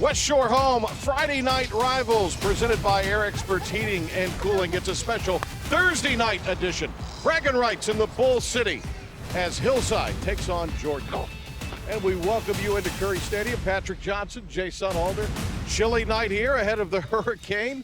West Shore Home Friday Night Rivals, presented by Air Experts Heating and Cooling. It's a special Thursday night edition. Bragging rights in the Bull City as Hillside takes on Jordan. And we welcome you into Curry Stadium. Patrick Johnson, Jason Alder. Chilly night here ahead of the hurricane,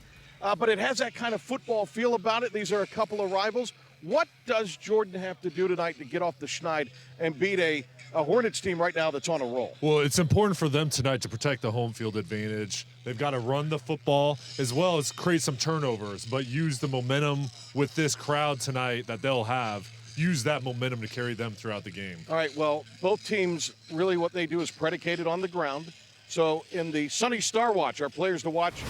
but it has that kind of football feel about it. These are a couple of rivals. What does Jordan have to do tonight to get off the schneid and beat a Hornets team right now that's on a roll? Well, it's important for them tonight to protect the home field advantage. They've got to run the football as well as create some turnovers, but use the momentum with this crowd tonight that they'll have. Use that momentum to carry them throughout the game. All right, well, both teams, really what they do is predicated on the ground. So in the Sunny Star Watch, our players to watch,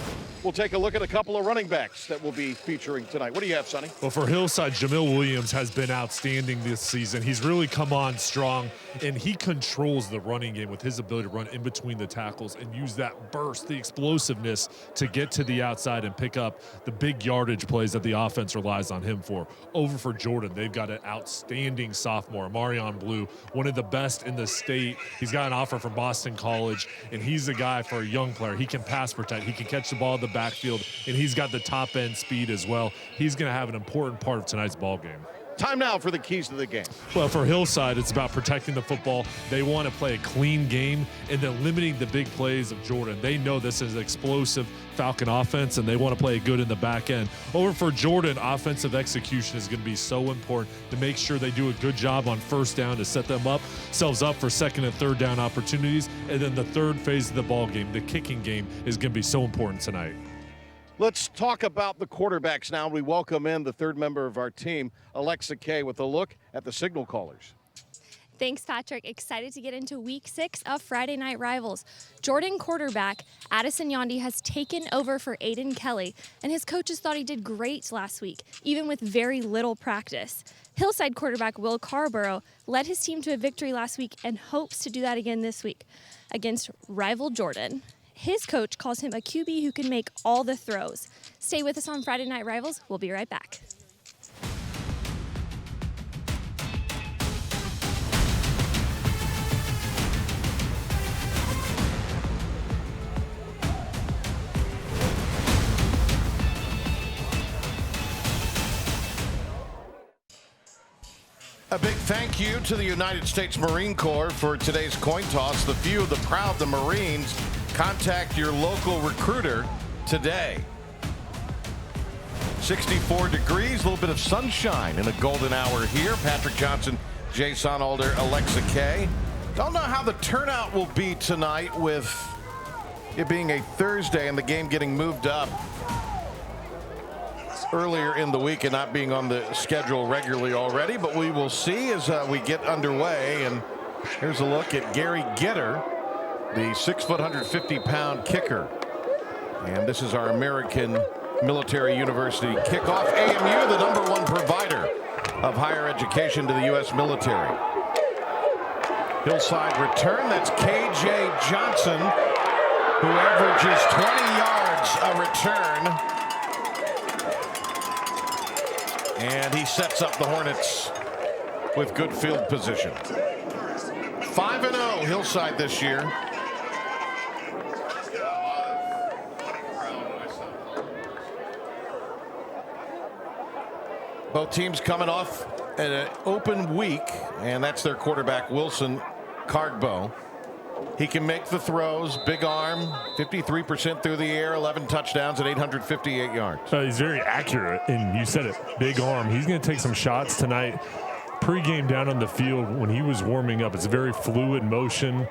we'll take a look at a couple of running backs that we'll be featuring tonight. What do you have, Sonny? Well, for Hillside, Jamil Williams has been outstanding this season. He's really come on strong, and he controls the running game with his ability to run in between the tackles and use that burst, the explosiveness to get to the outside and pick up the big yardage plays that the offense relies on him for. Over for Jordan, they've got an outstanding sophomore, Marion Blue, one of the best in the state. He's got an offer from Boston College, and he's a guy for a young player. He can pass protect, he can catch the ball in the backfield, and he's got the top end speed as well. He's going to have an important part of tonight's ball game. Time now for the keys to the game. Well, for Hillside, it's about protecting the football. They want to play a clean game and then limiting the big plays of Jordan. They know this is an explosive Falcon offense, and they want to play good in the back end. Over for Jordan, offensive execution is going to be so important to make sure they do a good job on first down to set themselves up for second and third down opportunities. And then the third phase of the ball game, the kicking game, is going to be so important tonight. Let's talk about the quarterbacks now. We welcome in the third member of our team, Alexa Kay, with a look at the signal callers. Thanks, Patrick. Excited to get into week 6 of Friday Night Rivals. Jordan quarterback Addison Yondy has taken over for Aiden Kelly, and his coaches thought he did great last week, even with very little practice. Hillside quarterback Will Carborough led his team to a victory last week and hopes to do that again this week against rival Jordan. His coach calls him a QB who can make all the throws. Stay with us on Friday Night Rivals. We'll be right back. A big thank you to the United States Marine Corps for today's coin toss. The few, the proud, the Marines. Contact your local recruiter today. 64 degrees, a little bit of sunshine in a golden hour here. Patrick Johnson, Jason Alder, Alexa Kay. Don't know how the turnout will be tonight with it being a Thursday and the game getting moved up earlier in the week and not being on the schedule regularly already, but we will see as we get underway. And here's a look at Gary Gitter, the 6 foot, 150-pound kicker. And this is our American Military University kickoff. AMU, the #1 provider of higher education to the U.S. military. Hillside return, that's KJ Johnson, who averages 20 yards a return. And he sets up the Hornets with good field position. 5-0 Hillside this year. Both teams coming off an open week, and that's their quarterback, Wilson Cardbo. He can make the throws, big arm, 53% through the air, 11 touchdowns and 858 yards. He's very accurate, and you said it, big arm. He's going to take some shots tonight. Pre-game down on the field when he was warming up, it's a very fluid motion.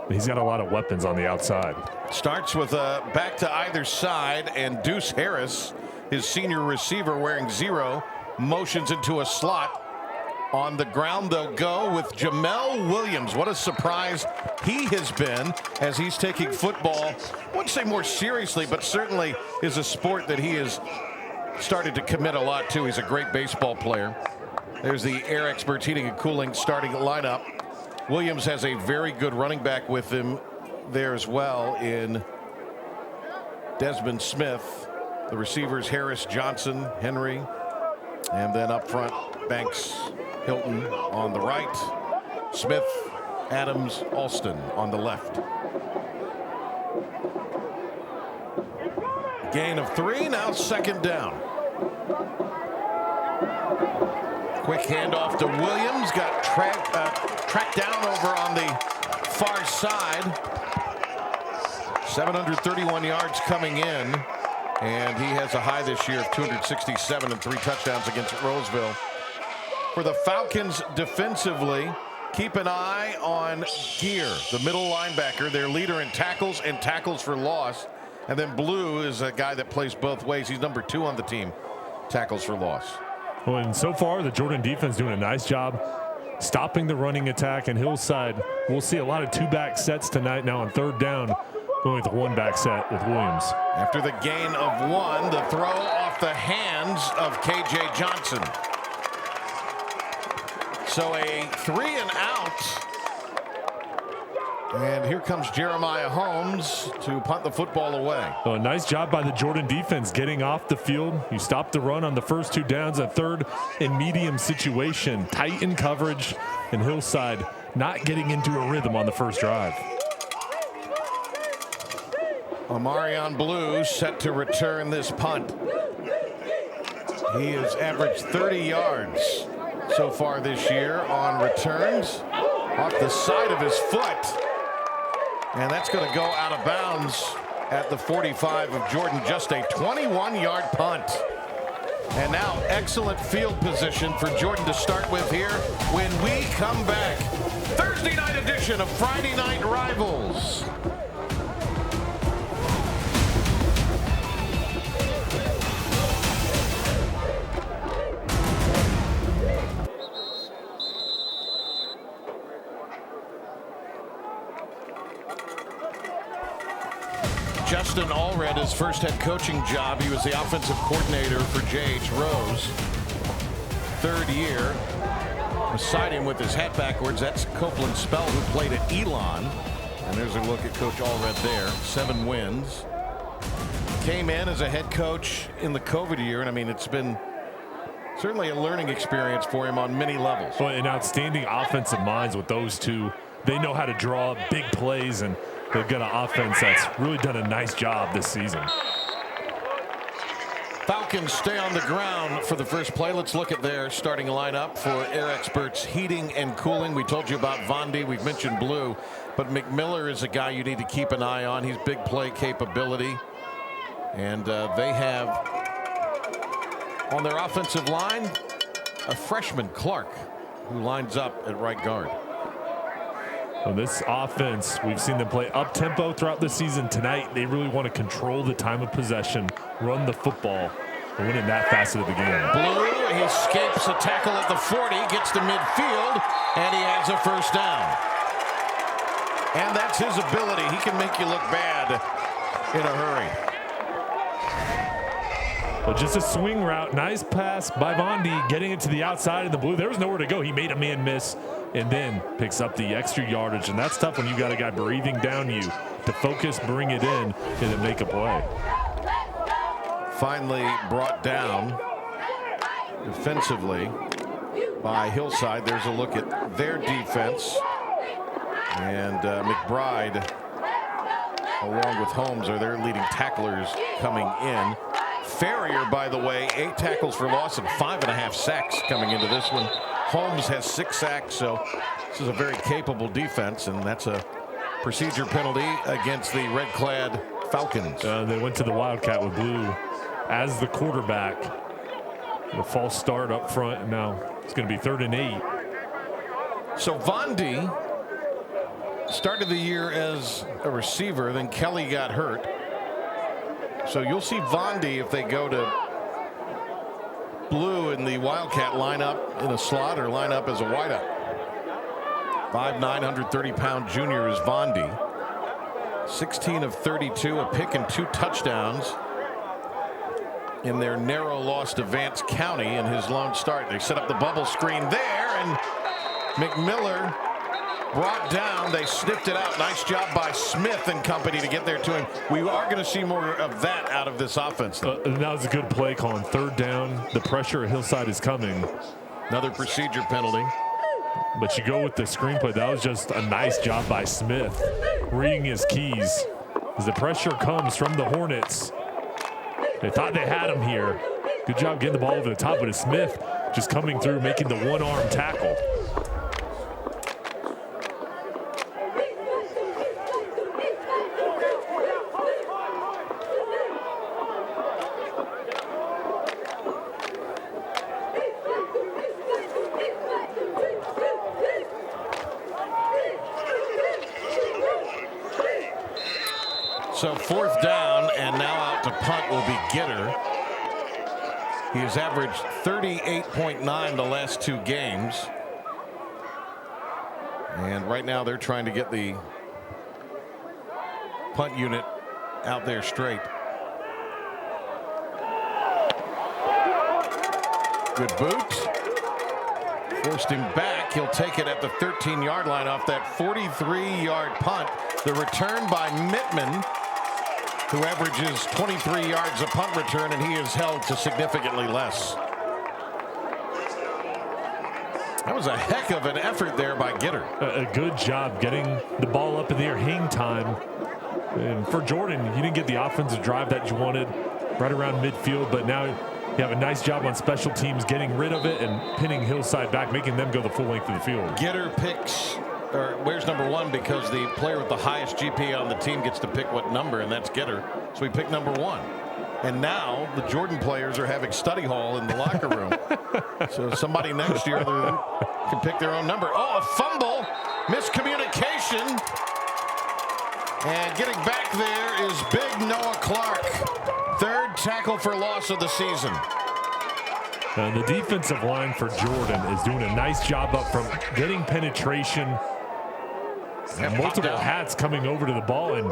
He's got a lot of weapons on the outside. Starts with a back to either side, and Deuce Harris, his senior receiver wearing 0, motions into a slot. On the ground they'll go with Jamel Williams. What a surprise he has been as he's taking football, I wouldn't say more seriously, but certainly is a sport that he has started to commit a lot to. He's a great baseball player. There's the Air Experts Heating and Cooling starting lineup. Williams has a very good running back with him there as well in Desmond Smith. The receivers Harris, Johnson, Henry, and then up front Banks, Hilton on the right, Smith, Adams, Alston on the left. Gain of 3, now 2nd down. Quick handoff to Williams, got tracked down over on the far side. 731 yards coming in, and he has a high this year of 267 and 3 touchdowns against Roseville. For the Falcons defensively, keep an eye on Gear, the middle linebacker, their leader in tackles and tackles for loss. And then Blue is a guy that plays both ways. He's number 2 on the team, tackles for loss. Well, and so far, the Jordan defense doing a nice job stopping the running attack. And Hillside, we'll see a lot of 2-back sets tonight. Now on 3rd down, going with a 1-back set with Williams. After the gain of 1, the throw off the hands of K.J. Johnson. So a 3 and out. And here comes Jeremiah Holmes to punt the football away. Oh, a nice job by the Jordan defense getting off the field. You stop the run on the first 2 downs, a 3rd and medium situation. Tight in coverage, and Hillside not getting into a rhythm on the first drive. Omarion Blue set to return this punt. He has averaged 30 yards so far this year on returns off the side of his foot. And that's going to go out of bounds at the 45 of Jordan. Just a 21-yard punt. And now excellent field position for Jordan to start with here when we come back. Thursday night edition of Friday Night Rivals. Justin Allred, his first head coaching job. He was the offensive coordinator for J.H. Rose. 3rd year. Beside him with his hat backwards, that's Copeland Spell, who played at Elon. And there's a look at Coach Allred there. 7 wins. Came in as a head coach in the COVID year, and I mean, it's been certainly a learning experience for him on many levels. Well, and outstanding offensive minds with those two. They know how to draw big plays, and they've got an offense that's really done a nice job this season. Falcons stay on the ground for the first play. Let's look at their starting lineup for Air Experts Heating and Cooling. We told you about Vondi. We've mentioned Blue. But McMiller is a guy you need to keep an eye on. He's big play capability. And they have on their offensive line a freshman, Clark, who lines up at right guard. Well, this offense, we've seen them play up-tempo throughout the season. Tonight, they really want to control the time of possession, run the football, and win in that facet of the game. Blue, he escapes a tackle at the 40, gets to midfield, and he has a first down. And that's his ability. He can make you look bad in a hurry. Well, just a swing route. Nice pass by Vondi, getting it to the outside of the blue. There was nowhere to go. He made a man miss and then picks up the extra yardage. And that's tough when you've got a guy breathing down you to focus, bring it in, and then make a play. Finally brought down defensively by Hillside. There's a look at their defense. And McBride, along with Holmes, are their leading tacklers coming in. Farrier, by the way, 8 tackles for loss and 5.5 sacks coming into this one. Holmes has 6 sacks, so this is a very capable defense, and that's a procedure penalty against the red-clad Falcons. They went to the Wildcat with Blue as the quarterback. The false start up front, and now it's going to be 3rd and 8. So Vondi started the year as a receiver, then Kelly got hurt. So you'll see Vondi, if they go to Blue in the Wildcat lineup in a slot or line up as a wideout. 5'9", 130-pound junior is Vondi. 16 of 32, a pick and 2 touchdowns in their narrow loss to Vance County in his lone start. They set up the bubble screen there, and McMiller brought down. They sniffed it out. Nice job by Smith and company to get there to him. We are going to see more of that out of this offense. That was a good play call on 3rd down. The pressure at Hillside is coming. Another procedure penalty. But you go with the screenplay. That was just a nice job by Smith, reading his keys. As the pressure comes from the Hornets, They thought they had him here. Good job getting the ball over the top, but it's Smith just coming through, making the one-arm tackle. So 4th down, and now out to punt will be Gitter. He has averaged 38.9 the last 2 games. And right now they're trying to get the punt unit out there straight. Good boot. Forced him back. He'll take it at the 13-yard line off that 43-yard punt. The return by Mittman, who averages 23 yards a punt return, and he is held to significantly less. That was a heck of an effort there by Gitter. A good job getting the ball up in the air, hang time. And for Jordan, you didn't get the offensive drive that you wanted right around midfield, but now you have a nice job on special teams getting rid of it and pinning Hillside back, making them go the full length of the field. Gitter wears number 1 because the player with the highest GPA on the team gets to pick what number, and that's Gitter. So he picked number 1. And now the Jordan players are having study hall in the locker room. So somebody next year can pick their own number. Oh, a fumble, miscommunication. And getting back there is big Noah Clark. 3rd tackle for loss of the season. And the defensive line for Jordan is doing a nice job up from getting penetration. And multiple hats coming over to the ball, and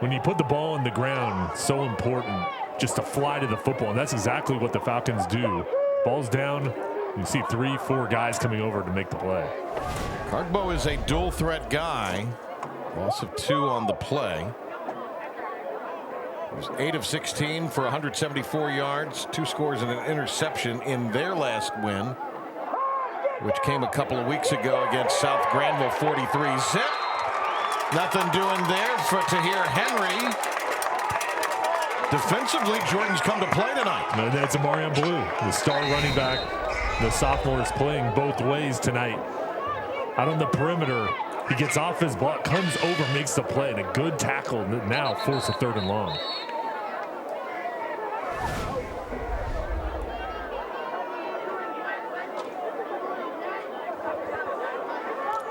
when you put the ball on the ground, so important just to fly to the football, and that's exactly what the Falcons do. Ball's down, you see 3-4 guys coming over to make the play. Cargbo is a dual threat guy. Loss of 2 on the play. He was 8 of 16 for 174 yards, 2 scores and an interception in their last win, which came a couple of weeks ago against South Granville, 43-zip. Nothing doing there for Tahir Henry. Defensively, Jordan's come to play tonight. And that's Amarion Blue, the star running back. The sophomore is playing both ways tonight. Out on the perimeter, he gets off his block, comes over, makes the play, and a good tackle. Now force a 3rd and long.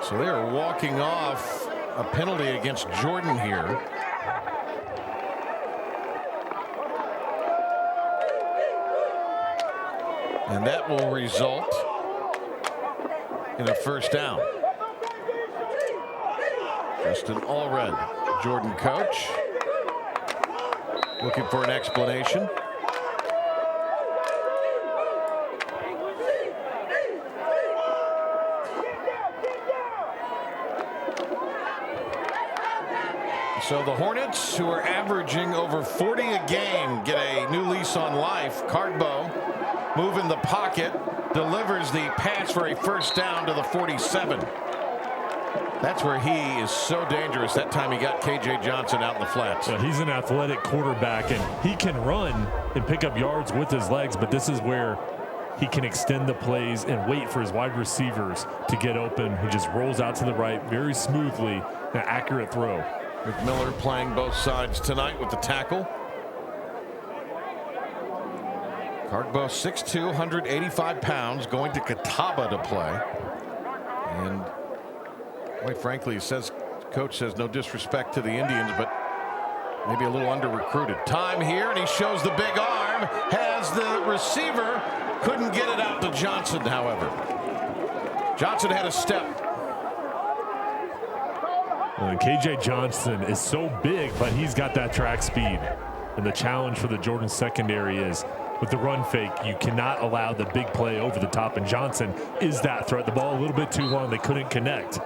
So they are walking off a penalty against Jordan here. And that will result in a 1st down. Justin Allred, Jordan coach, looking for an explanation. So the Hornets, who are averaging over 40 a game, get a new lease on life. Cargbo move in the pocket, delivers the pass for a 1st down to the 47. That's where he is so dangerous. That time he got KJ Johnson out in the flats. Yeah, he's an athletic quarterback, and he can run and pick up yards with his legs, but this is where he can extend the plays and wait for his wide receivers to get open. He just rolls out to the right very smoothly, an accurate throw. McMiller playing both sides tonight with the tackle. Cargbo 6'2", 185 pounds, going to Catawba to play. And quite frankly, coach says no disrespect to the Indians, but maybe a little under-recruited. Time here, and he shows the big arm, has the receiver, couldn't get it out to Johnson, however. Johnson had a step. And KJ Johnson is so big, but he's got that track speed. And the challenge for the Jordan secondary is with the run fake, you cannot allow the big play over the top. And Johnson is that threat. The ball a little bit too long. They couldn't connect.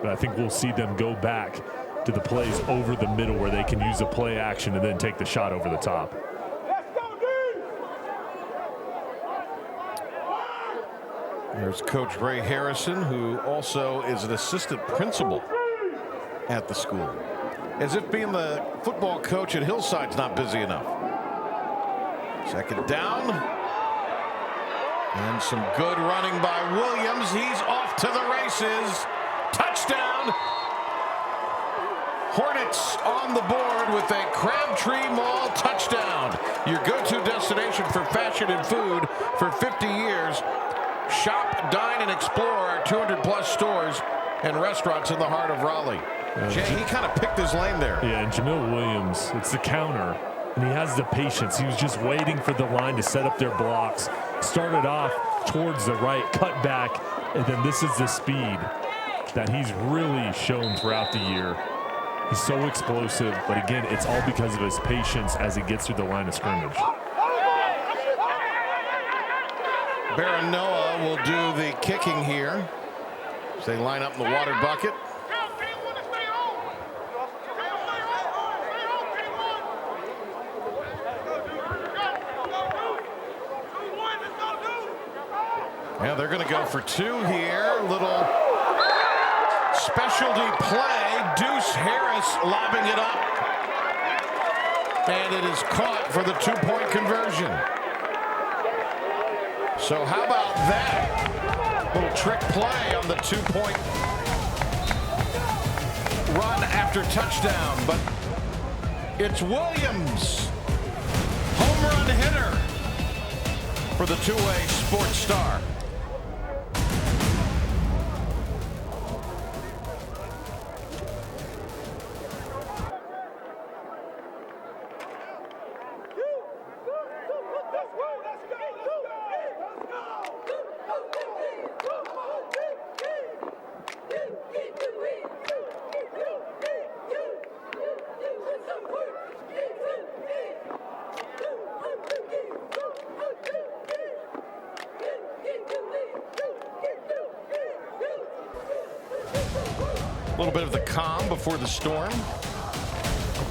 But I think we'll see them go back to the plays over the middle where they can use a play action and then take the shot over the top. There's Coach Ray Harrison, who also is an assistant principal at the school. As if being the football coach at Hillside's not busy enough. Second down. And some good running by Williams. He's off to the races. Touchdown. Hornets on the board with a Crabtree Mall touchdown. Your go-to destination for fashion and food for 50 years. Shop, dine, and explore our 200-plus stores and restaurants in the heart of Raleigh. Jay, he kind of picked his lane there. Yeah, and Jamil Williams, it's the counter, and he has the patience. He was just waiting for the line to set up their blocks. Started off towards the right, cut back, and then this is the speed that he's really shown throughout the year. He's so explosive, but again, it's all because of his patience as he gets through the line of scrimmage. Baranoa will do the kicking here as they line up in the water bucket. Yeah, they're going to go for two here. Little specialty play. Deuce Harris lobbing it up. And it is caught for the two-point conversion. So how about that? Little trick play on the two-point run after touchdown. But it's Williams, home run hitter for the two-way sports star. A little bit of the calm before the storm.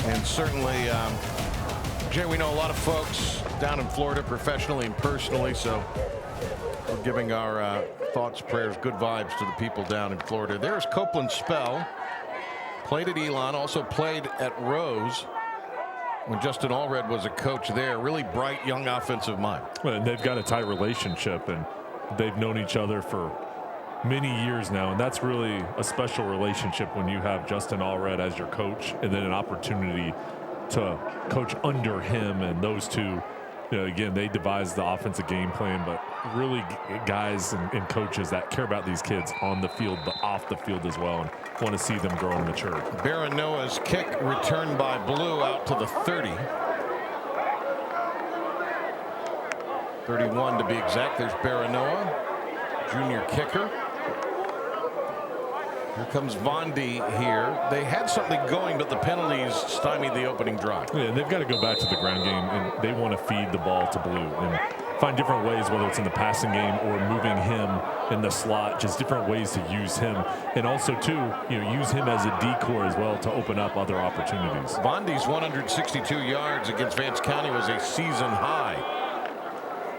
And certainly, Jay, we know a lot of folks down in Florida professionally and personally, so we're giving our thoughts, prayers, good vibes to the people down in Florida. There's Copeland Spell. Played at Elon, also played at Rose when Justin Allred was a coach there. Really bright, young offensive mind. Well, and they've got a tight relationship, and they've known each other for many years now, and that's really a special relationship when you have Justin Allred as your coach and then an opportunity to coach under him. And those two, you know, again, they devise the offensive game plan, but really guys and coaches that care about these kids on the field but off the field as well, and want to see them grow and mature. Baranoa's kick returned by Blue out to the 30. 31 to be exact. There's Baranoa, junior kicker. Here comes Vondi here. They had something going, but the penalties stymied the opening drive. Yeah, and they've got to go back to the ground game, and they want to feed the ball to Blue and find different ways, whether it's in the passing game or moving him in the slot, just different ways to use him. And also, too, you know, use him as a decoy as well to open up other opportunities. Vondi's 162 yards against Vance County was a season high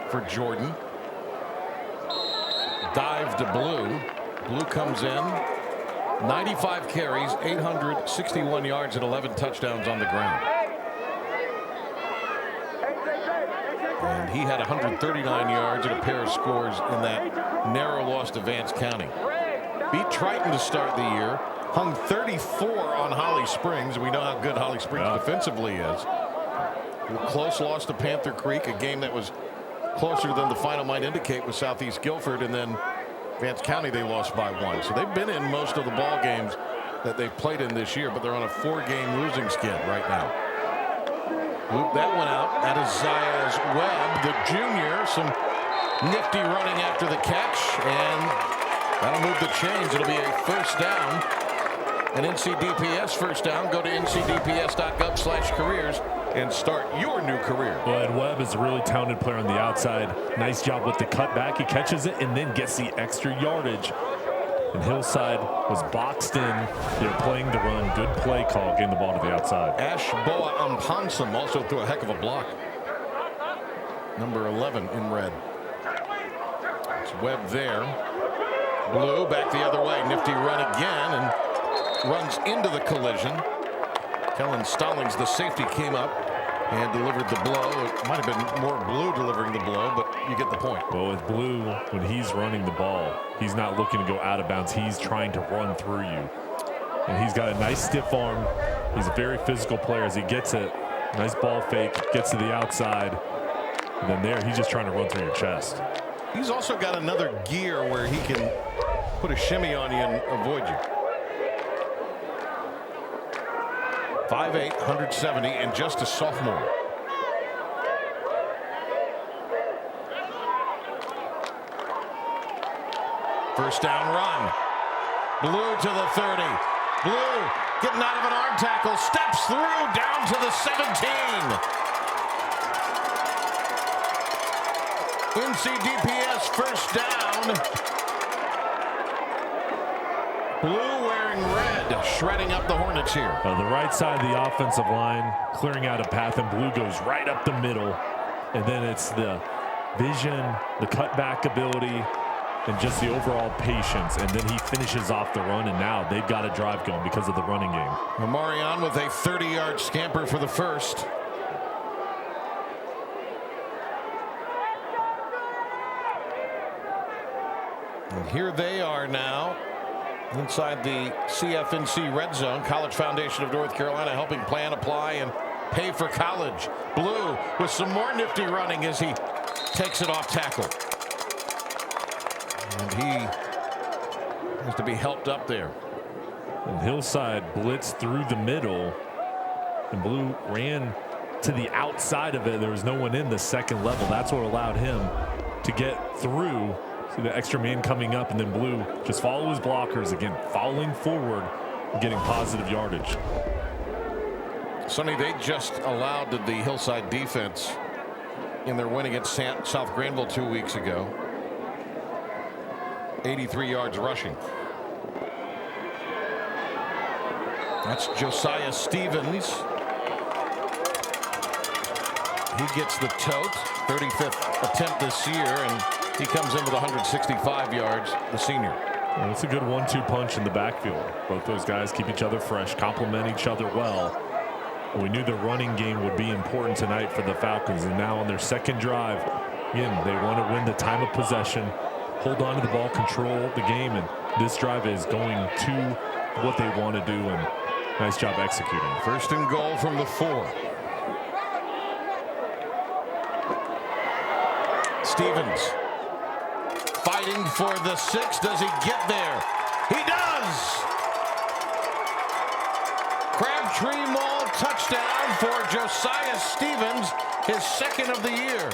for Jordan. Dive to Blue. Blue comes in. 95 carries, 861 yards, and 11 touchdowns on the ground. And he had 139 yards and a pair of scores in that narrow loss to Vance County. Beat Triton to start the year. Hung 34 on Holly Springs. We know how good Holly Springs defensively is. A close loss to Panther Creek, a game that was closer than the final might indicate with Southeast Guilford, and then Vance County they lost by 1. So they've been in most of the ball games that they've played in this year, but they're on a 4-game losing skid right now. Loop that one out. That is Zayas Webb, the junior. Some nifty running after the catch, and that'll move the chains. It'll be a first down. An NCDPS first down. Go to ncdps.gov/careers and start your new career. Well, and Webb is a really talented player on the outside. Nice job with the cutback. He catches it and then gets the extra yardage. And Hillside was boxed in. They're playing the run. Good play call, getting the ball to the outside. Ashboa Ampansam also threw a heck of a block. Number 11 in red. It's Webb there. Blue back the other way. Nifty run again and runs into the collision. Kellen Stallings, the safety, came up and delivered the blow. It might have been more Blue delivering the blow, but you get the point. Well, with Blue, when he's running the ball, he's not looking to go out of bounds. He's trying to run through you. And he's got a nice stiff arm. He's a very physical player as he gets it. Nice ball fake, gets to the outside. And then there, he's just trying to run through your chest. He's also got another gear where he can put a shimmy on you and avoid you. 5'8", 170, and just a sophomore. First down run. Blue to the 30. Blue getting out of an arm tackle, steps through down to the 17. NCDPS first down. Blue wearing red, shredding up the Hornets here. The right side of the offensive line, clearing out a path, and Blue goes right up the middle. And then it's the vision, the cutback ability, and just the overall patience. And then he finishes off the run, and now they've got a drive going because of the running game. Omarion with a 30-yard scamper for the first. And here they are now inside the CFNC red zone. College Foundation of North Carolina helping plan, apply, and pay for college. Blue with some more nifty running as he takes it off tackle. And he has to be helped up there. And Hillside blitzed through the middle, and Blue ran to the outside of it. There was no one in the second level. That's what allowed him to get through. See the extra man coming up, and then Blue just follow his blockers again, falling forward, getting positive yardage. Sonny, they just allowed the Hillside defense in their win against South Granville 2 weeks ago. 83 yards rushing. That's Josiah Stevens. He gets the tote, 35th attempt this year, and he comes in with 165 yards, the senior. Well, it's a good 1-2 punch in the backfield. Both those guys keep each other fresh, complement each other well. We knew the running game would be important tonight for the Falcons, and now on their second drive, again, they want to win the time of possession, hold on to the ball, control the game, and this drive is going to what they want to do, and nice job executing. First and goal from the 4. Stevens fighting for the 6. Does he get there? He does! Crabtree Mall touchdown for Josiah Stevens, his second of the year.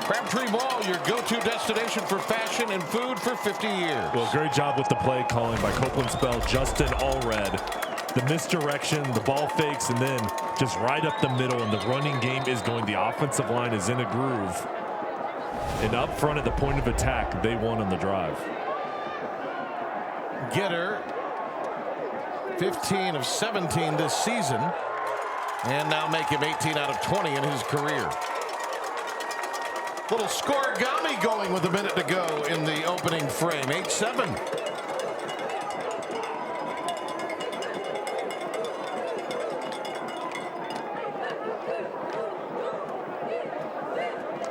Crabtree Mall, your go-to destination for fashion and food for 50 years. Well, great job with the play calling by Copeland Spell, Justin Allred. The misdirection, the ball fakes, and then just right up the middle, and the running game is going. The offensive line is in a groove. And up front at the point of attack, they won on the drive. Getter, 15 of 17 this season, and now make him 18 out of 20 in his career. Little scoregami going with a minute to go in the opening frame. 8-7.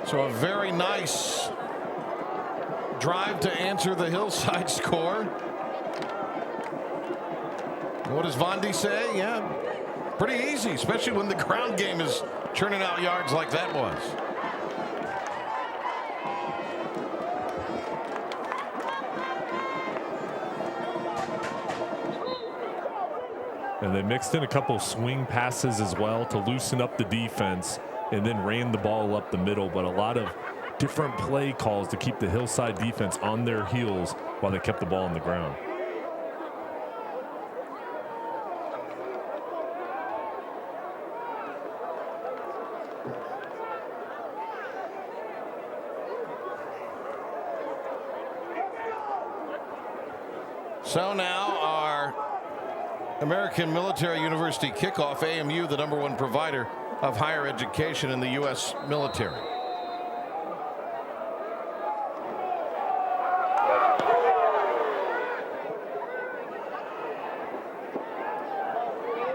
So a very nice drive to answer the Hillside score. What does Vondi say? Yeah, pretty easy, especially when the ground game is churning out yards like that was. And they mixed in a couple swing passes as well to loosen up the defense, and then ran the ball up the middle, but a lot of different play calls to keep the Hillside defense on their heels while they kept the ball on the ground. So now our American Military University kickoff, AMU, the #1 provider of higher education in the U.S. military.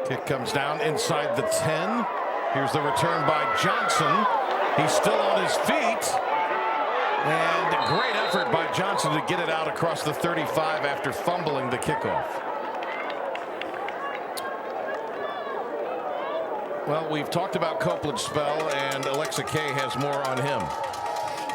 Kick comes down inside the 10. Here's the return by Johnson. He's still on his feet. And great effort by Johnson to get it out across the 35 after fumbling the kickoff. Well, we've talked about Copeland's spell, and Alexa Kay has more on him.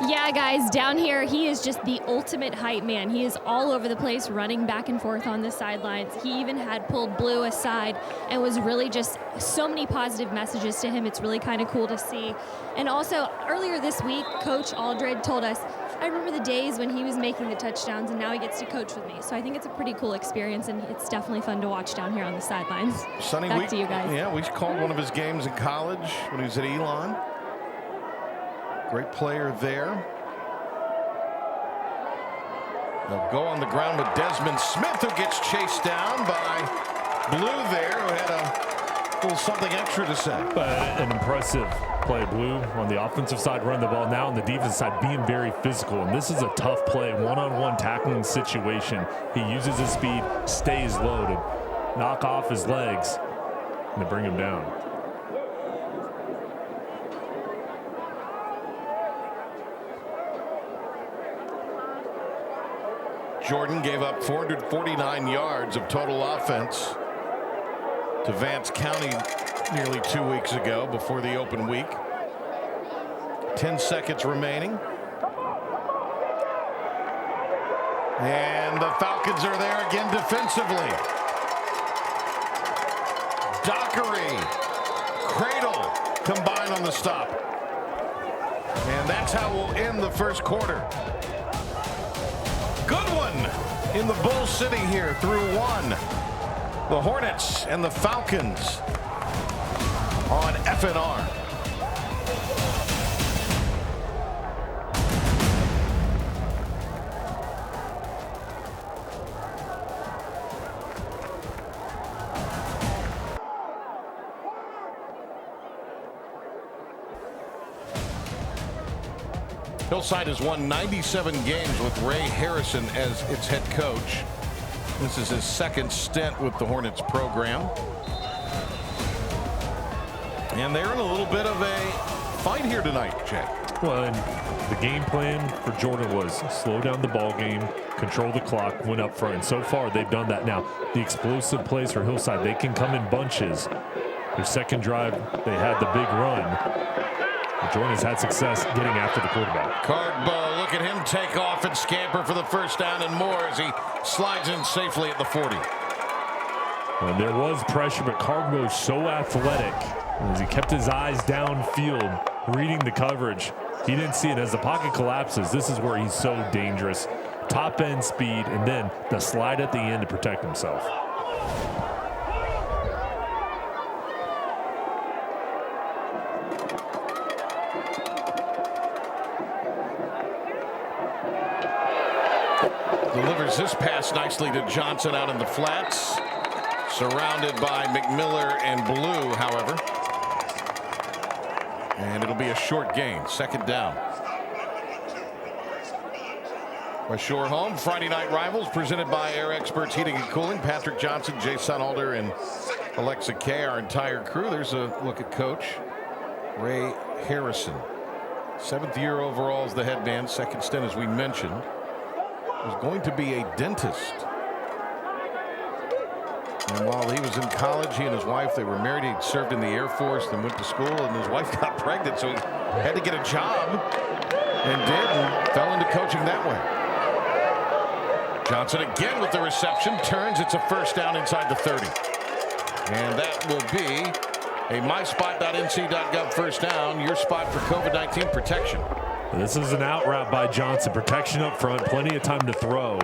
Yeah, guys, down here, he is just the ultimate hype man. He is all over the place, running back and forth on the sidelines. He even had pulled Blue aside and was really just so many positive messages to him. It's really kind of cool to see. And also, earlier this week, Coach Aldred told us, I remember the days when he was making the touchdowns, and now he gets to coach with me. So I think it's a pretty cool experience, and it's definitely fun to watch down here on the sidelines. Sonny, Back to you guys. Yeah, we called one of his games in college when he was at Elon. Great player there. They'll go on the ground with Desmond Smith, who gets chased down by Blue there, who had a little something extra to say. An impressive play. Blue on the offensive side running the ball, now on the defensive side being very physical. And this is a tough play, one-on-one tackling situation. He uses his speed, stays low to knock off his legs and to bring him down. Jordan gave up 449 yards of total offense to Vance County nearly 2 weeks ago before the open week. 10 seconds remaining. And the Falcons are there again defensively. Dockery, Cradle combine on the stop. And that's how we'll end the first quarter. Good one in the Bull City here through one. The Hornets and the Falcons on FNR. Hillside has won 97 games with Ray Harrison as its head coach. This is his second stint with the Hornets program. And they're in a little bit of a fight here tonight, Jay. Well, and the game plan for Jordan was slow down the ball game, control the clock, win up front. And so far, they've done that. Now, the explosive plays for Hillside, they can come in bunches. Their second drive, they had the big run. Jordan has had success getting after the quarterback. Cardbow, look at him take off and scamper for the first down and more as he slides in safely at the 40. And there was pressure, but Cardbow so athletic as he kept his eyes downfield, reading the coverage. He didn't see it. As the pocket collapses, this is where he's so dangerous. Top end speed, and then the slide at the end to protect himself. Delivers this pass nicely to Johnson out in the flats. Surrounded by McMiller and Blue, however. And it'll be a short gain. Second down. A Shore Home Friday Night Rivals presented by Air Experts Heating and Cooling. Patrick Johnson, Jason Alder, and Alexa Kay, our entire crew. There's a look at Coach Ray Harrison. 7th year overall as the head man. Second stint, as we mentioned, was going to be a dentist. And while he was in college, he and his wife, they were married. He served in the Air Force, then went to school, and his wife got pregnant, so he had to get a job, and did, and fell into coaching that way. Johnson again with the reception, turns. It's a first down inside the 30. And that will be a myspot.nc.gov first down, your spot for COVID-19 protection. This is an out route by Johnson. Protection up front, plenty of time to throw.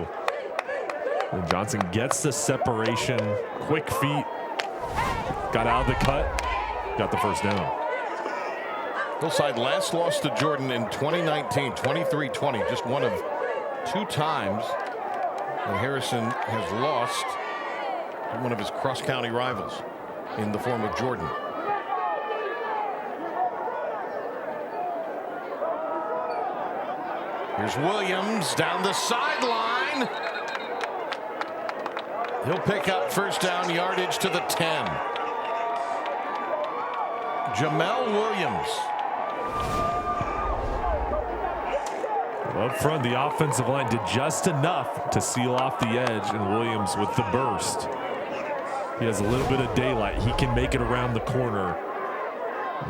And Johnson gets the separation, quick feet, got out of the cut, got the first down. Hillside last lost to Jordan in 2019, 23-20, just one of 2 times that Harrison has lost to one of his cross-county rivals in the form of Jordan. Here's Williams down the sideline. He'll pick up first down yardage to the 10. Jamel Williams. Up front, the offensive line did just enough to seal off the edge, and Williams with the burst. He has a little bit of daylight. He can make it around the corner.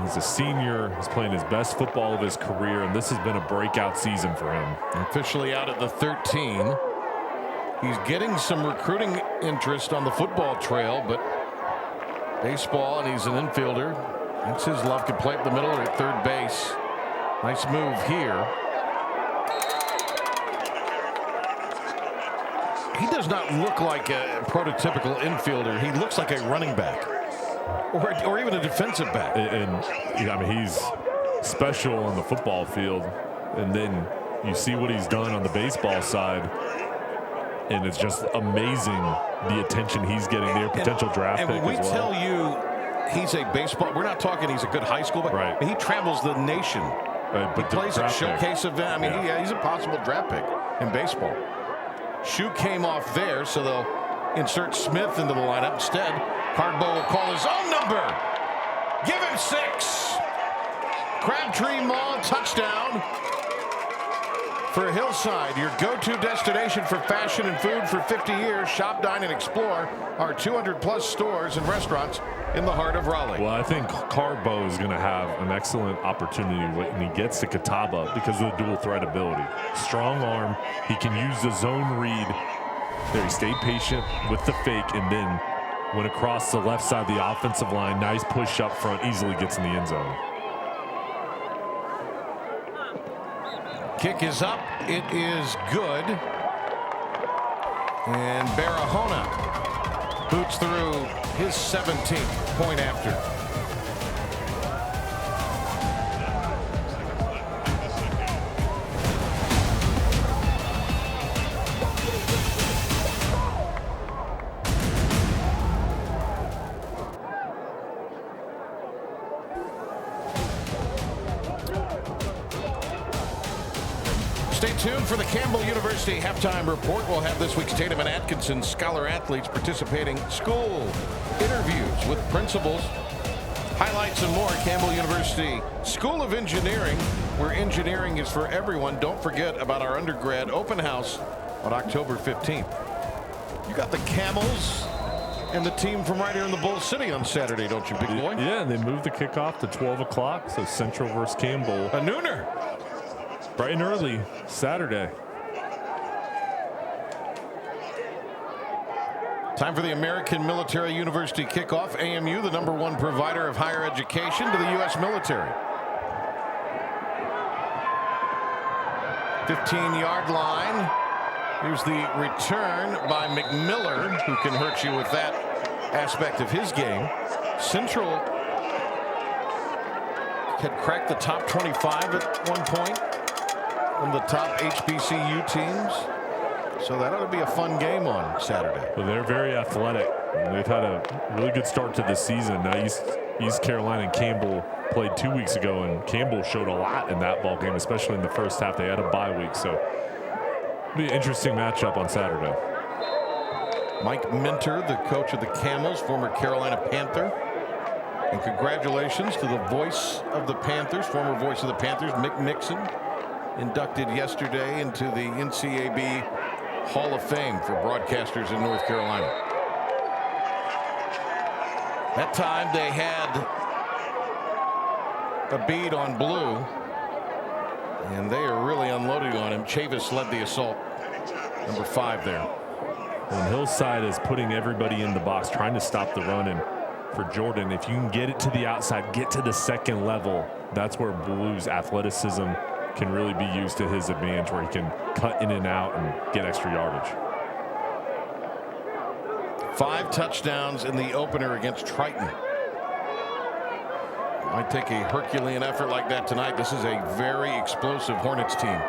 He's a senior. He's playing his best football of his career, and this has been a breakout season for him. Officially out at the 13. He's getting some recruiting interest on the football trail, but baseball, and he's an infielder. That's his love. Could play up the middle or at third base. Nice move here. He does not look like a prototypical infielder. He looks like a running back or even a defensive back. And I mean, he's special on the football field. And then you see what he's done on the baseball side. And it's just amazing the attention he's getting there. Potential draft pick as well. And when we tell you he's a baseball, we're not talking he's a good high school, but right. He travels the nation. He plays at showcase event. I mean, he's a possible draft pick in baseball. Shoe came off there, so they'll insert Smith into the lineup. Instead, Cardbow will call his own number. Give him 6. Crabtree Mall touchdown for Hillside, your go-to destination for fashion and food for 50 years. Shop, dine, and explore our 200-plus stores and restaurants in the heart of Raleigh. Well, I think Carbo is going to have an excellent opportunity when he gets to Catawba because of the dual threat ability. Strong arm. He can use the zone read. There, he stayed patient with the fake and then went across the left side of the offensive line. Nice push up front. Easily gets in the end zone. Kick is up. It is good. And Barahona boots through his 17th point after. Stay tuned for the Campbell University halftime report. We'll have this week's Tatum and Atkinson Scholar Athletes participating school interviews with principals, highlights and more. Campbell University School of Engineering, where engineering is for everyone. Don't forget about our undergrad open house on October 15th. You got the Camels and the team from right here in the Bull City on Saturday, don't you, big boy? Yeah, and they moved the kickoff to 12 o'clock, so Central versus Campbell. A nooner. Bright and early, Saturday. Time for the American Military University kickoff. AMU, the #1 provider of higher education to the U.S. military. 15-yard line. Here's the return by McMiller, who can hurt you with that aspect of his game. Central had cracked the top 25 at one point. One of the top HBCU teams. So that ought to be a fun game on Saturday. Well, they're very athletic. They've had a really good start to the season. Now East Carolina and Campbell played 2 weeks ago, and Campbell showed a lot in that ball game, especially in the first half. They had a bye week, so it'll be an interesting matchup on Saturday. Mike Minter, the coach of the Camels, former Carolina Panther. And congratulations to the voice of the Panthers, former voice of the Panthers, Mick Nixon, inducted yesterday into the NCAB Hall of Fame for broadcasters in North Carolina. That time they had a bead on blue, and they are really unloading on him. Chavis led the assault, number 5 there. And Hillside is putting everybody in the box, trying to stop the run. And for Jordan, if you can get it to the outside, get to the second level, that's where Blue's athleticism can really be used to his advantage, where he can cut in and out and get extra yardage. 5 touchdowns in the opener against Triton. Might take a Herculean effort like that tonight. This is a very explosive Hornets team.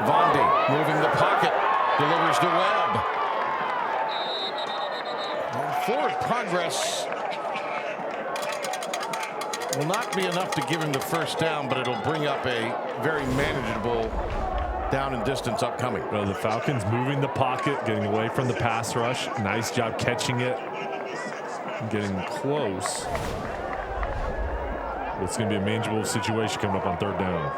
Vondi moving the pocket, delivers to Webb. And forward progress will not be enough to give him the first down, but it'll bring up a very manageable down and distance upcoming. Well, the Falcons moving the pocket, getting away from the pass rush. Nice job catching it, getting close. It's going to be a manageable situation coming up on 3rd down.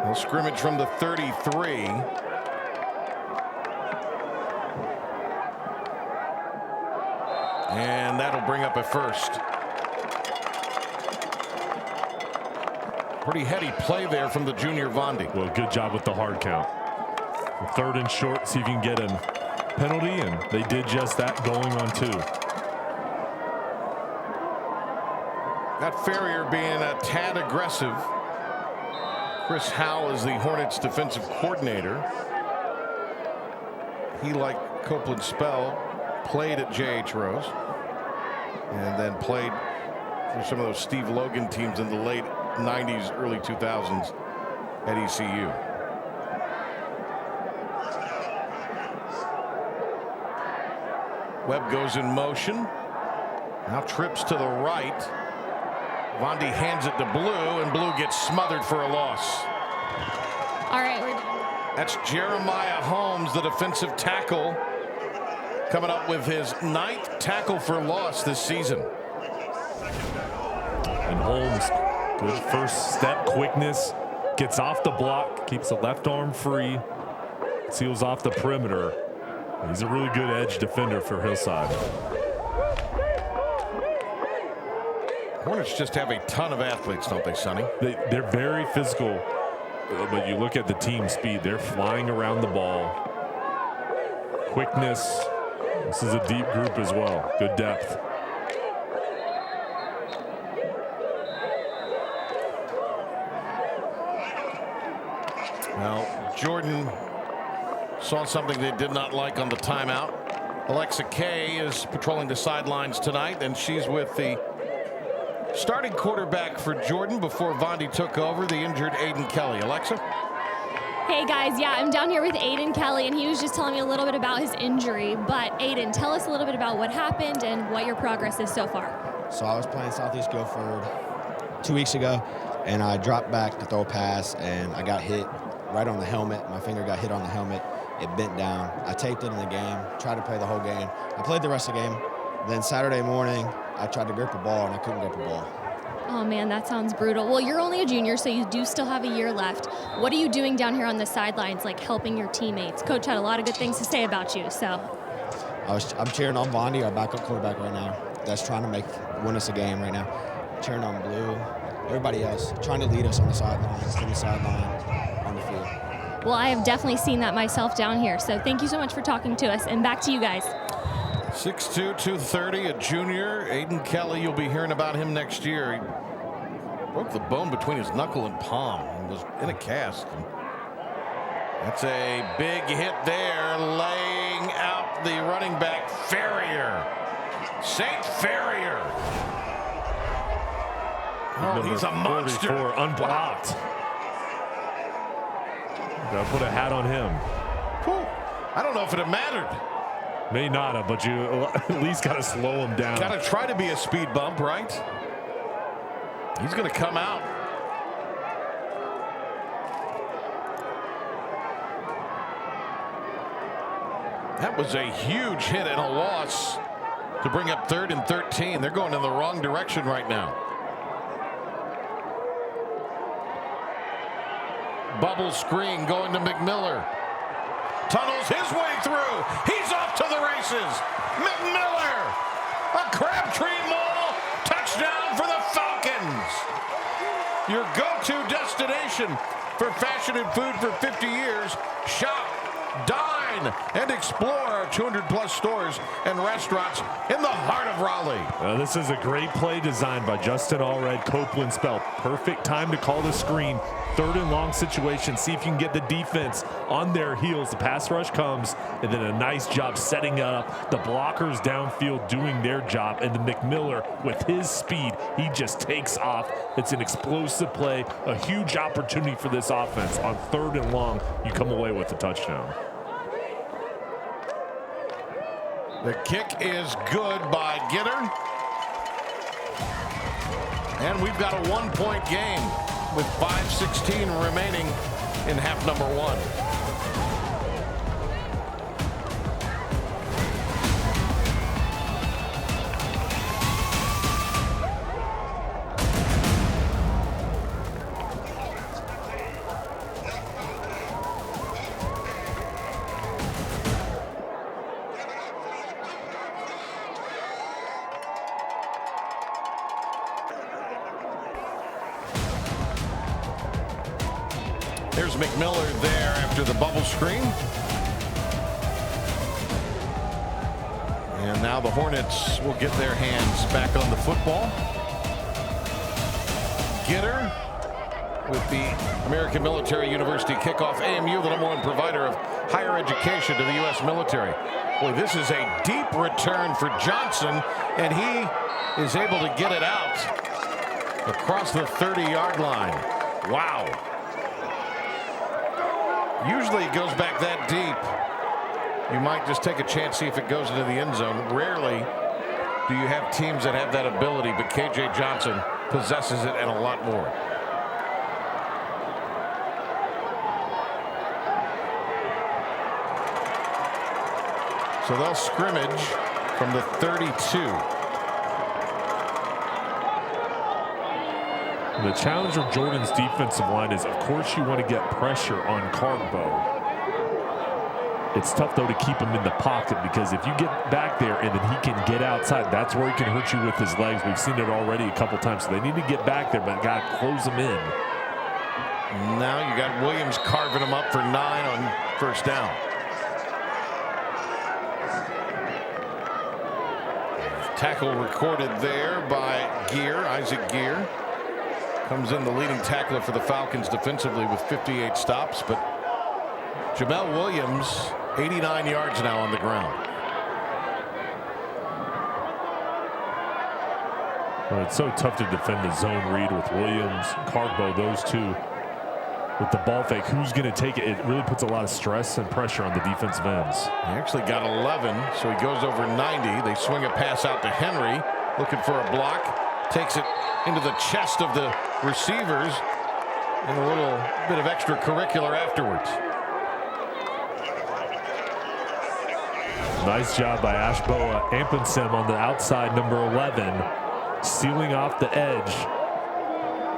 Well, scrimmage from the 33. And that'll bring up a first. Pretty heady play there from the junior Vondi. Well, good job with the hard count. 3rd and short, see if you can get a penalty, and they did just that, going on 2. Got Ferrier being a tad aggressive. Chris Howell is the Hornets defensive coordinator. He, like Copeland Spell, played at J.H. Rose and then played for some of those Steve Logan teams in the late 90s, early 2000s at ECU. Webb goes in motion. Now trips to the right. Vondi hands it to Blue, and Blue gets smothered for a loss. All right. That's Jeremiah Holmes, the defensive tackle, coming up with his 9th tackle for loss this season. And Holmes, good first step quickness, gets off the block, keeps the left arm free, seals off the perimeter. He's a really good edge defender for Hillside. Hornets just have a ton of athletes, don't they, Sonny? They're very physical, but you look at the team speed. They're flying around the ball. Quickness. This is a deep group as well. Good depth. Well, Jordan saw something they did not like on the timeout. Alexa Kay is patrolling the sidelines tonight, and she's with the starting quarterback for Jordan before Vondi took over, the injured Aiden Kelly. Alexa? Hey guys, yeah, I'm down here with Aiden Kelly, and he was just telling me a little bit about his injury. But Aiden, tell us a little bit about what happened and what your progress is so far. So I was playing Southeast Guilford 2 weeks ago, and I dropped back to throw a pass, and I got hit right on the helmet. My finger got hit on the helmet. It bent down. I taped it in the game, tried to play the whole game. I played the rest of the game. Then Saturday morning, I tried to grip a ball, and I couldn't grip a ball. Oh man, that sounds brutal. Well, you're only a junior, so you do still have a year left. What are you doing down here on the sidelines, like helping your teammates? Coach had a lot of good things to say about you, so. I'm cheering on Vondi, our backup quarterback right now. That's trying to win us a game right now. Cheering on Blue, everybody else, trying to lead us on the sidelines, from the sideline, on the field. Well, I have definitely seen that myself down here, so thank you so much for talking to us, and back to you guys. 6'2", 230, a junior. Aiden Kelly, you'll be hearing about him next year. He broke the bone between his knuckle and palm and was in a cast. That's a big hit there, laying out the running back, Ferrier. St. Ferrier. Oh, he's a monster. 44, unblocked. Gotta put a hat on him. Whew. I don't know if it mattered. May not have, but you at least got to slow him down. Got to try to be a speed bump, right? He's going to come out. That was a huge hit and a loss to bring up 3rd and 13. They're going in the wrong direction right now. Bubble screen going to McMiller. Tunnels his way through. He's off to the races. McMiller. A Crabtree Mall touchdown for the Falcons. Your go-to destination for fashion and food for 50 years. Shop, dine, and explore our 200-plus stores and restaurants in the heart of Raleigh. This is a great play designed by Justin Allred, Copeland Spell. Perfect time to call the screen. 3rd and long situation. See if you can get the defense on their heels. The pass rush comes, and then a nice job setting up the blockers downfield doing their job. And then McMiller, with his speed, he just takes off. It's an explosive play, a huge opportunity for this offense. On 3rd and long, you come away with a touchdown. The kick is good by Gitter. And we've got a 1-point game with 5:16 remaining in half number 1. There's McMiller there after the bubble screen. And now the Hornets will get their hands back on the football. Gitter with the American Military University kickoff. AMU, the #1 provider of higher education to the U.S. military. Boy, this is a deep return for Johnson, and he is able to get it out across the 30-yard line. Wow. Usually it goes back that deep. You might just take a chance, see if it goes into the end zone. Rarely do you have teams that have that ability, but KJ Johnson possesses it and a lot more. So they'll scrimmage from the 32. The challenge of Jordan's defensive line is, of course, you want to get pressure on Carbo. It's tough, though, to keep him in the pocket, because if you get back there and then he can get outside, that's where he can hurt you with his legs. We've seen it already a couple times. So they need to get back there, but got to close him in. Now you got Williams carving him up for 9 on first down. Tackle recorded there by Isaac Gear. Comes in the leading tackler for the Falcons defensively with 58 stops, but Jamel Williams, 89 yards now on the ground. Well, it's so tough to defend the zone read with Williams, Carbo, those two. With the ball fake, who's going to take it? It really puts a lot of stress and pressure on the defensive ends. He actually got 11, so he goes over 90. They swing a pass out to Henry, looking for a block. Takes it into the chest of the receivers, and a little bit of extracurricular afterwards. Nice job by Ashboa Ampensem on the outside, number 11, sealing off the edge.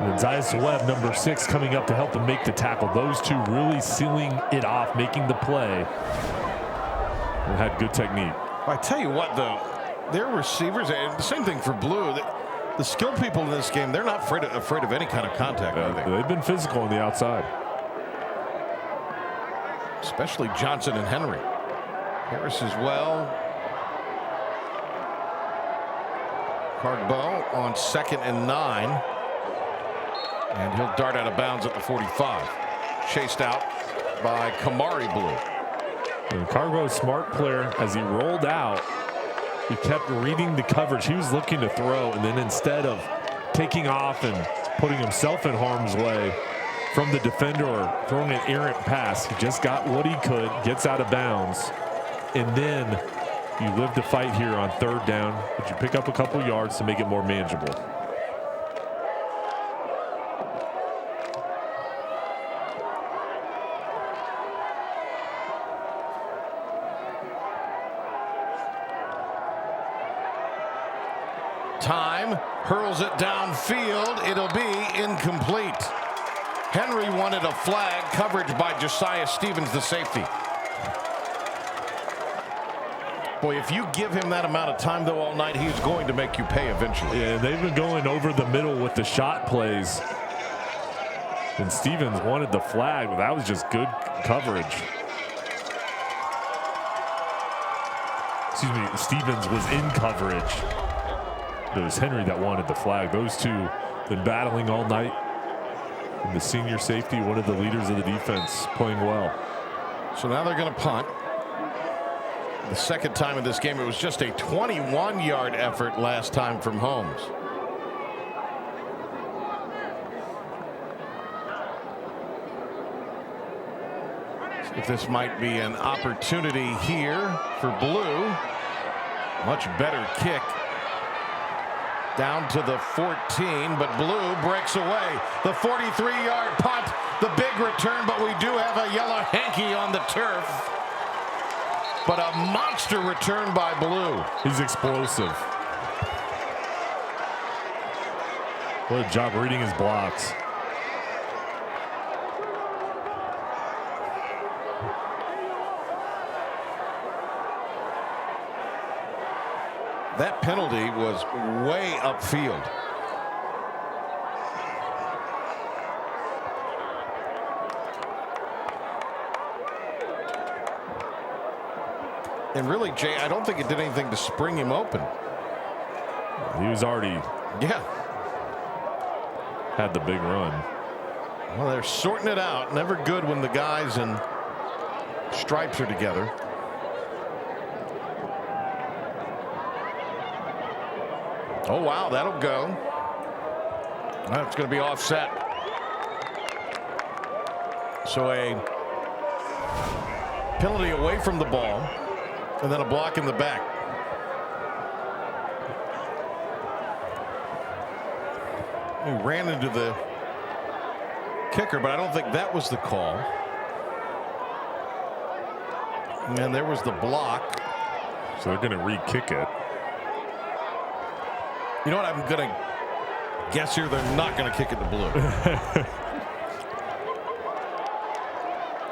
And then Zias Webb, number 6, coming up to help him make the tackle. Those two really sealing it off, making the play. And had good technique. I tell you what, though, their receivers, and the same thing for Blue, the skilled people in this game, they're not afraid of any kind of contact, are they? They've been physical on the outside. Especially Johnson and Henry. Harris as well. Carbo on 2nd and 9. And he'll dart out of bounds at the 45. Chased out by Kamari Blue. And Carbo, smart player, as he rolled out, he kept reading the coverage. He was looking to throw, and then instead of taking off and putting himself in harm's way from the defender or throwing an errant pass, he just got what he could, gets out of bounds, and then you live to fight here on 3rd down, but you pick up a couple yards to make it more manageable. Time, hurls it downfield. It'll be incomplete. Henry wanted a flag. Coverage by Josiah Stevens, the safety. Boy, if you give him that amount of time, though, all night, he's going to make you pay eventually. Yeah, they've been going over the middle with the shot plays. And Stevens wanted the flag, but that was just good coverage. Excuse me, Stevens was in coverage. It was Henry that wanted the flag. Those two been battling all night. And the senior safety, one of the leaders of the defense, playing well. So now they're going to punt. The second time in this game, it was just a 21-yard effort last time from Holmes. If this might be an opportunity here for Blue. Much better kick. Down to the 14, but Blue breaks away. The 43-yard punt, the big return, but we do have a yellow hanky on the turf. But a monster return by Blue. He's explosive. What a job reading his blocks. That penalty was way upfield. And really, Jay, I don't think it did anything to spring him open. He was already had the big run. Well, they're sorting it out. Never good when the guys in stripes are together. Oh, wow, that'll go. That's going to be offset. So a penalty away from the ball, and then a block in the back. He ran into the kicker, but I don't think that was the call. And there was the block. So they're going to re-kick it. You know what? I'm going to guess here they're not going to kick it to blue.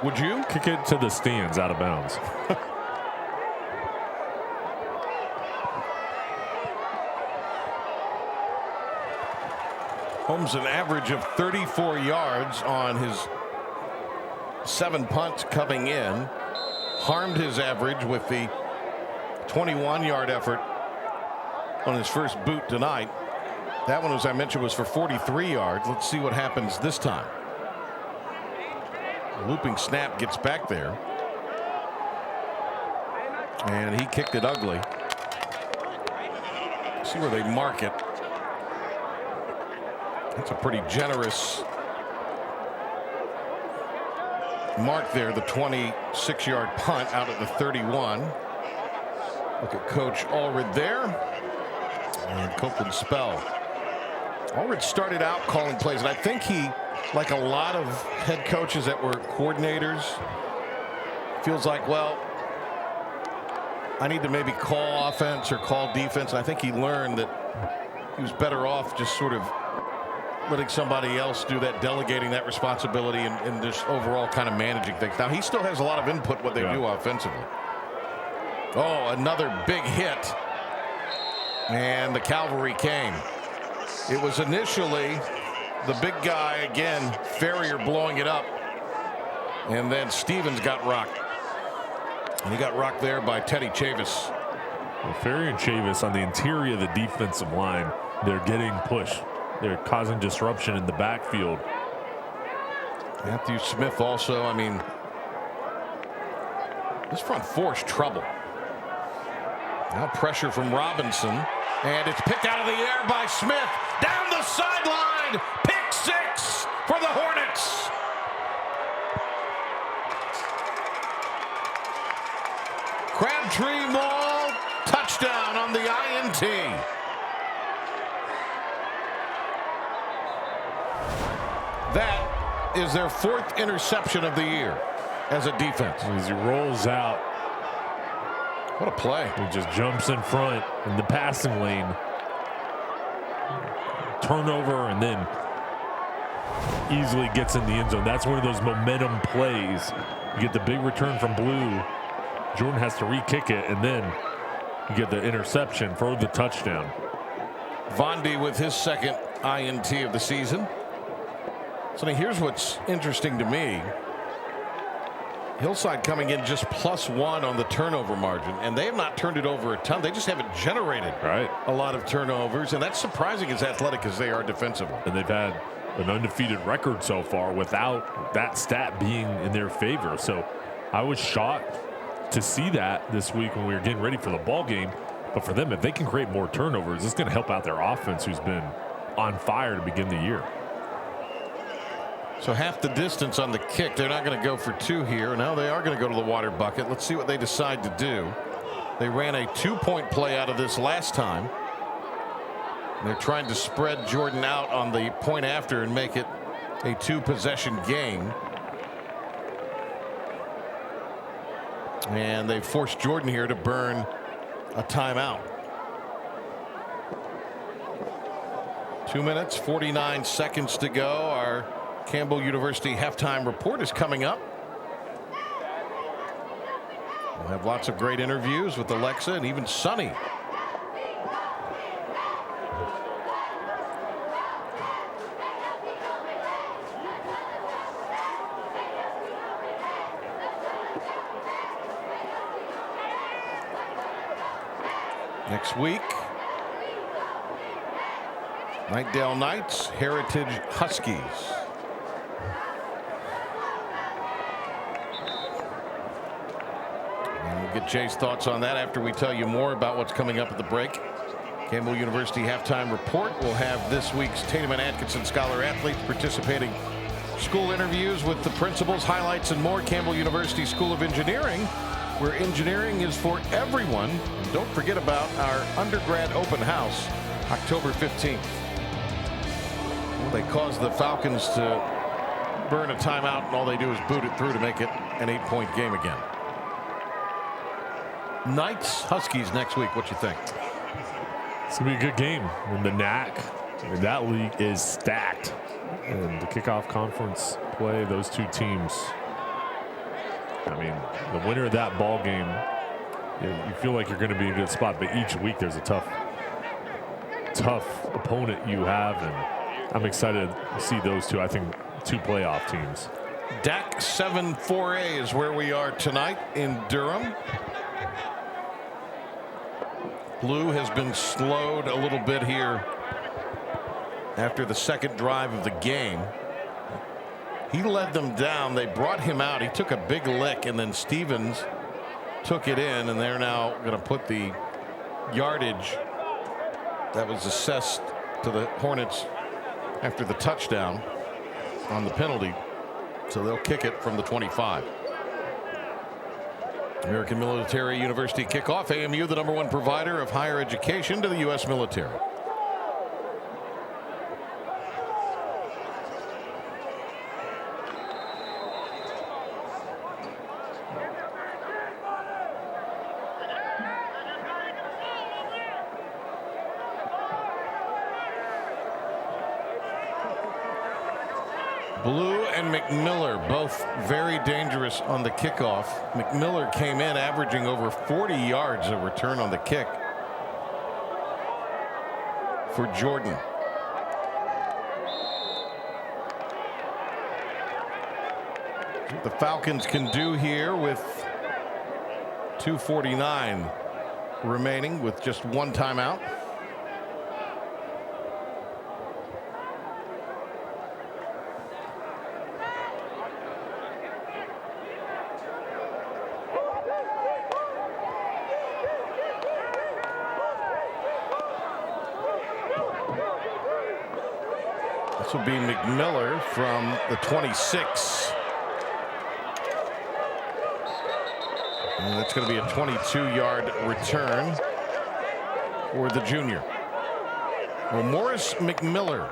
Would you? Kick it to the stands out of bounds. Holmes an average of 34 yards on his 7 punts coming in. Harmed his average with the 21-yard effort on his first boot tonight. That one, as I mentioned, was for 43 yards. Let's see what happens this time. Looping snap gets back there. And he kicked it ugly. See where they mark it. That's a pretty generous mark there. The 26-yard punt out at the 31. Look at Coach Allred there. And Copeland Spell. Allred started out calling plays, and I think he, like a lot of head coaches that were coordinators, feels like, well, I need to maybe call offense or call defense. And I think he learned that he was better off just sort of letting somebody else do that, delegating that responsibility, and just overall kind of managing things. Now, he still has a lot of input what they do offensively. Oh, another big hit. And the cavalry came. It was initially the big guy again, Ferrier, blowing it up. And then Stevens got rocked. And he got rocked there by Teddy Chavis. Well, Ferrier and Chavis on the interior of the defensive line, they're getting pushed. They're causing disruption in the backfield. Matthew Smith also, I mean, this front four's trouble. Now pressure from Robinson, and it's picked out of the air by Smith. Down the sideline, pick six for the Hornets. Crabtree Mall, touchdown on the INT. That is their fourth interception of the year as a defense. As he rolls out, what a play. He just jumps in front in the passing lane. Turnover, and then easily gets in the end zone. That's one of those momentum plays. You get the big return from Blue. Jordan has to re-kick it, and then you get the interception for the touchdown. Vondi with his second INT of the season. So now here's what's interesting to me. Hillside coming in just +1 on the turnover margin, and they have not turned it over a ton. They just haven't generated a lot of turnovers, and that's surprising as athletic as they are defensively. And they've had an undefeated record so far without that stat being in their favor. So I was shocked to see that this week when we were getting ready for the ball game. But for them, if they can create more turnovers, it's going to help out their offense, who's been on fire to begin the year. So half the distance on the kick. They're not going to go for two here. Now they are going to go to the water bucket. Let's see what they decide to do. They ran a 2-point play out of this last time. They're trying to spread Jordan out on the point after and make it a 2-possession game. And they forced Jordan here to burn a timeout. 2 minutes, 49 seconds to go. Our Campbell University halftime report is coming up. We'll have lots of great interviews with Alexa and even Sonny. Next week, Knightdale Knights, Heritage Huskies. And we'll get Jay's thoughts on that after we tell you more about what's coming up at the break. Campbell University halftime report. We'll have this week's Tatum and Atkinson Scholar athletes participating, school interviews with the principals, highlights, and more. Campbell University School of Engineering, where engineering is for everyone. And don't forget about our undergrad open house, October 15th. Well, they caused the Falcons to burn a timeout, and all they do is boot it through to make it an 8-point game again. Knights, Huskies next week. What you think? It's going to be a good game. And the NAC, that league is stacked. And the kickoff conference play, those two teams, I mean, the winner of that ball game, you feel like you're going to be in a good spot, but each week there's a tough opponent you have, and I'm excited to see those two. I think two playoff teams. DAC 7-4A is where we are tonight in Durham. Blue has been slowed a little bit here after the second drive of the game. He led them down. They brought him out. He took a big lick, and then Stevens took it in, and they're now going to put the yardage that was assessed to the Hornets after the touchdown on the penalty. So they'll kick it from the 25. American Military University kickoff. AMU, the #1 provider of higher education to the U.S. military. Blue and McMiller, both very dangerous on the kickoff. McMiller came in averaging over 40 yards of return on the kick for Jordan. What the Falcons can do here with 2:49 remaining with just one timeout. This will be McMiller from the 26. And that's going to be a 22-yard return for the junior. Well, Morris McMiller.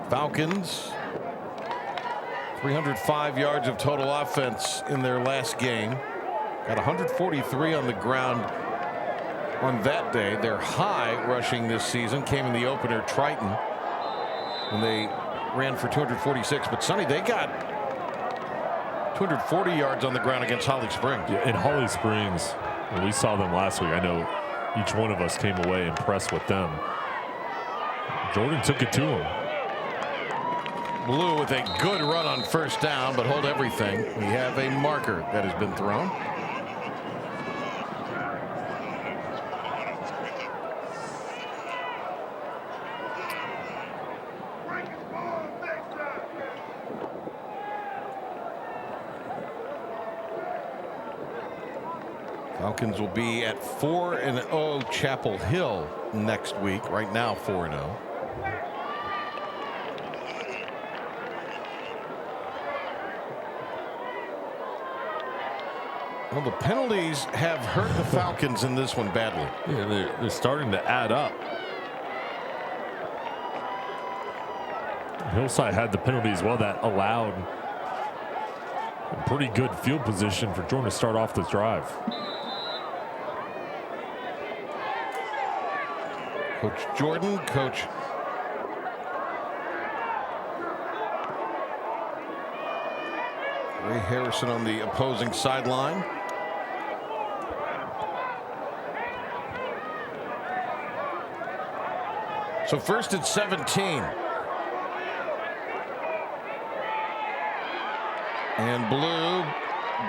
Falcons, 305 yards of total offense in their last game. Got 143 on the ground on that day. Their high rushing this season came in the opener, Triton, when they ran for 246. But Sonny, they got 240 yards on the ground against Holly Springs. Yeah, in Holly Springs, when we saw them last week, I know each one of us came away impressed with them. Jordan took it to him. Blue with a good run on first down, but hold everything. We have a marker that has been thrown. Falcons will be at 4-0 Chapel Hill next week. Right now 4-0. Well, the penalties have hurt the Falcons in this one badly. Yeah, they're starting to add up. Hillside had the penalty as well that allowed a pretty good field position for Jordan to start off this drive. Coach Jordan, Coach Ray Harrison on the opposing sideline. So first at 17. And Blue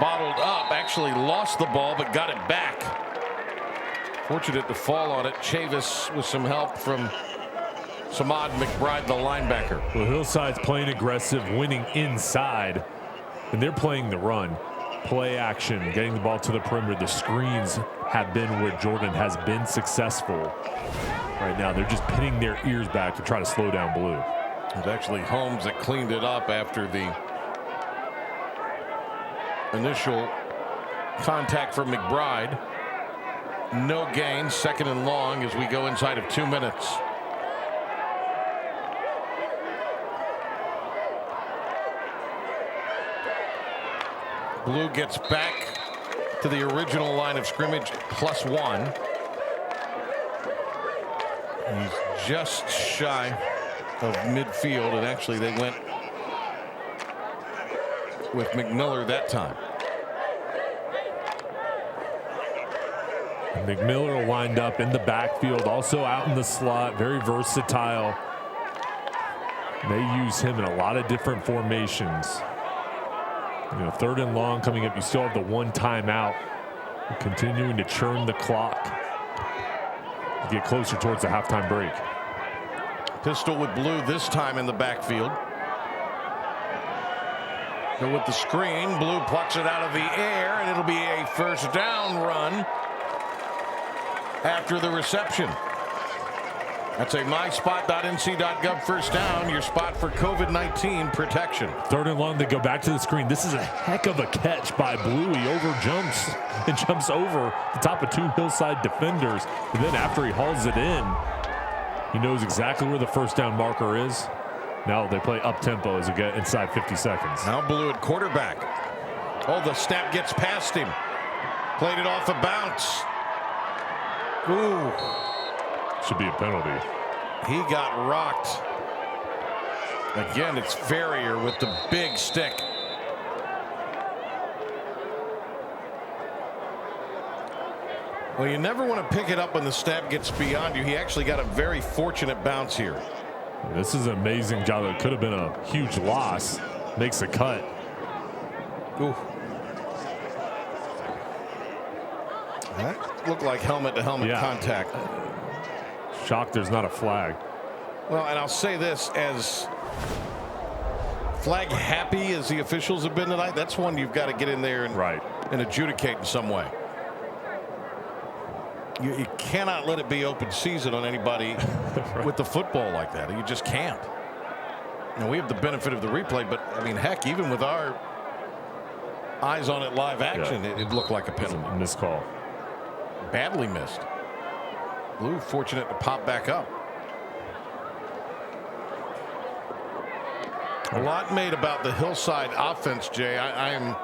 bottled up, actually lost the ball, but got it back. Fortunate to fall on it. Chavis with some help from Samad McBride, the linebacker. Well, Hillside's playing aggressive, winning inside, and they're playing the run. Play action, getting the ball to the perimeter. The screens have been where Jordan has been successful. Right now, they're just pinning their ears back to try to slow down Blue. It was actually Holmes that cleaned it up after the initial contact from McBride. No gain, 2nd and long as we go inside of 2 minutes. Blue gets back to the original line of scrimmage, +1. He's just shy of midfield, and actually they went with McMiller that time. McMiller lined up in the backfield, also out in the slot, very versatile. They use him in a lot of different formations. You know, 3rd and long coming up, you still have the 1 timeout. Continuing to churn the clock to get closer towards the halftime break. Pistol with Blue this time in the backfield. And with the screen, Blue plucks it out of the air, and it'll be a 1st down run after the reception. That's a myspot.nc.gov 1st down, your spot for COVID-19 protection. 3rd and long, they go back to the screen. This is a heck of a catch by Blue. He over-jumps and jumps over the top of 2 Hillside defenders. And then after he hauls it in, he knows exactly where the 1st down marker is. Now they play up-tempo as we get inside 50 seconds. Now Blue at quarterback. Oh, the snap gets past him. Played it off a bounce. Ooh. Should be a penalty. He got rocked. Again, it's Ferrier with the big stick. Well, you never want to pick it up when the snap gets beyond you. He actually got a very fortunate bounce here. This is an amazing job. It could have been a huge loss. Makes a cut. Ooh. That looked like helmet-to-helmet contact. Shocked there's not a flag. Well, and I'll say this, as flag happy as the officials have been tonight, that's one you've got to get in there and adjudicate in some way. You cannot let it be open season on anybody with the football like that. You just can't. Now, we have the benefit of the replay, but I mean, heck, even with our eyes on it live action, it looked like a penalty. Missed call. Badly missed. Blue fortunate to pop back up. A lot made about the Hillside offense, Jay. I am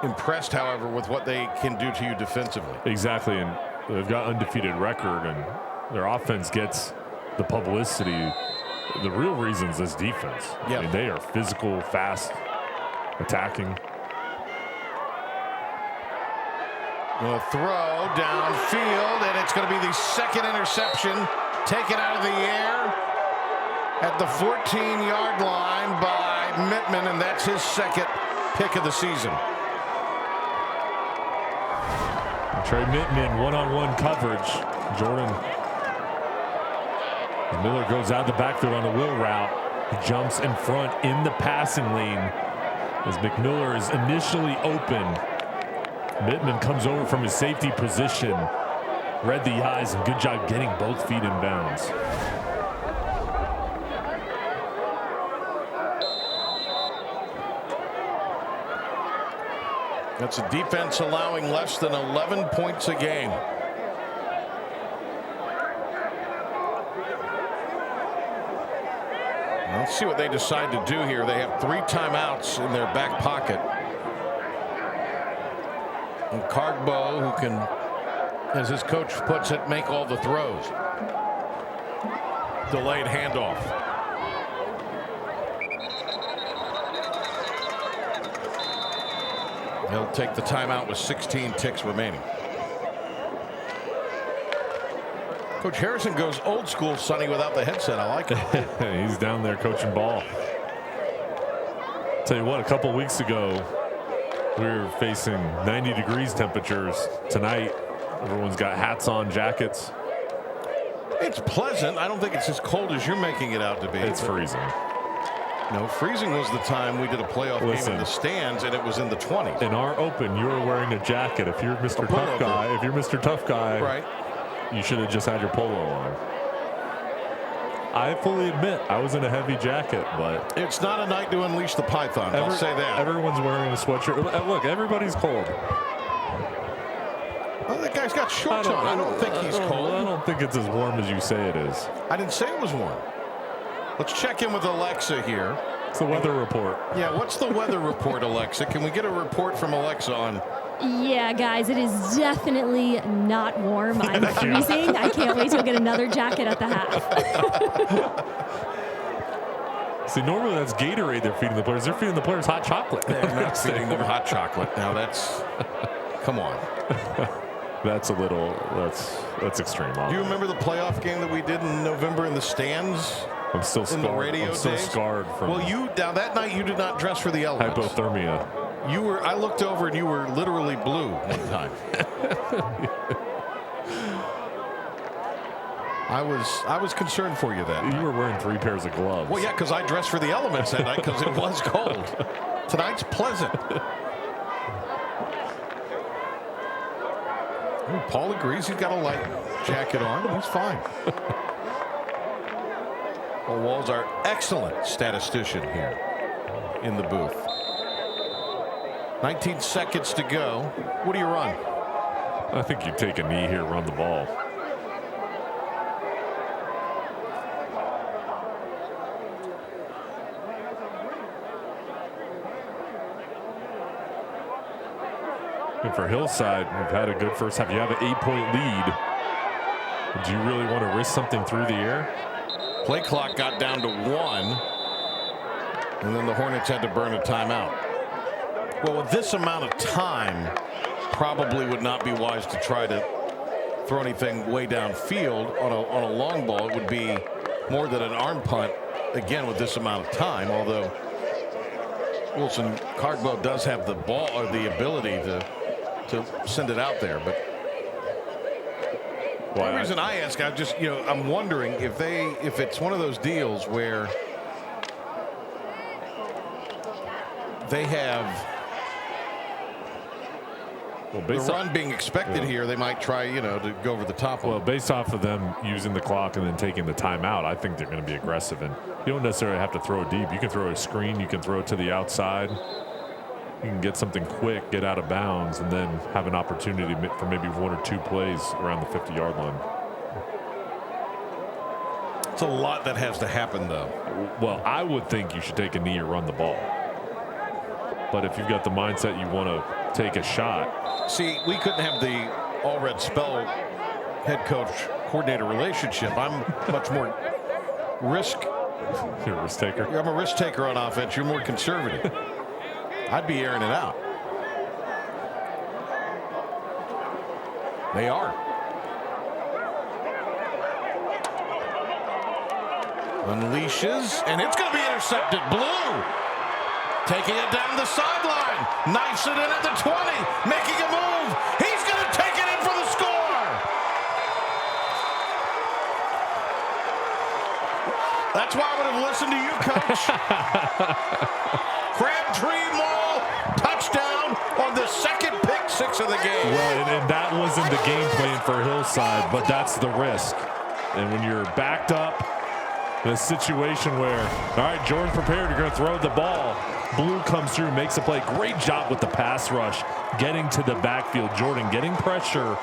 impressed, however, with what they can do to you defensively. Exactly, and they've got undefeated record, and their offense gets the publicity. The real reasons is defense. I mean, they are physical, fast, attacking. A throw downfield, and it's going to be the 2nd interception taken out of the air at the 14-yard line by Mittman, and that's his 2nd pick of the season. Trey Mittman, one-on-one coverage. Jordan Miller goes out the backfield on a wheel route. He jumps in front in the passing lane as McMiller is initially open. Mittman comes over from his safety position, read the eyes, and good job getting both feet in bounds. That's a defense allowing less than 11 points a game. Let's see what they decide to do here. They have 3 timeouts in their back pocket. And Cargbo, who can, as his coach puts it, make all the throws. Delayed handoff. He'll take the timeout with 16 ticks remaining. Coach Harrison goes old school, Sonny, without the headset. I like it. He's down there coaching ball. Tell you what, a couple weeks ago, We're facing 90 degrees temperatures tonight. Everyone's got hats on, jackets. It's pleasant. I don't think it's as cold as you're making it out to be. It's freezing. No, freezing was the time we did a playoff game in the stands, and it was in the 20s. In our open, you were wearing a jacket. If you're Mr. Tough Guy, right, you should have just had your polo on. I fully admit I was in a heavy jacket, but it's not a night to unleash the python. I'll say that. Everyone's wearing a sweatshirt. Look, everybody's cold. Well, that guy's got shorts on. I don't think he's cold. I don't think it's as warm as you say it is. I didn't say it was warm. Let's check in with Alexa here. It's the weather report. Yeah, what's the weather report, Alexa? Can we get a report from Alexa on? Yeah, guys, it is definitely not warm. I'm freezing. I can't wait to get another jacket at the half. See, normally that's Gatorade they're feeding the players. They're feeding the players hot chocolate. They're not feeding them hot chocolate. Now that's, come on. That's extreme. Do you remember the playoff game that we did in November in the stands? I'm still scarred. In the radio I'm still days? scarred from. Well, now that night you did not dress for the elements. Hypothermia. You were. I looked over and you were literally blue one time. I was concerned for you that night. You were wearing 3 pairs of gloves. Well, yeah, because I dressed for the elements that night because it was cold. Tonight's pleasant. Ooh, Paul agrees he's got a light jacket on. He's fine. Well, Wall's our excellent statistician here in the booth. 19 seconds to go. What do you run? I think you take a knee here, run the ball. And for Hillside, we've had a good first half. You have an 8-point lead. Do you really want to risk something through the air? Play clock got down to 1, and then the Hornets had to burn a timeout. Well, with this amount of time, probably would not be wise to try to throw anything way downfield on a long ball. It would be more than an arm punt, again, with this amount of time, although Wilson Cardbow does have the ball or the ability to send it out there. But the reason I ask, I'm wondering if it's one of those deals where they have the run being expected here, they might try, to go over the top. Well, based off of them using the clock and then taking the timeout, I think they're going to be aggressive. And you don't necessarily have to throw it deep. You can throw a screen. You can throw it to the outside. You can get something quick, get out of bounds, and then have an opportunity for maybe 1 or 2 plays around the 50-yard line. It's a lot that has to happen, though. Well, I would think you should take a knee or run the ball. But if you've got the mindset you want to take a shot. See, we couldn't have the all red spell head coach coordinator relationship. I'm much more risk. You're a risk taker. I'm a risk taker on offense. You're more conservative. I'd be airing it out. They are. Unleashes, and it's going to be intercepted. Blue taking it down the sideline. Knifes it in at the 20. Making a move. He's going to take it in for the score. That's why I would have listened to you, Coach. Crabtree Mall touchdown on the second pick 6 of the game. Well, and that wasn't the game plan for Hillside, but that's the risk. And when you're backed up in a situation where, all right, Jordan's prepared, you're going to throw the ball. Blue comes through, makes a play. Great job with the pass rush, getting to the backfield. Jordan getting pressure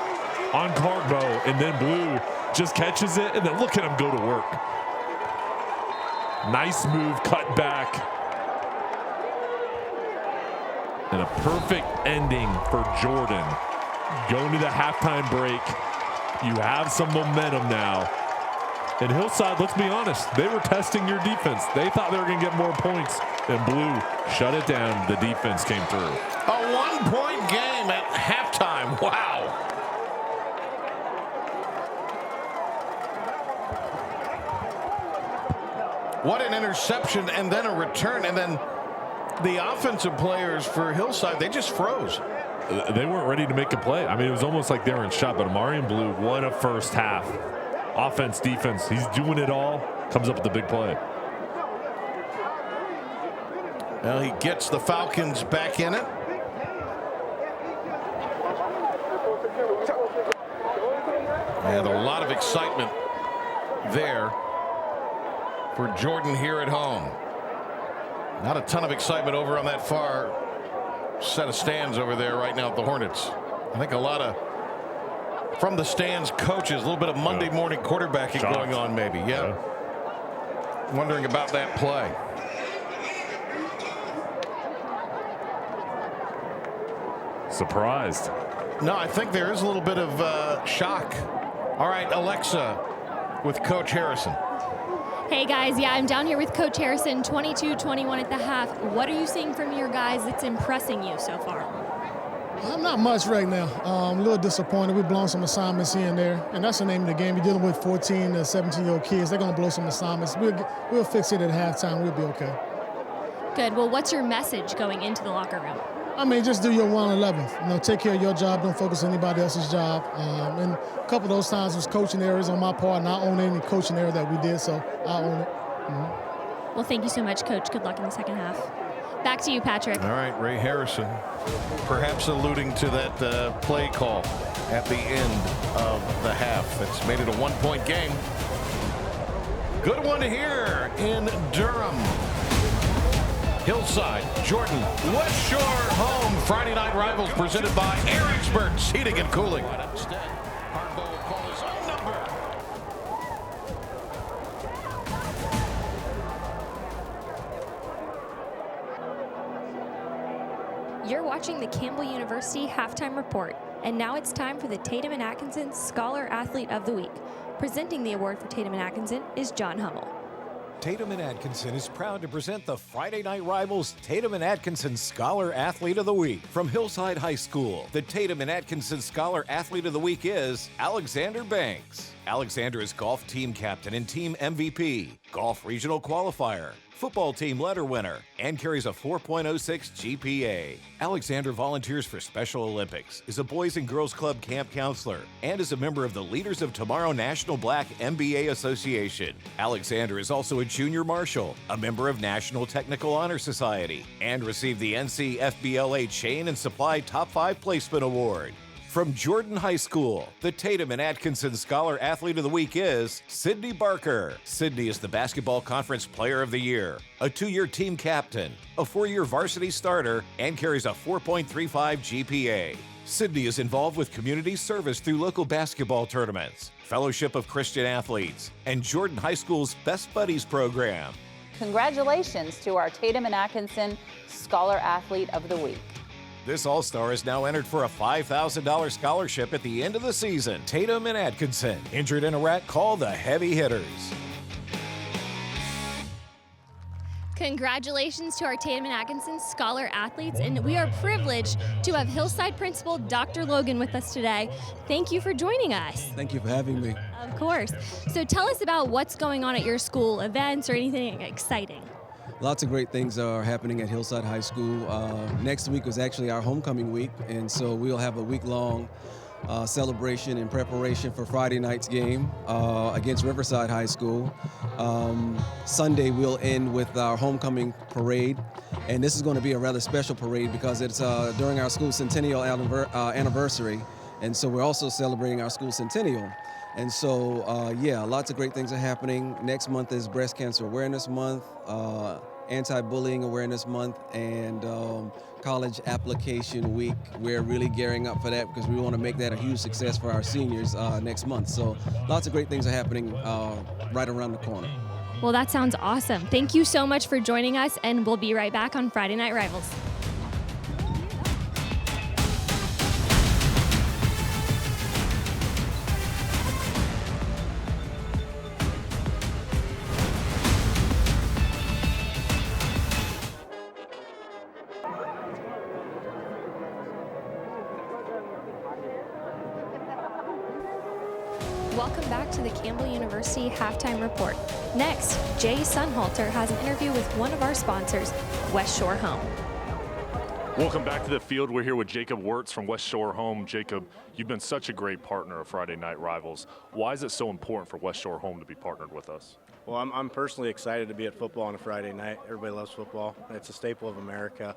on Cardbow, and then Blue just catches it, and then look at him go to work. Nice move, cut back. And a perfect ending for Jordan. Going to the halftime break. You have some momentum now. And Hillside, let's be honest, they were testing your defense. They thought they were going to get more points, and Blue shut it down. The defense came through. A 1-point game at halftime. Wow. What an interception, and then a return, and then The offensive players for Hillside, they just froze. They weren't ready to make a play. I mean, it was almost like they were in shot, but Amarian Blue, what a first half. Offense, defense, he's doing it all, comes up with the big play. Well, he gets the Falcons back in it. And a lot of excitement there for Jordan here at home. Not a ton of excitement over on that far set of stands over there right now at the Hornets. I think a lot of from the stands coaches, a little bit of Monday morning quarterbacking going on maybe. Yeah. Wondering about that play. Surprised. No, I think there is a little bit of shock. All right, Alexa with Coach Harrison. Hey guys, yeah, I'm down here with Coach Harrison, 22-21 at the half. What are you seeing from your guys that's impressing you so far? Not much right now. I'm a little disappointed. We've blown some assignments here and there, and that's the name of the game. You're dealing with 14 to 17-year-old kids. They're going to blow some assignments. We'll fix it at halftime. We'll be okay. Good. Well, what's your message going into the locker room? I mean, just do your 111. Take care of your job. Don't focus on anybody else's job. And a couple of those times was coaching errors on my part, and I own any coaching error that we did, so I own it. Well, thank you so much, Coach. Good luck in the second half. Back to you, Patrick. All right, Ray Harrison, perhaps alluding to that play call at the end of the half. It's made it a one-point game. Good one here in Durham. Hillside, Jordan, West Shore home. Friday Night Rivals presented by Air Experts Heating and Cooling. Instead, Harbaugh will call his own number. You're watching the Campbell University Halftime Report, and now it's time for the Tatum and Atkinson Scholar Athlete of the Week. Presenting the award for Tatum and Atkinson is John Hummel. Tatum and Atkinson is proud to present the Friday Night Rivals Tatum and Atkinson Scholar Athlete of the Week. From Hillside High School, the Tatum and Atkinson Scholar Athlete of the Week is Alexander Banks. Alexander is golf team captain and team MVP, golf regional qualifier, football team letter winner, and carries a 4.06 GPA. Alexander volunteers for Special Olympics, is a Boys and Girls Club camp counselor, and is a member of the Leaders of Tomorrow National Black MBA Association. Alexander is also a junior marshal, a member of National Technical Honor Society, and received the NCFBLA Chain and Supply Top 5 Placement Award. From Jordan High School, the Tatum and Atkinson Scholar Athlete of the Week is Sydney Barker. Sydney is the Basketball Conference Player of the Year, a 2-year team captain, a 4-year varsity starter, and carries a 4.35 GPA. Sydney is involved with community service through local basketball tournaments, Fellowship of Christian Athletes, and Jordan High School's Best Buddies program. Congratulations to our Tatum and Atkinson Scholar Athlete of the Week. This All-Star is now entered for a $5,000 scholarship at the end of the season. Tatum and Atkinson. Injured in Iraq, call the heavy hitters. Congratulations to our Tatum and Atkinson Scholar Athletes, and we are privileged to have Hillside Principal Dr. Logan with us today. Thank you for joining us. Thank you for having me. Of course. So tell us about what's going on at your school, events or anything exciting. Lots of great things are happening at Hillside High School. Next week was actually our homecoming week, and so we'll have a week-long celebration in preparation for Friday night's game against Riverside High School. Sunday we'll end with our homecoming parade, and this is going to be a rather special parade because it's during our school centennial anniversary, and so we're also celebrating our school centennial. And so, yeah, lots of great things are happening. Next month is Breast Cancer Awareness Month, Anti-Bullying Awareness Month, and College Application Week. We're really gearing up for that because we want to make that a huge success for our seniors next month. So lots of great things are happening right around the corner. Well, that sounds awesome. Thank you so much for joining us, and we'll be right back on Friday Night Rivals. Welcome back to the Campbell University Halftime Report. Next, Jay Sunhalter has an interview with one of our sponsors, West Shore Home. Welcome back to the field. We're here with Jacob Wirtz from West Shore Home. Jacob, you've been such a great partner of Friday Night Rivals. Why is it so important for West Shore Home to be partnered with us? Well, I'm personally excited to be at football on a Friday night. Everybody loves football. It's a staple of America.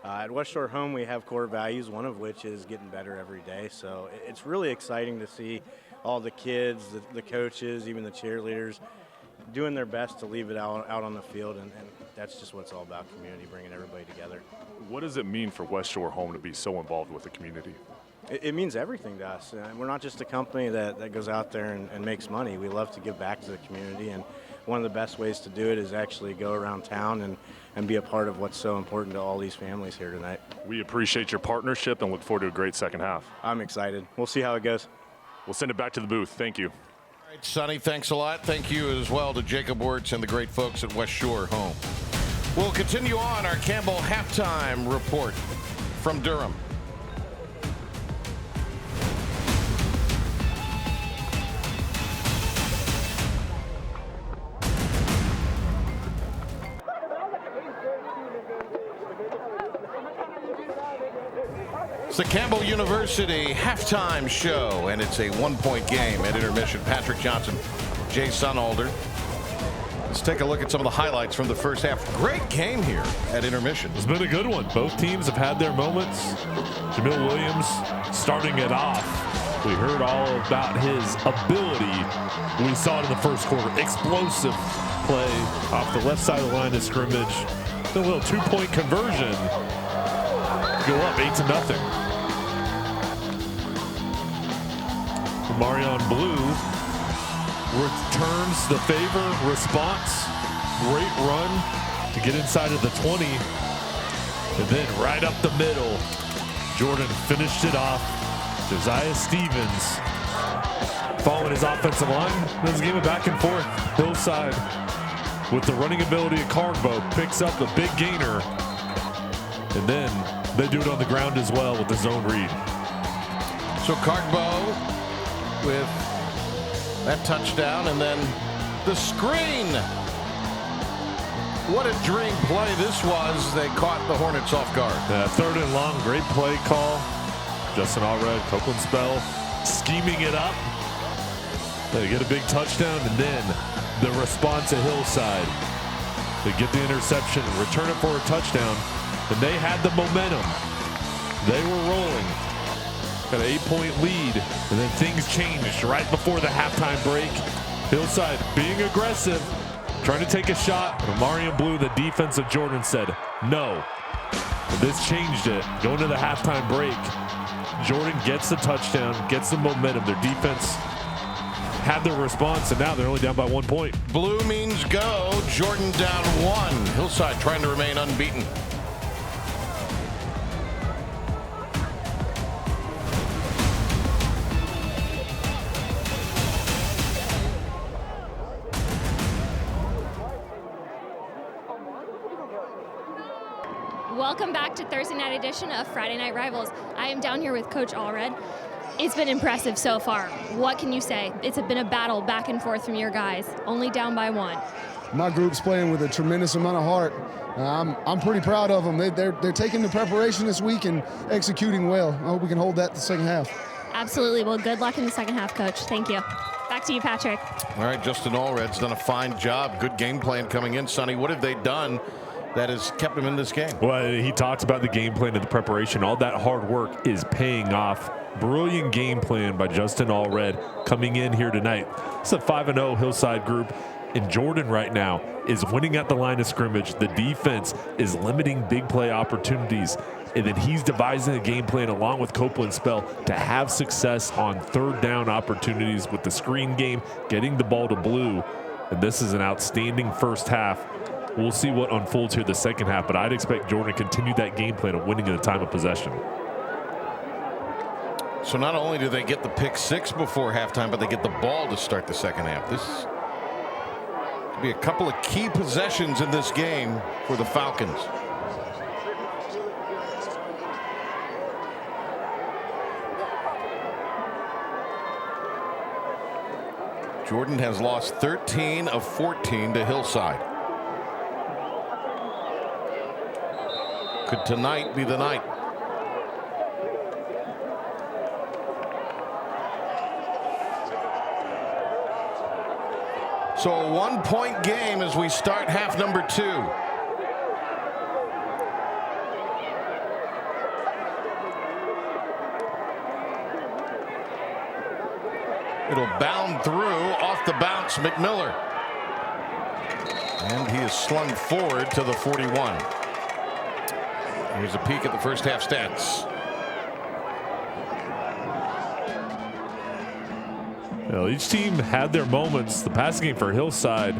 At West Shore Home, we have core values, one of which is getting better every day. So it's really exciting to see all the kids, the coaches, even the cheerleaders, doing their best to leave it out on the field, and that's just what it's all about, community, bringing everybody together. What does it mean for West Shore Home to be so involved with the community? It means everything to us. We're not just a company that goes out there and makes money. We love to give back to the community, and one of the best ways to do it is actually go around town and be a part of what's so important to all these families here tonight. We appreciate your partnership and look forward to a great second half. I'm excited. We'll see how it goes. We'll send it back to the booth. Thank you. All right, Sonny, thanks a lot. Thank you as well to Jacob Wirtz and the great folks at West Shore Home. We'll continue on our Campbell halftime report from Durham. It's the Campbell University halftime show, and it's a one-point game at intermission. Patrick Johnson, Jay Sunhalter. Let's take a look at some of the highlights from the first half. Great game here at intermission. It's been a good one. Both teams have had their moments. Jamil Williams starting it off. We heard all about his ability. We saw it in the first quarter. Explosive play off the left side of the line of scrimmage. The little two-point conversion. Go up 8-0. Marion Blue returns the favor response. Great run to get inside of the 20. And then right up the middle, Jordan finished it off. Josiah Stevens following his offensive line. This game of back and forth. Hillside with the running ability of Carbo picks up a big gainer. And then they do it on the ground as well with the zone read. So Carbo with that touchdown, and then the screen. What a dream play this was. They caught the Hornets off guard. Yeah, 3rd and long, great play call. Justin Allred, Copeland Spell scheming it up. They get a big touchdown, and then the response at Hillside. They get the interception, return it for a touchdown, and they had the momentum. They were rolling. Got an 8-point lead, and then things changed right before the halftime break. Hillside being aggressive, trying to take a shot. Marion Blue, the defense of Jordan, said no. And this changed it. Going to the halftime break, Jordan gets the touchdown, gets the momentum. Their defense had their response, and now they're only down by 1 point. Blue means go. Jordan down 1. Hillside trying to remain unbeaten. Welcome back to Thursday night edition of Friday Night Rivals. I am down here with Coach Allred. It's been impressive so far. What can you say? It's been a battle back and forth from your guys, only down by 1. My group's playing with a tremendous amount of heart. I'm pretty proud of them. They're taking the preparation this week and executing well. I hope we can hold that the second half. Absolutely. Well, good luck in the second half, Coach. Thank you. Back to you, Patrick. All right, Justin Allred's done a fine job. Good game plan coming in. Sonny, what have they done that has kept them in this game? Well, he talks about the game plan and the preparation. All that hard work is paying off. Brilliant game plan by Justin Allred coming in here tonight. It's a 5-0 Hillside group, and Jordan right now is winning at the line of scrimmage. The defense is limiting big play opportunities, and then he's devising a game plan along with Copeland Spell to have success on 3rd down opportunities with the screen game, getting the ball to Blue. And this is an outstanding first half. We'll see what unfolds here the second half, but I'd expect Jordan to continue that game plan of winning in the time of possession. So not only do they get the pick 6 before halftime, but they get the ball to start the second half. This could be a couple of key possessions in this game for the Falcons. Jordan has lost 13 of 14 to Hillside. Could tonight be the night? So a 1-point game as we start half number 2. It'll bound through, off the bounce, McMiller. And he is slung forward to the 41. Here's a peek at the first half stats. Well, each team had their moments. The passing game for Hillside,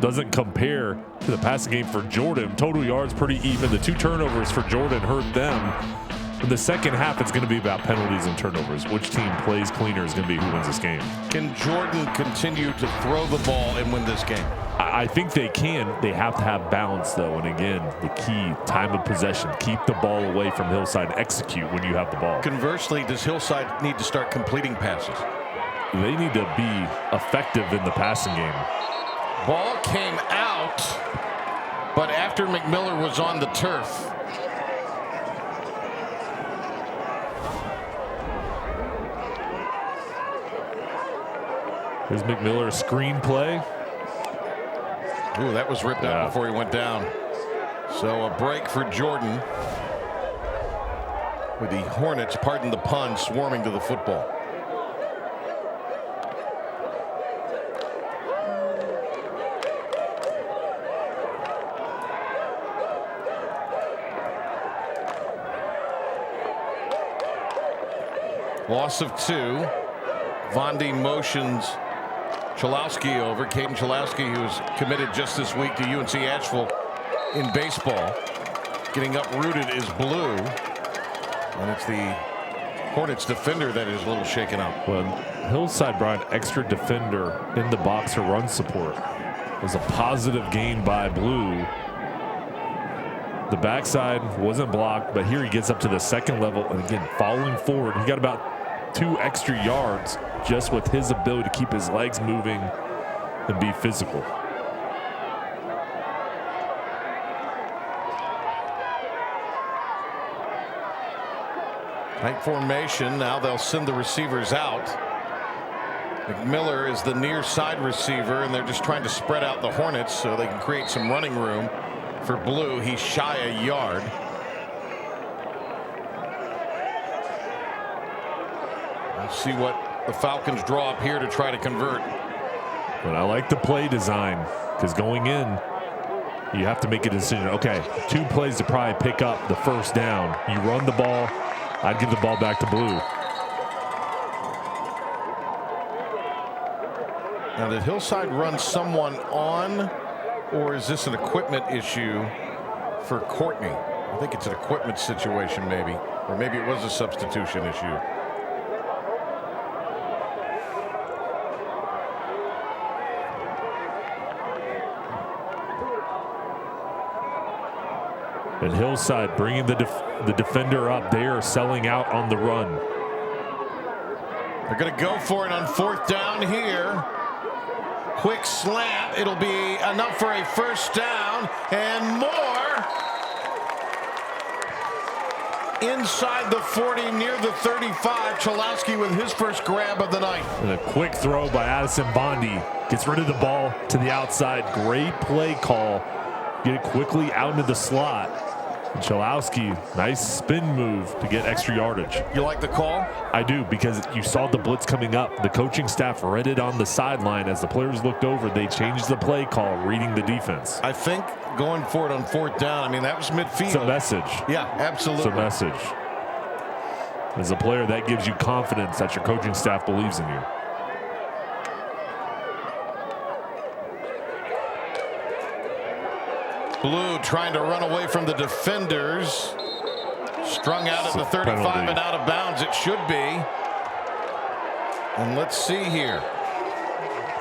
doesn't compare to the passing game for Jordan. Total yards pretty even. The 2 turnovers for Jordan hurt them. In the second half, it's going to be about penalties and turnovers. Which team plays cleaner is going to be who wins this game. Can Jordan continue to throw the ball and win this game? I think they can. They have to have balance, though. And again, the key, time of possession. Keep the ball away from Hillside. Execute when you have the ball. Conversely, does Hillside need to start completing passes? They need to be effective in the passing game. Ball came out, but after McMiller was on the turf. Here's McMiller's screenplay. Ooh, that was ripped out before he went down. So a break for Jordan, with the Hornets, pardon the pun, swarming to the football. Loss of 2. Vondi motions Chalowski over. Caden Chalowski, who was committed just this week to UNC Asheville in baseball. Getting uprooted is Blue. And it's the Hornets defender that is a little shaken up. Well, Hillside brought an extra defender in the box for run support. It was a positive gain by Blue. The backside wasn't blocked, but here he gets up to the second level, and again, falling forward. He got about 2 extra yards just with his ability to keep his legs moving and be physical. Tight formation. Now they'll send the receivers out. McMiller is the near side receiver, and they're just trying to spread out the Hornets so they can create some running room for Blue. He's shy a yard. We'll see what the Falcons draw up here to try to convert. But I like the play design, because going in, you have to make a decision. Okay, 2 plays to probably pick up the first down. You run the ball, I'd give the ball back to Blue. Now, did Hillside run someone on, or is this an equipment issue for Courtney? I think it's an equipment situation, maybe, or maybe it was a substitution issue. And Hillside bringing the defender up. They are selling out on the run. They're going to go for it on 4th down here. Quick slant. It'll be enough for a first down and more. Inside the 40, near the 35. Chalowski with his first grab of the night. And a quick throw by Addison Bondi. Gets rid of the ball to the outside. Great play call. Get it quickly out into the slot. And Chalowski, nice spin move to get extra yardage. You like the call? I do, because you saw the blitz coming up. The coaching staff read it on the sideline. As the players looked over, they changed the play call, reading the defense. I think going for it on 4th down, I mean, that was midfield. It's a message. Yeah, absolutely. It's a message. As a player, that gives you confidence that your coaching staff believes in you. Blue trying to run away from the defenders. Strung out at the 35 penalty. and out of bounds. It should be. And let's see here.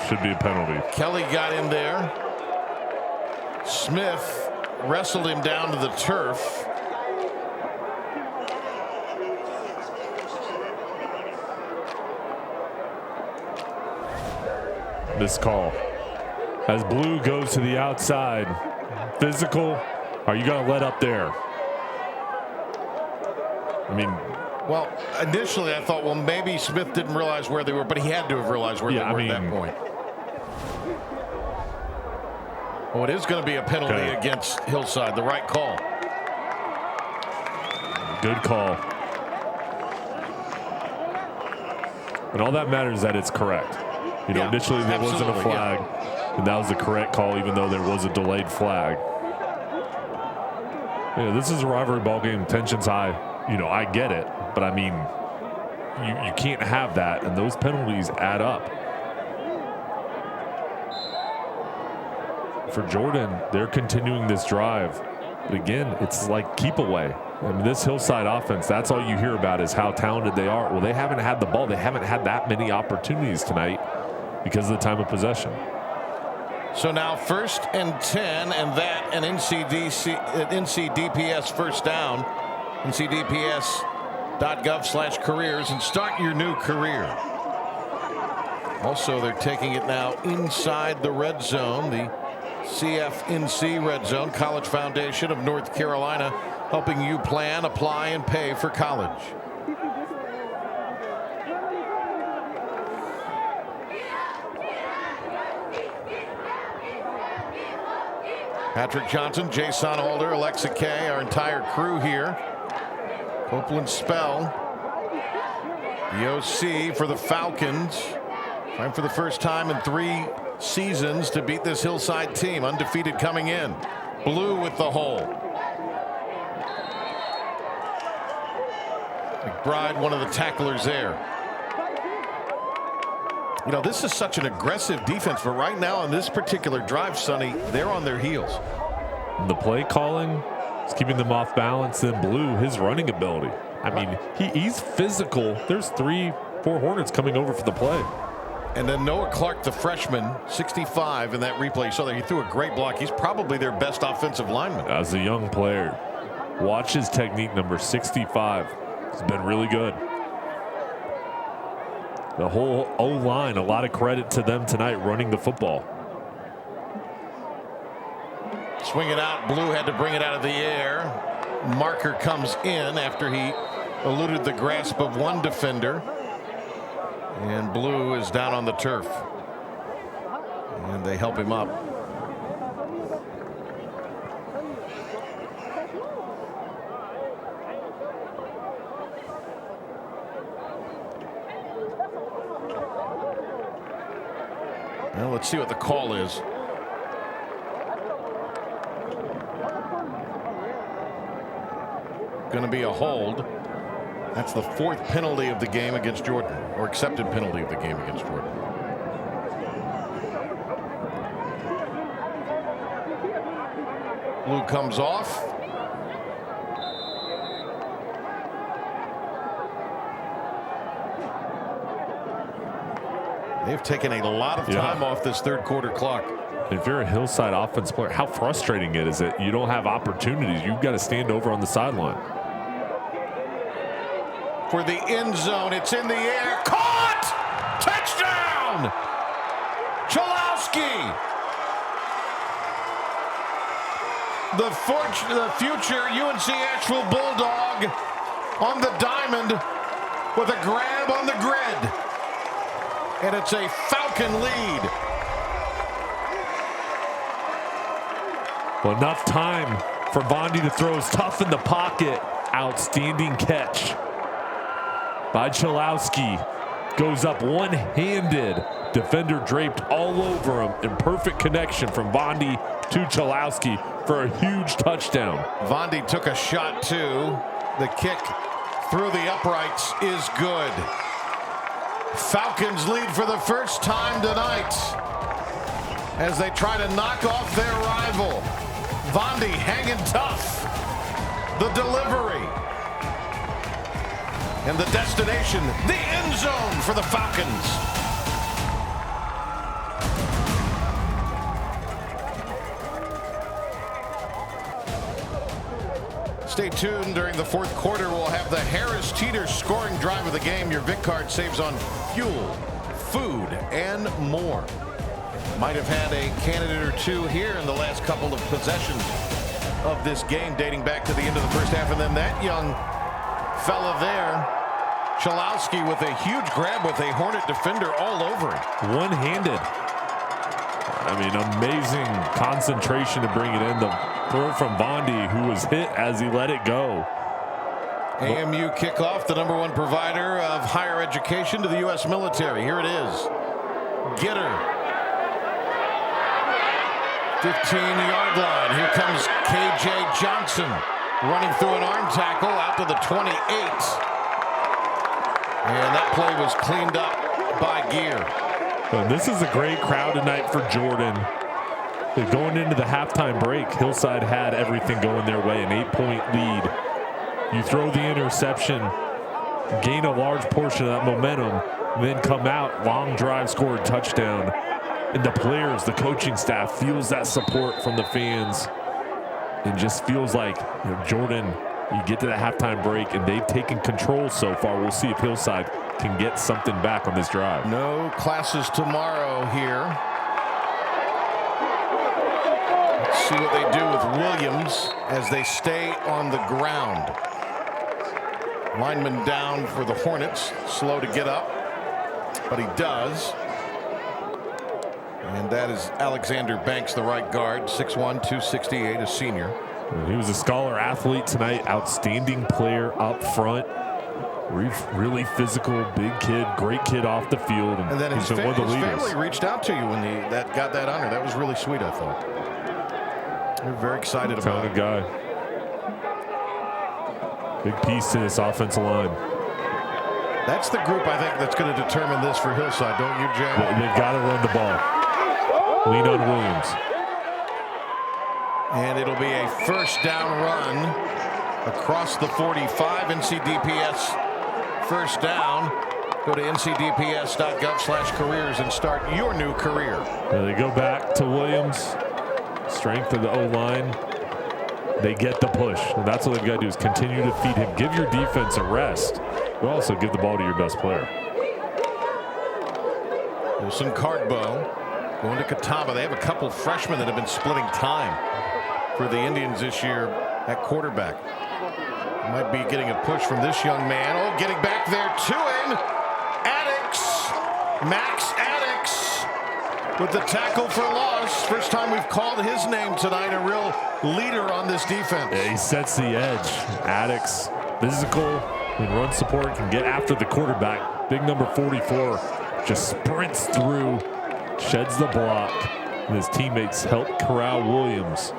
Should be a penalty. Kelly got in there. Smith wrestled him down to the turf. this call. As Blue goes to the outside, physical, are you going to let up there? I mean, well, initially I thought, well, maybe Smith didn't realize where they were, but he had to have realized where they were at that point. Oh, it is going to be a penalty against Hillside. The right call. Good call. And all that matters is that it's correct. You know, initially there wasn't a flag, and that was the correct call, even though there was a delayed flag. You know, this is a rivalry ball game. Tension's high. You know, I get it, but I mean, you can't have that, and those penalties add up. For Jordan, they're continuing this drive. But again, it's like keep away. I mean, this Hillside offense, that's all you hear about is how talented they are. Well, they haven't had the ball. They haven't had that many opportunities tonight because of the time of possession. So now 1st and 10, and that an NCDPS first down. NCDPS.gov/careers, and start your new career. Also, they're taking it now inside the red zone, the CFNC red zone, College Foundation of North Carolina, helping you plan, apply, and pay for college. Patrick Johnson, Jason Alder, Alexa Kay, our entire crew here. Copeland Spell, the OC for the Falcons. Trying for the first time in 3 seasons to beat this Hillside team, undefeated coming in. Blue with the hole. McBride, one of the tacklers there. You know, this is such an aggressive defense, but right now on this particular drive, Sonny, they're on their heels. The play calling is keeping them off balance. Then Blue, his running ability. I mean, he's physical. There's 3-4 Hornets coming over for the play. And then Noah Clark, the freshman, 65 in that replay. So he threw a great block. He's probably their best offensive lineman. As a young player, watch his technique, number 65. It's been really good. The whole O-line, a lot of credit to them tonight running the football. Swing it out. Blue had to bring it out of the air. Marker comes in after he eluded the grasp of one defender. And Blue is down on the turf. And they help him up. Well, let's see what the call is. Going to be a hold. That's the 4th penalty of the game against Jordan, or accepted penalty of the game against Jordan. Blue comes off. They've taken a lot of time off this 3rd quarter clock. If you're a Hillside offense player, how frustrating it is that you don't have opportunities. You've got to stand over on the sideline. For the end zone, it's in the air, caught! Touchdown! Chalowski! The future UNC Asheville Bulldog on the diamond with a grab on the grid. And it's a Falcon lead. Well, enough time for Bondi to throw his tough in the pocket. Outstanding catch by Chalowski. Goes up one-handed. Defender draped all over him. And perfect connection from Bondi to Chalowski for a huge touchdown. Bondi took a shot too. The kick through the uprights is good. Falcons lead for the first time tonight as they try to knock off their rival. Bondi hanging tough. The delivery. And the destination, the end zone for the Falcons. Stay tuned. During the 4th quarter, we'll have the Harris Teeter scoring drive of the game. Your Vic card saves on fuel, food, and more. might have had a candidate or two here in the last couple of possessions of this game, dating back to the end of the first half. And then that young fella there, Chalowski, with a huge grab with a Hornet defender all over him. One-handed. I mean, amazing concentration to bring it in. The throw from Bondi, who was hit as he let it go. AMU kickoff, the #1 provider of higher education to the U.S. military. Here it is. Gitter. 15-yard line. Here comes KJ Johnson running through an arm tackle out to the 28. And that play was cleaned up by Gear. And this is a great crowd tonight for Jordan. Going into the halftime break, Hillside had everything going their way, an 8-point lead. You throw the interception, gain a large portion of that momentum, then come out, long drive, score a touchdown. And the players, the coaching staff feels that support from the fans and just feels like, you know, Jordan, you get to the halftime break and they've taken control so far. We'll see if Hillside can get something back on this drive. No classes tomorrow here. Let's see what they do with Williams as they stay on the ground. Lineman down for the Hornets, slow to get up, but he does. And that is Alexander Banks, the right guard, 6'1", 268, a senior. He was a scholar athlete tonight, outstanding player up front. Really physical, big kid, great kid off the field. And then his, one of the leaders. Family reached out to you when that got that honor. That was really sweet, I thought. We're very excited about it. Guy. Big piece to this offensive line. That's the group, I think, that's going to determine this for Hillside, don't you, Jay? They've got to run the ball. Lean on Williams. And it'll be a first down run across the 45. NCDPS first down. Go to ncdps.gov/careers and start your new career. And they go back to Williams. Strength of the O-line. They get the push. And that's what they've got to do, is continue to feed him. Give your defense a rest. But also give the ball to your best player. Wilson Cardbow going to Catawba. They have a couple freshmen that have been splitting time for the Indians this year at quarterback. Might be getting a push from this young man. Oh, getting back there to him. Addix, Max Addix with the tackle for loss. First time we've called his name tonight. A real leader on this defense. Yeah, he sets the edge. Addix, physical and run support, can get after the quarterback. Big number 44 just sprints through, sheds the block, and his teammates help corral Williams.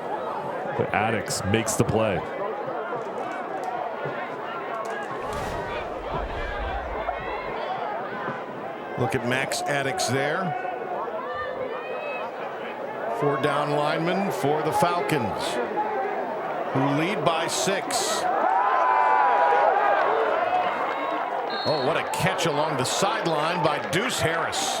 But Addix makes the play. Look at Max Addix there. 4 down linemen for the Falcons, who lead by 6. Oh, what a catch along the sideline by Deuce Harris.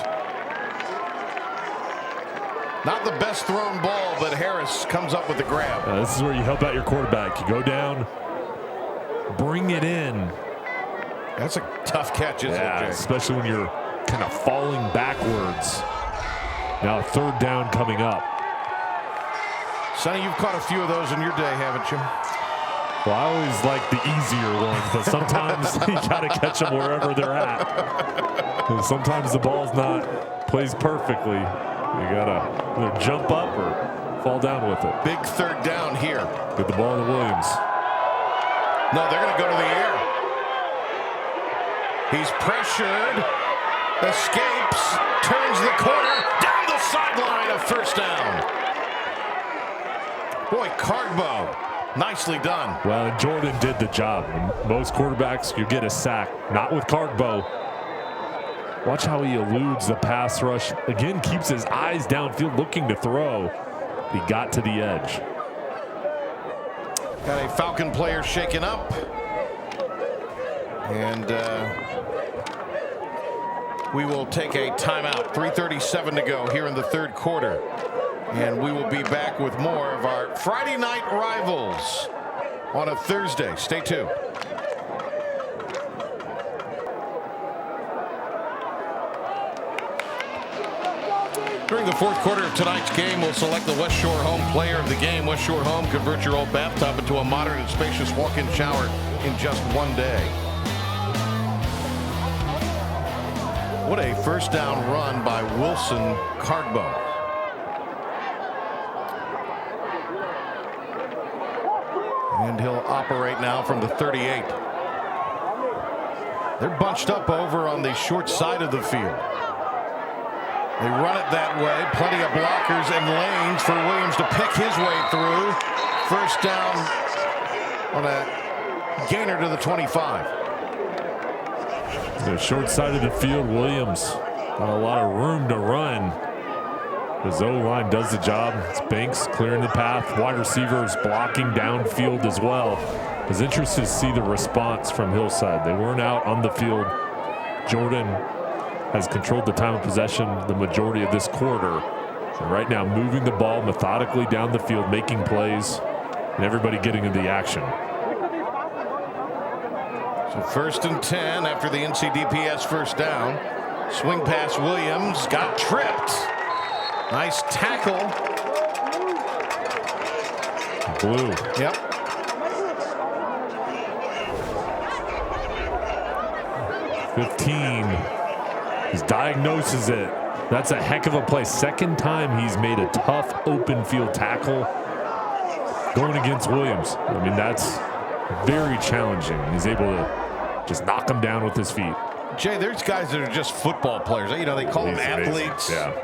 Not the best thrown ball, but Harris comes up with the grab. This is where you help out your quarterback. You go down, bring it in. That's a tough catch, isn't it, Jay? Especially when you're kind of falling backwards. Now 3rd down coming up. Sonny, you've caught a few of those in your day, haven't you? Well, I always like the easier ones, but sometimes you got to catch them wherever they're at. And sometimes the ball's not placed perfectly. You got to either jump up or fall down with it. Big 3rd down here. Get the ball to Williams. No, they're going to go to the air. He's pressured, escapes, turns the corner, down the sideline, a first down. Boy, Cardbow, nicely done. Well, Jordan did the job. Most quarterbacks, you get a sack. Not with Cardbow. Watch how he eludes the pass rush. Again, keeps his eyes downfield looking to throw. He got to the edge. Got a Falcon player shaken up. And we will take a timeout. 3:37 to go here in the 3rd quarter. And we will be back with more of our Friday night rivals on a Thursday. Stay tuned. During the fourth quarter of tonight's game, we'll select the West Shore Home Player of the Game. West Shore Home converts your old bathtub into a modern and spacious walk-in shower in just one day. What a first down run by Wilson Cardbo. And he'll operate now from the 38. They're bunched up over on the short side of the field. They run it that way. Plenty of blockers and lanes for Williams to pick his way through. First down on a gainer to the 25. The short side of the field, Williams got a lot of room to run. The O-line does the job. It's Banks clearing the path. Wide receivers blocking downfield as well. I was interested to see the response from Hillside. They weren't out on the field. Jordan has controlled the time of possession the majority of this quarter. And right now, moving the ball methodically down the field, making plays, and everybody getting into the action. So 1st and 10 after the NCDPS first down. Swing pass Williams, got tripped. Nice tackle. Blue. Yep. He diagnoses it. That's a heck of a play. Second time he's made a tough open field tackle going against Williams. I mean, that's very challenging. He's able to just knock him down with his feet. Jay, there's guys that are just football players. You know, they call them athletes. Yeah.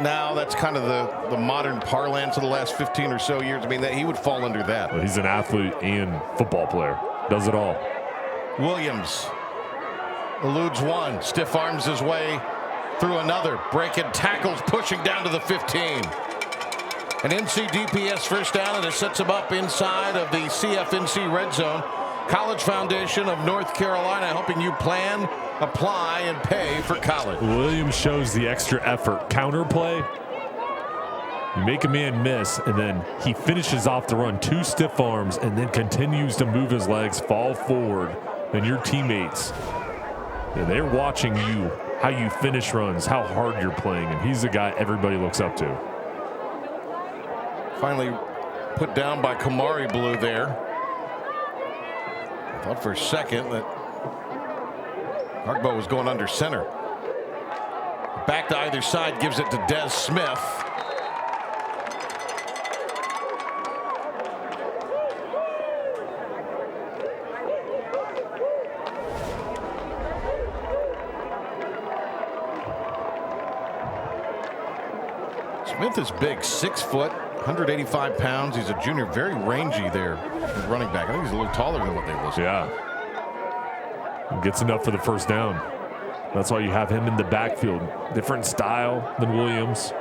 Now that's kind of the modern parlance of the last 15 or so years. I mean, that he would fall under that. Well, he's an athlete and football player. Does it all. Williams eludes one, stiff arms his way through another, breaking tackles, pushing down to the 15. An NCDPS first down, and it sets him up inside of the CFNC red zone. College Foundation of North Carolina, helping you plan, apply, and pay for college. Williams shows the extra effort. Counter play, you make a man miss, and then he finishes off the run, 2 stiff arms, and then continues to move his legs, fall forward, and your teammates, and they're watching you, how you finish runs, how hard you're playing, and he's the guy everybody looks up to. Finally put down by Kamari Blue there. I thought for a second that Cardbo was going under center. Back to either side, gives it to Des Smith. Smith is big, 6 foot, 185 pounds. He's a junior, very rangy there, running back. I think he's a little taller than what they listed. Yeah. Gets enough for the first down. That's why you have him in the backfield. Different style than Williams.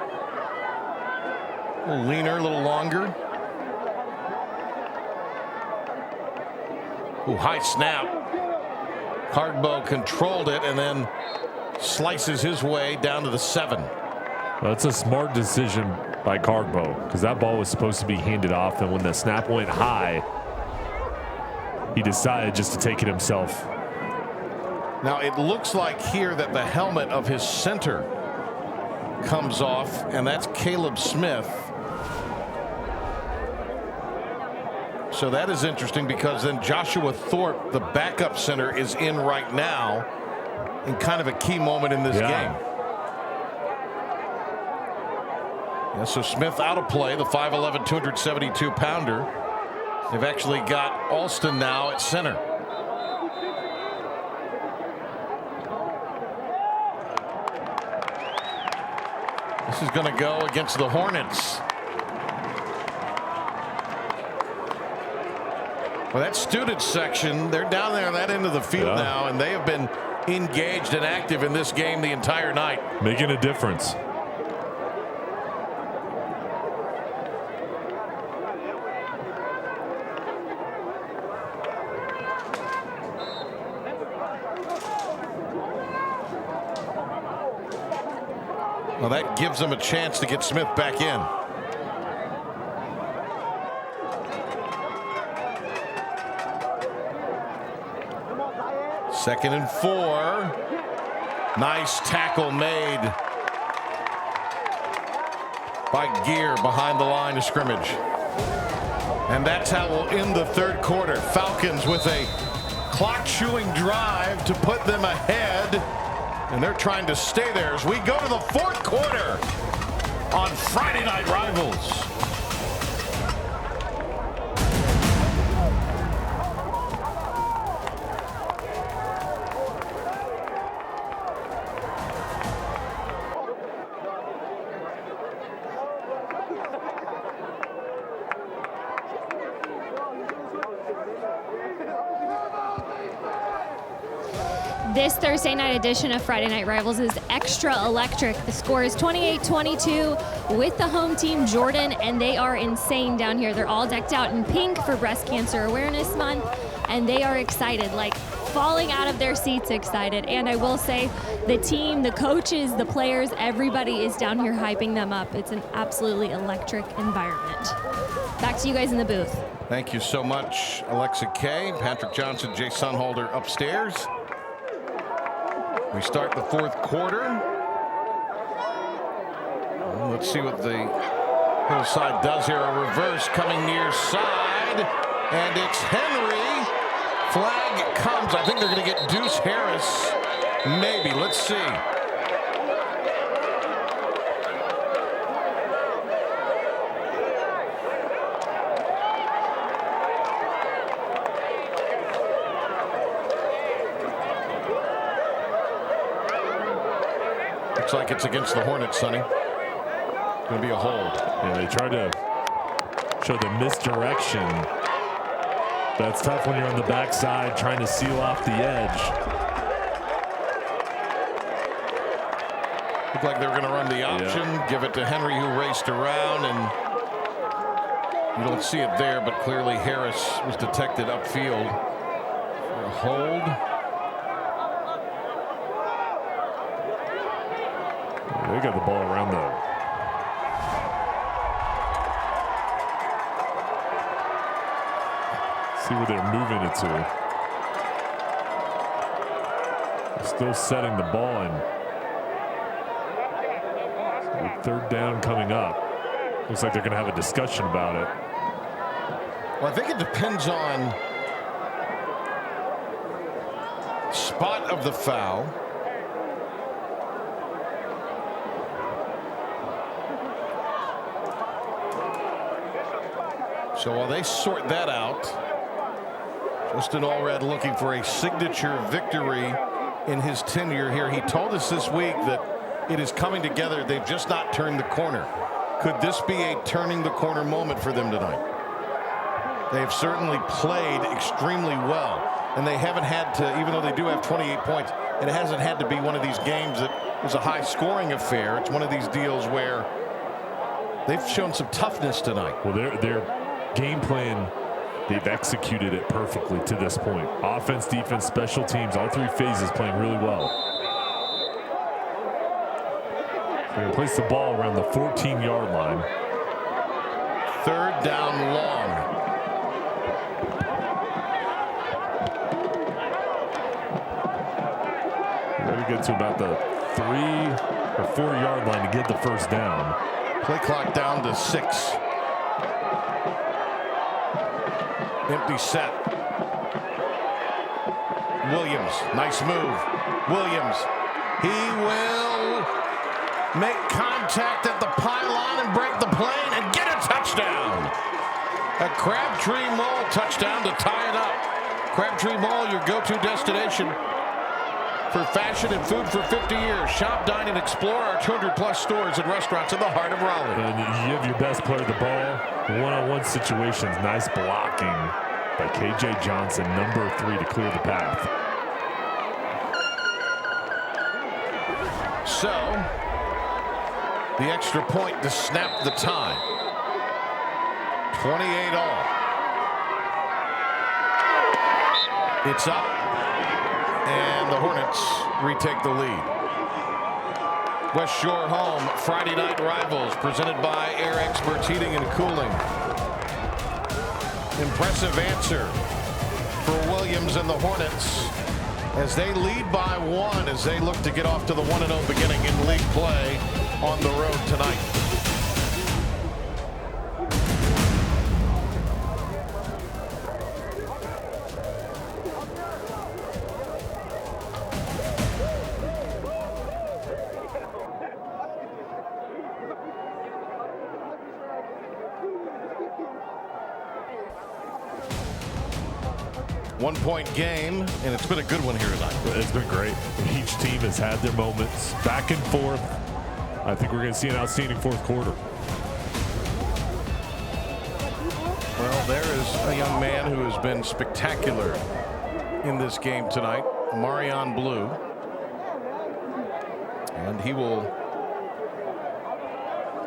A little leaner, a little longer. Ooh, high snap. Cardbo controlled it and then slices his way down to the 7. That's a smart decision by Cardbo, because that ball was supposed to be handed off, and when the snap went high, he decided just to take it himself. Now it looks like here that the helmet of his center comes off, and that's Caleb Smith. So that is interesting, because then Joshua Thorpe, the backup center, is in right now in kind of a key moment in this game. Yeah, so Smith out of play, the 5'11", 272-pounder. They've actually got Alston now at center. This is going to go against the Hornets. Well, that student section, they're down there on that end of the field now, and they have been engaged and active in this game the entire night. Making a difference. Well, that gives them a chance to get Smith back in. Second and 4. Nice tackle made by Gear behind the line of scrimmage. And that's how we'll end the third quarter. Falcons with a clock-chewing drive to put them ahead. And they're trying to stay there as we go to the fourth quarter on Friday Night Rivals. This Thursday night edition of Friday Night Rivals is extra electric. The score is 28-22 with the home team, Jordan, and they are insane down here. They're all decked out in pink for Breast Cancer Awareness Month, and they are excited, like falling out of their seats excited. And I will say, the team, the coaches, the players, everybody is down here hyping them up. It's an absolutely electric environment. Back to you guys in the booth. Thank you so much, Alexa Kay, Patrick Johnson, Jay Sunholder upstairs. We start the fourth quarter. Well, let's see what the Hillside does here. A reverse coming near side, and it's Henry. Flag comes. I think they're going to get Deuce Harris. Maybe. Let's see. Looks like it's against the Hornets, Sonny. Going to be a hold. Yeah, they tried to show the misdirection. That's tough when you're on the backside trying to seal off the edge. Looked like they were going to run the option, give it to Henry, who raced around, and you don't see it there, but clearly Harris was detected upfield for a hold. They got the ball around the see where they're moving it to. They're still setting the ball in. With third down coming up. Looks like they're going to have a discussion about it. Well, I think it depends on spot of the foul. So while they sort that out, Justin Allred looking for a signature victory in his tenure here. He told us this week that it is coming together. They've just not turned the corner. Could this be a turning the corner moment for them tonight? They have certainly played extremely well, and they haven't had to, even though they do have 28 points, it hasn't had to be one of these games that is a high scoring affair. It's one of these deals where they've shown some toughness tonight. Well, they're game plan, they've executed it perfectly to this point. Offense, defense, special teams, all three phases playing really well. They're going to place the ball around the 14-yard line. Third down long. They're going to get to about the 3 or 4-yard line to get the first down. Play clock down to 6. Empty set. Williams, nice move. Williams, he will make contact at the pylon and break the plane and get a touchdown. A Crabtree Mall touchdown to tie it up. Crabtree Mall, your go-to destination for fashion and food for 50 years. Shop, dine, and explore our 200+ stores and restaurants in the heart of Raleigh. And you have your best player the ball. One-on-one situations. Nice blocking by KJ Johnson, number 3, to clear the path. So, the extra point to snap the tie. 28 all. It's up, and the Hornets retake the lead. West Shore home, Friday Night Rivals, presented by Air Experts Heating and Cooling. Impressive answer for Williams and the Hornets as they lead by 1 as they look to get off to the 1-0 beginning in league play on the road tonight. 1-point game, and it's been a good one here tonight. It's been great. Each team has had their moments back and forth. I think we're going to see an outstanding fourth quarter. Well, there is a young man who has been spectacular in this game tonight, Marion Blue. And he will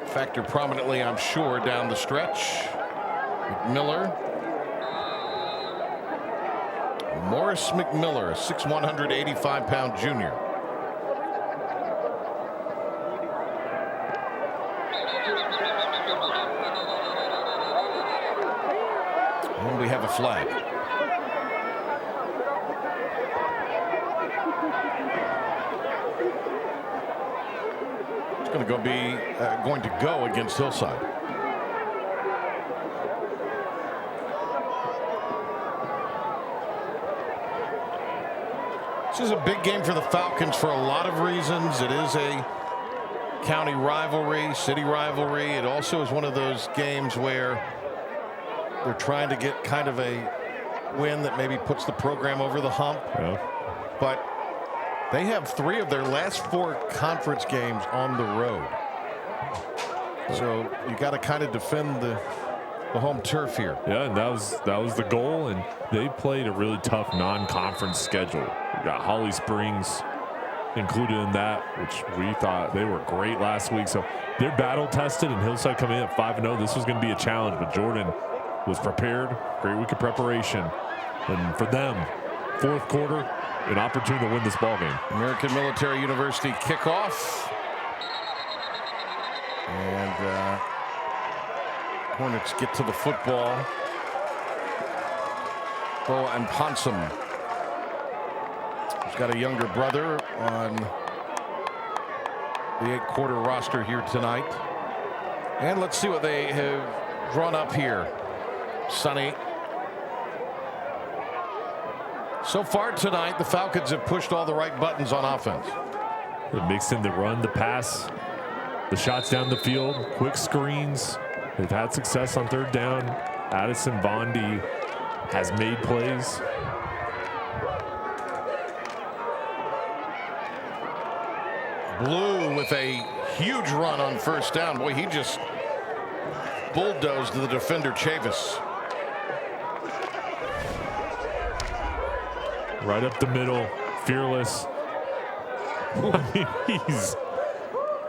factor prominently, I'm sure, down the stretch. McMiller. Morris McMiller, a 6'1", 185-pound junior. And we have a flag. It's going to go against Hillside. This is a big game for the Falcons for a lot of reasons. It is a county rivalry, city rivalry. It also is one of those games where they're trying to get kind of a win that maybe puts the program over the hump. Yeah. But they have 3 of their last 4 conference games on the road. So you got to kind of defend the home turf here. Yeah, and that was the goal, and they played a really tough non-conference schedule. We got Holly Springs included in that, which we thought they were great last week. So they're battle tested, and Hillside coming in at 5-0. This was going to be a challenge, but Jordan was prepared. Great week of preparation, and for them, fourth quarter, an opportunity to win this ball game. American Military University kickoff, and Hornets get to the football. Bo and Ponsum, who's got a younger brother on the 8-quarter roster here tonight. And let's see what they have drawn up here. Sonny. So far tonight, the Falcons have pushed all the right buttons on offense. They mixed in the run, the pass, the shots down the field, quick screens. They've had success on third down. Addison Bondi has made plays. Blue with a huge run on first down. Boy, he just bulldozed the defender Chavis. Right up the middle, fearless. I mean, he's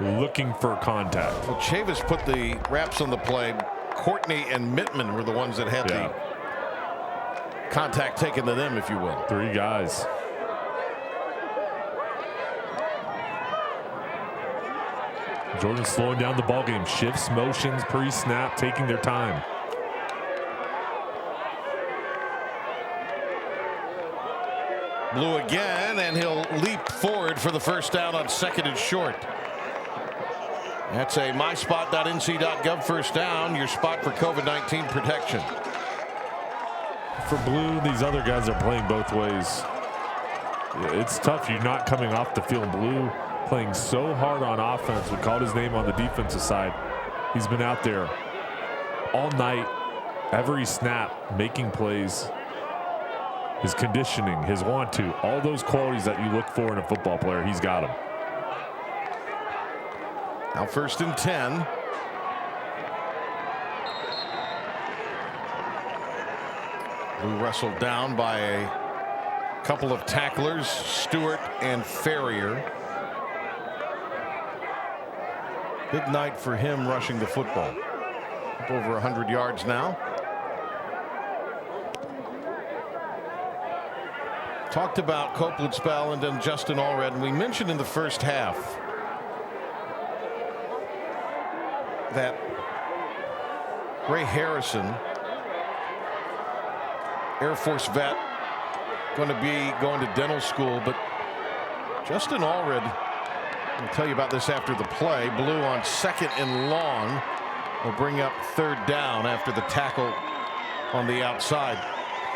looking for contact. Well, Chavis put the wraps on the play. Courtney and Mittman were the ones that had the contact taken to them, if you will. 3 guys. Jordan slowing down the ball game. Shifts, motions, pre-snap, taking their time. Blue again, and he'll leap forward for the first down on 2nd and short. That's a myspot.nc.gov first down, your spot for COVID-19 protection. For Blue, these other guys are playing both ways. It's tough. You're not coming off the field. Blue playing so hard on offense. We called his name on the defensive side. He's been out there all night, every snap, making plays. His conditioning, his want to, all those qualities that you look for in a football player, he's got them. Now 1st and 10. Blue wrestled down by a couple of tacklers, Stewart and Ferrier. Big night for him rushing the football. Up over 100 yards now. Talked about Copeland Spell and then Justin Allred, and we mentioned in the first half that Ray Harrison, Air Force vet, going to be going to dental school, but Justin Allred, I'll tell you about this after the play. Blue on 2nd and long will bring up 3rd down after the tackle on the outside.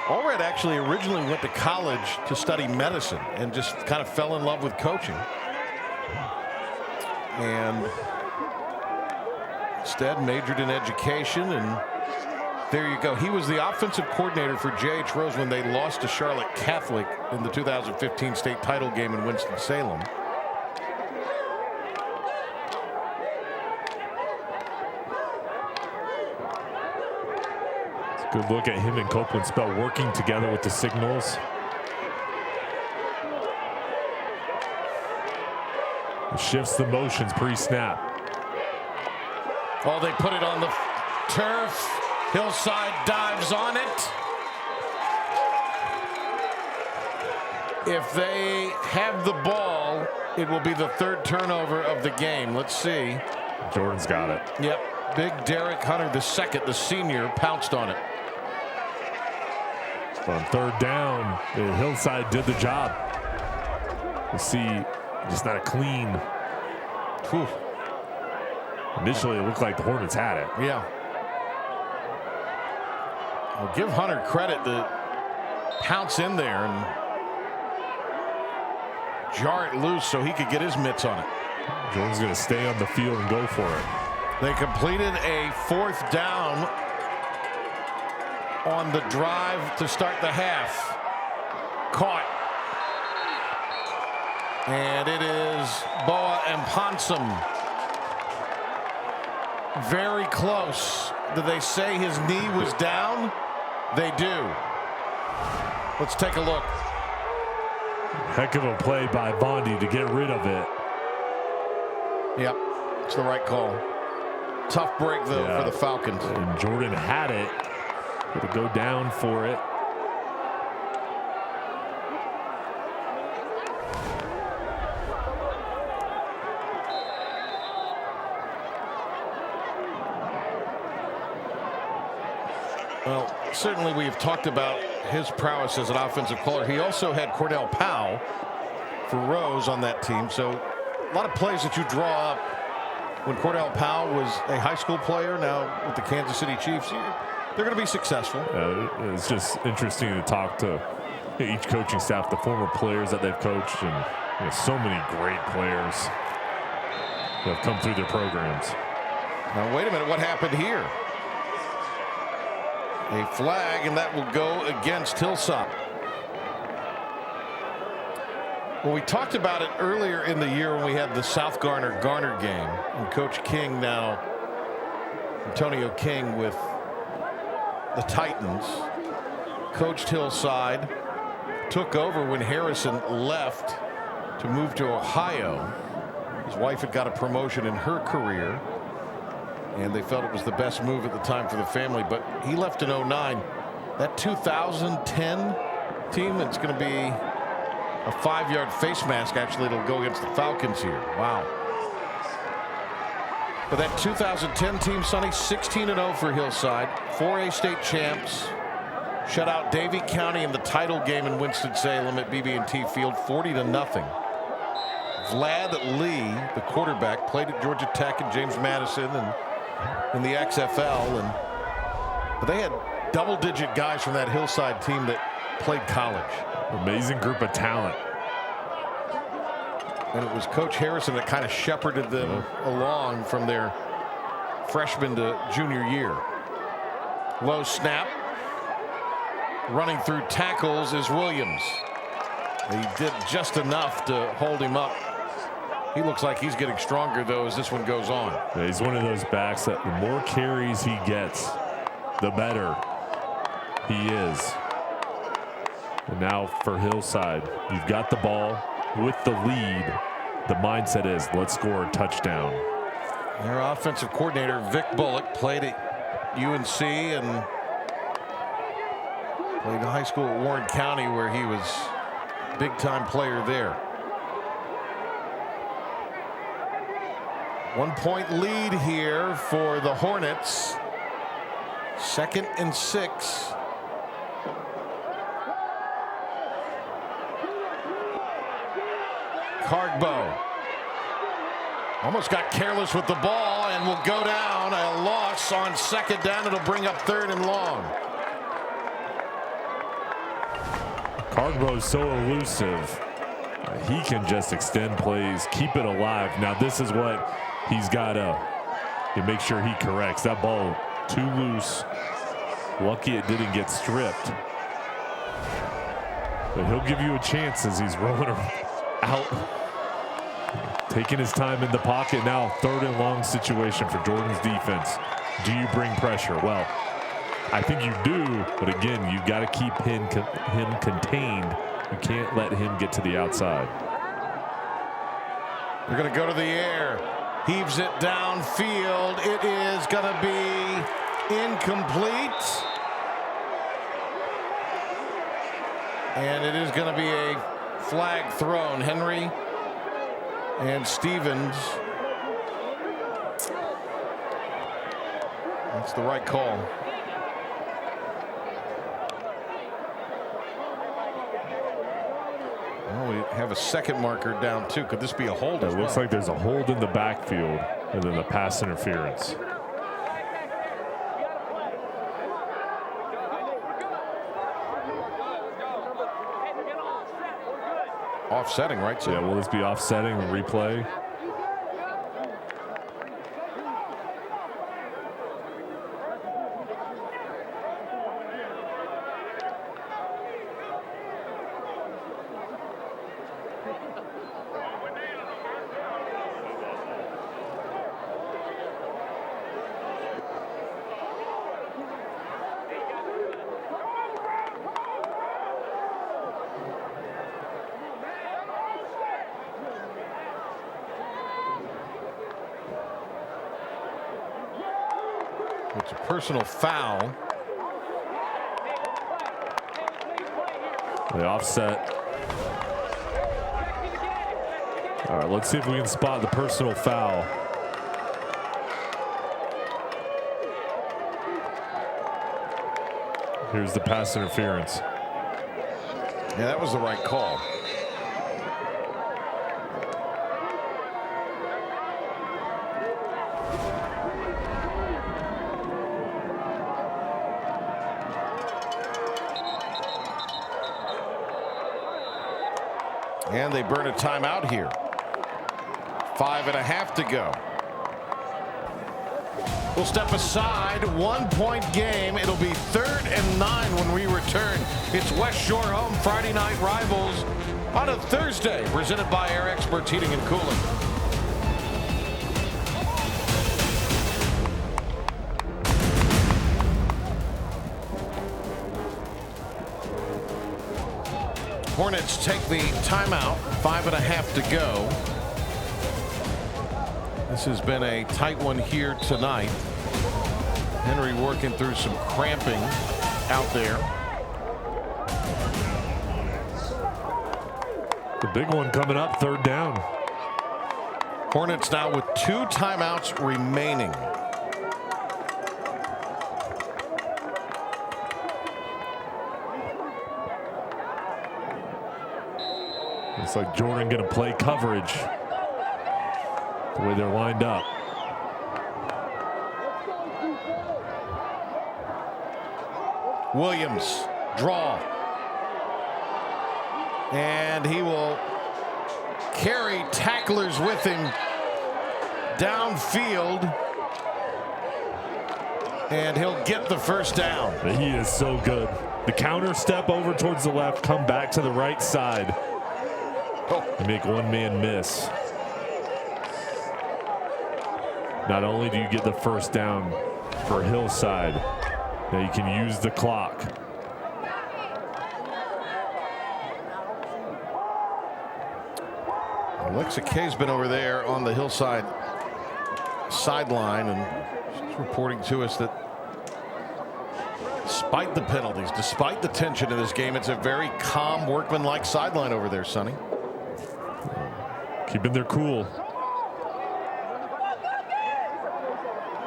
Allred actually originally went to college to study medicine and just kind of fell in love with coaching. And instead majored in education and There you go. He was the offensive coordinator for J.H. Rose when they lost to Charlotte Catholic in the 2015 state title game in Winston-Salem. Good look at him and Copeland Spell working together with the signals. Shifts the motions pre-snap. Oh, they put it on the turf. Hillside dives on it. If they have the ball, it will be the third turnover of the game. Let's see. Jordan's got it. Yep. Big Derek Hunter, the second, the senior, pounced on it. On third down, Hillside did the job. You see, just not a clean. Whew. Initially, it looked like the Hornets had it. Yeah. Well, give Hunter credit to pounce in there and jar it loose so he could get his mitts on it. Jordan's going to stay on the field and go for it. They completed a fourth down on the drive to start the half. Caught. And it is Boa and Ponsum. Very close. Did they say his knee was down? They do. Let's take a look. Heck of a play by Bondi to get rid of it. Yep, it's the right call. Tough break, though, for the Falcons. And Jordan had it. Got to go down for it. Well, certainly we have talked about his prowess as an offensive caller. He also had Cordell Powell for Rose on that team. So a lot of plays that you draw up when Cordell Powell was a high school player, now with the Kansas City Chiefs, they're going to be successul. It's just interesting to talk to each coaching staff, the former players that they've coached, and so many great players that have come through their programs. Now, wait a minute. What happened here? A flag, and that will go against Hillside. Well, we talked about it earlier in the year when we had the South Garner game, and Coach King, now Antonio King with the Titans, coached Hillside, took over when Harrison left to move to Ohio. His wife had got a promotion in her career, and they felt it was the best move at the time for the family, but he left in 09. That 2010 team, it's going to be a 5-yard face mask. Actually, it'll go against the Falcons here. Wow. But that 2010 team, Sonny, 16-0 for Hillside, 4A state champs, shut out Davie County in the title game in Winston-Salem at BB&T Field, 40-0. Vlad Lee, the quarterback, played at Georgia Tech and James Madison and in the XFL, but they had double-digit guys from that Hillside team that played college. Amazing group of talent. And it was Coach Harrison that kind of shepherded them along from their freshman to junior year. Low snap. Running through tackles is Williams. He did just enough to hold him up. He looks like he's getting stronger, though, as this one goes on. Yeah, he's one of those backs that the more carries he gets, the better he is. And now for Hillside, you've got the ball with the lead. The mindset is, let's score a touchdown. Their offensive coordinator, Vic Bullock, played at UNC and played high school at Warren County, where he was a big-time player there. 1-point lead here for the Hornets. 2nd and 6. Cargbo almost got careless with the ball and will go down. A loss on 2nd down. It'll bring up 3rd and long. Cargbo is so elusive. He can just extend plays, keep it alive. Now this is what he's got to make sure he corrects. That ball too loose. Lucky it didn't get stripped. But he'll give you a chance as he's rolling out. Taking his time in the pocket now. 3rd and long situation for Jordan's defense. Do you bring pressure? Well, I think you do, but again, you've got to keep him contained. You can't let him get to the outside. They're going to go to the air. Heaves it downfield. It is going to be incomplete. And it is going to be a flag thrown. Henry and Stevens. That's the right call. Well, we have a second marker down too. Could this be a hold? It looks like there's a hold in the backfield and then the pass interference. Offsetting, right? So yeah, will this be offsetting and replay? It's a personal foul. The offset. All right, let's see if we can spot the personal foul. Here's the pass interference. Yeah, that was the right call. And they burn a timeout here. 5.5 to go. We'll step aside. 1-point game. It'll be 3rd and 9 when we return. It's West Shore home Friday night rivals on a Thursday, presented by Air Experts Heating and Cooling. Hornets take the timeout. 5.5 to go. This has been a tight one here tonight. Henry working through some cramping out there. The big one coming up, 3rd down. Hornets now with 2 timeouts remaining. It's like Jordan going to play coverage the way they're lined up. Williams draw. And he will carry tacklers with him downfield. And he'll get the 1st down. He is so good. The counter step over towards the left, come back to the right side. And make one man miss. Not only do you get the 1st down for Hillside, now you can use the clock. Alexa Kay's been over there on the Hillside sideline, and she's reporting to us that despite the penalties, despite the tension in this game, it's a very calm, workmanlike sideline over there, Sonny. Keeping their cool.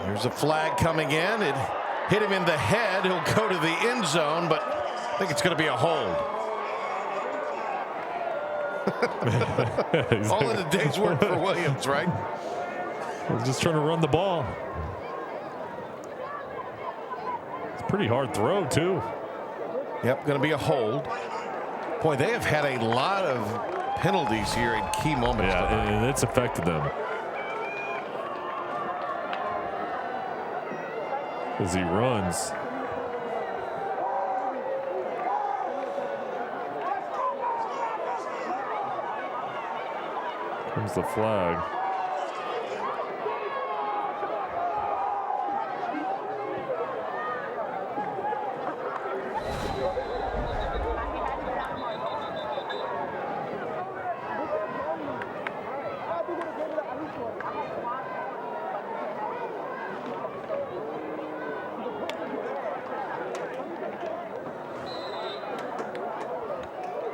There's a flag coming in. It hit him in the head. He'll go to the end zone, but I think it's going to be a hold. All in a day's work for Williams, right? We're just trying to run the ball. It's a pretty hard throw, too. Yep, going to be a hold. Boy, they have had a lot of penalties here in key moments. Yeah, and it's affected them. As he runs. Comes the flag.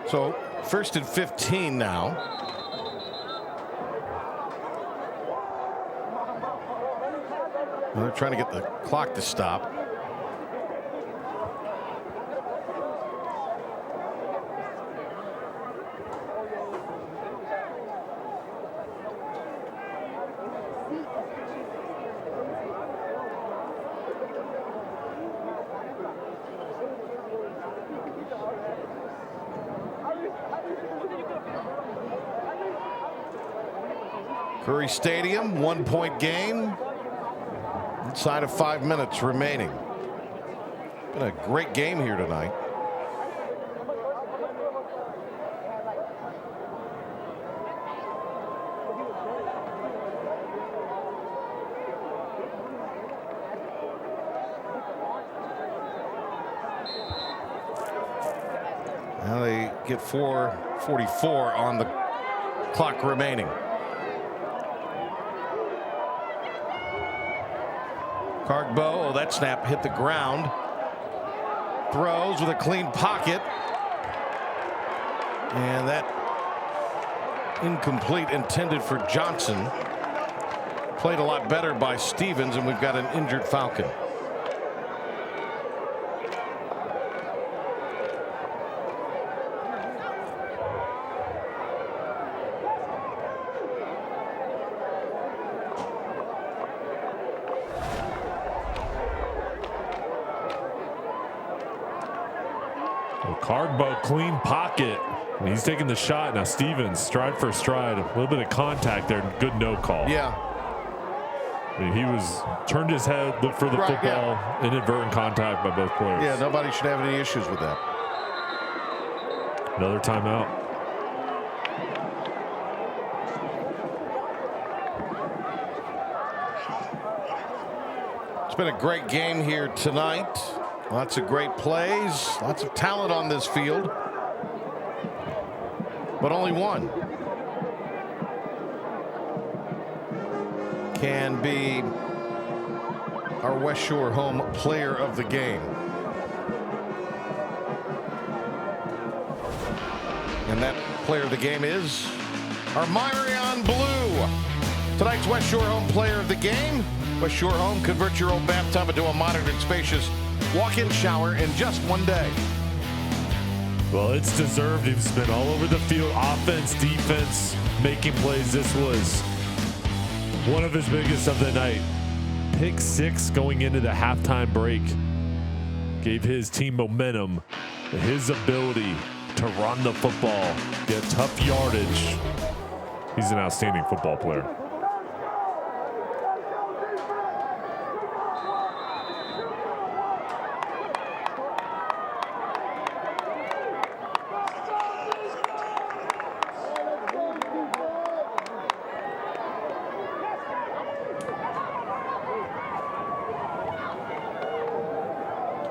So 1st and 15 now. Well, they're trying to get the clock to stop. Curry Stadium, 1-point game. Inside of 5 minutes remaining. Been a great game here tonight. Now they get 4:44 on the clock remaining. Cargbo, oh, that snap hit the ground. Throws with a clean pocket. And that incomplete, intended for Johnson. Played a lot better by Stevens, and we've got an injured Falcon. Cargbo, clean pocket. And he's taking the shot now. Stevens, stride for stride. A little bit of contact there. Good no call. Yeah. I mean, he turned his head, looked for the football. Yeah. Inadvertent contact by both players. Yeah, nobody should have any issues with that. Another timeout. It's been a great game here tonight. Lots of great plays, lots of talent on this field, but only one can be our West Shore home player of the game. And that player of the game is our Myrion Blue. Tonight's West Shore home player of the game. West Shore Home, convert your old bathtub into a modern and spacious walk-in shower in just one day. Well, it's deserved. He's been all over the field, offense, defense, making plays. This was one of his biggest of the night. Pick 6 going into the halftime break. Gave his team momentum, his ability to run the football, get tough yardage. He's an outstanding football player.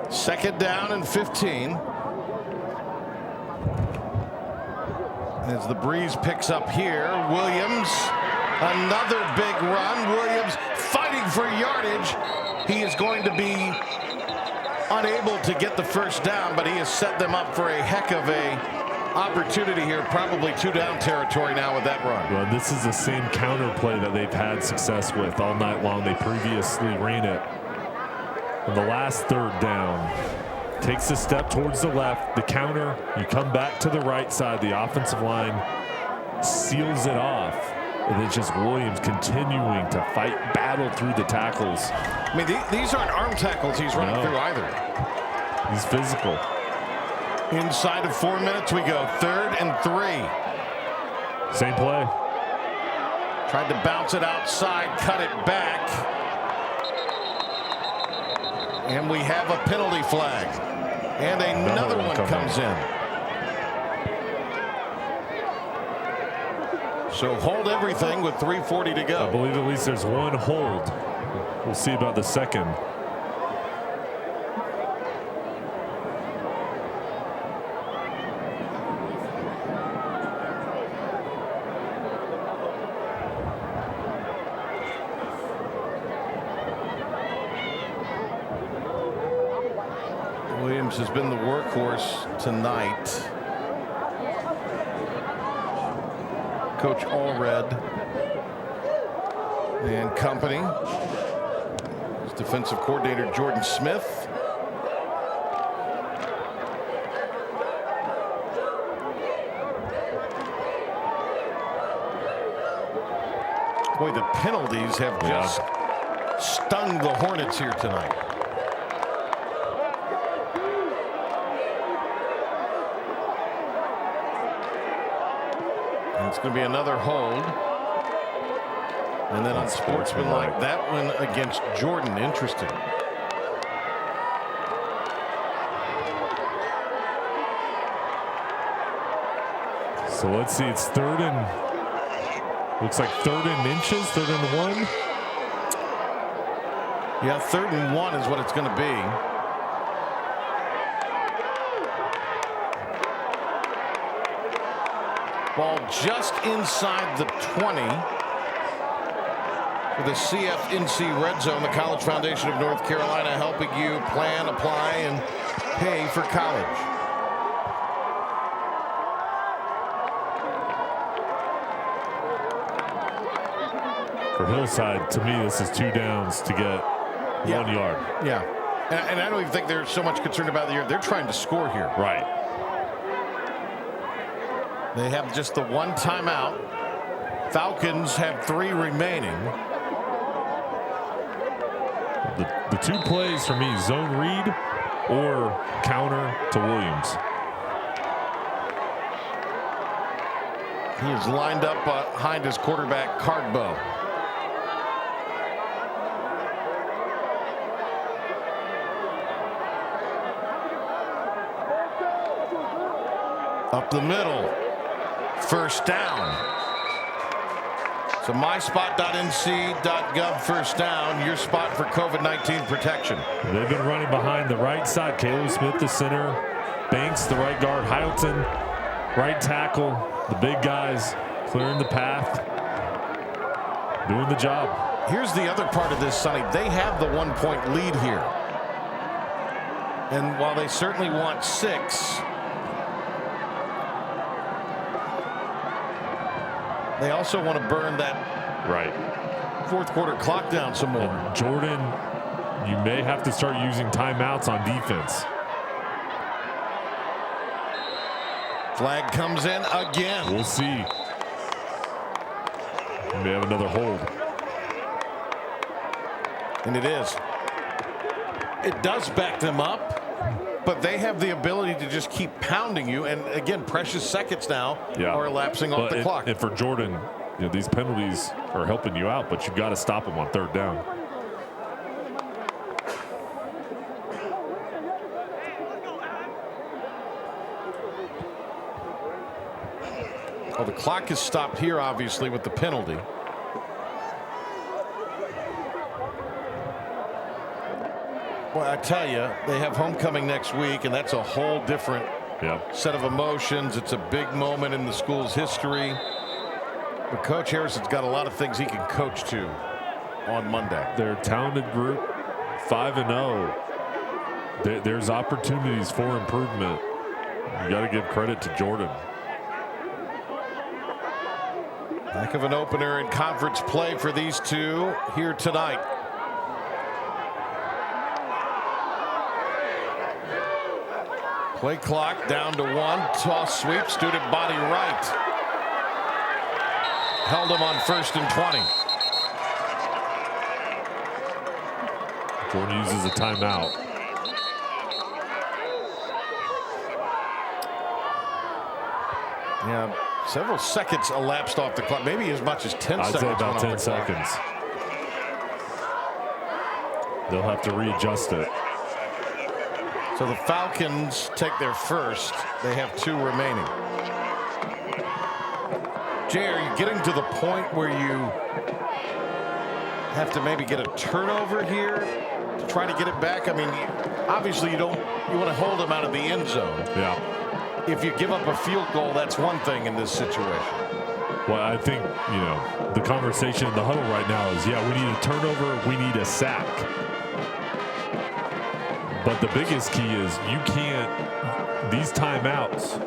Second down and 15. As the breeze picks up here, Williams, another big run. Williams fighting for yardage. He is going to be unable to get the first down, but he has set them up for a heck of a opportunity here. Probably 2 down territory now with that run. Well, this is the same counter play that they've had success with all night long. They previously ran it. On the last third down, takes a step towards the left, the counter, you come back to the right side, the offensive line seals it off, and it's just Williams continuing to fight, battle through the tackles. I mean, these aren't arm tackles he's running through either. He's physical. Inside of 4 minutes we go, 3rd and 3. Same play. Tried to bounce it outside, cut it back. And we have a penalty flag. And another one comes in. So hold everything with 3:40 to go. I believe at least there's one hold. We'll see about the second. Williams has been the workhorse tonight. Coach Allred and company. His defensive coordinator Jordan Smith. Boy, the penalties have just stung the Hornets here tonight. It's going to be another hold. And then unsportsmanlike, that one against Jordan. Interesting. So let's see. It's third and looks like 3rd and inches, 3rd and 1. Yeah, 3rd and 1 is what it's going to be. Ball just inside the 20 for the CFNC Red Zone, the College Foundation of North Carolina, helping you plan, apply, and pay for college. For Hillside, to me, this is 2 downs to get 1 yard. Yeah. And I don't even think they're so much concerned about the yard. They're trying to score here. Right. They have just the 1 timeout. Falcons have 3 remaining. The 2 plays for me, zone read or counter to Williams. He is lined up behind his quarterback, Cardbow. Up the middle. First down. So myspot.nc.gov first down, your spot for COVID-19 protection. They've been running behind the right side. Caleb Smith, the center. Banks, the right guard. Hylton, right tackle. The big guys clearing the path. Doing the job. Here's the other part of this, Sonny. They have the 1-point lead here. And while they certainly want 6, they also want to burn that fourth quarter clock down some more. And Jordan, you may have to start using timeouts on defense. Flag comes in again. We'll see. We may have another hold. And it is. It does back them up, but they have the ability to just keep pounding you. And again, precious seconds now are elapsing off the clock. And for Jordan, these penalties are helping you out, but you've got to stop them on 3rd down. Well, the clock is stopped here, obviously, with the penalty. Well, I tell you, they have homecoming next week, and that's a whole different set of emotions. It's a big moment in the school's history. But Coach Harrison's got a lot of things he can coach to on Monday. They're a talented group, 5-0. There's opportunities for improvement. You got to give credit to Jordan. Heck of an opener in conference play for these two here tonight. Play clock down to 1. Toss sweep. Student body right. Held him on 1st and 20. Jordan uses a timeout. Yeah, several seconds elapsed off the clock. Maybe as much as 10 seconds. I'd say about 10 seconds. They'll have to readjust it. So the Falcons take their first. They have 2 remaining. Jay, are you getting to the point where you have to maybe get a turnover here to try to get it back? I mean, obviously you want to hold him out of the end zone. Yeah. If you give up a field goal, that's one thing in this situation. Well, I think, the conversation in the huddle right now is, yeah, we need a turnover, we need a sack. But the biggest key is you can't, these timeouts,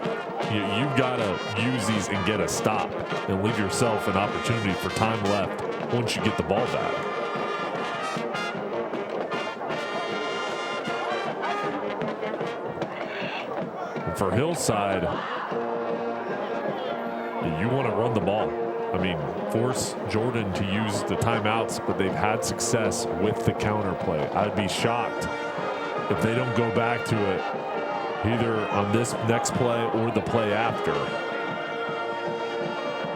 you've got to use these and get a stop and leave yourself an opportunity for time left once you get the ball back. And for Hillside, you want to run the ball. I mean, force Jordan to use the timeouts, but they've had success with the counter play. I'd be shocked if they don't go back to it either on this next play or the play after.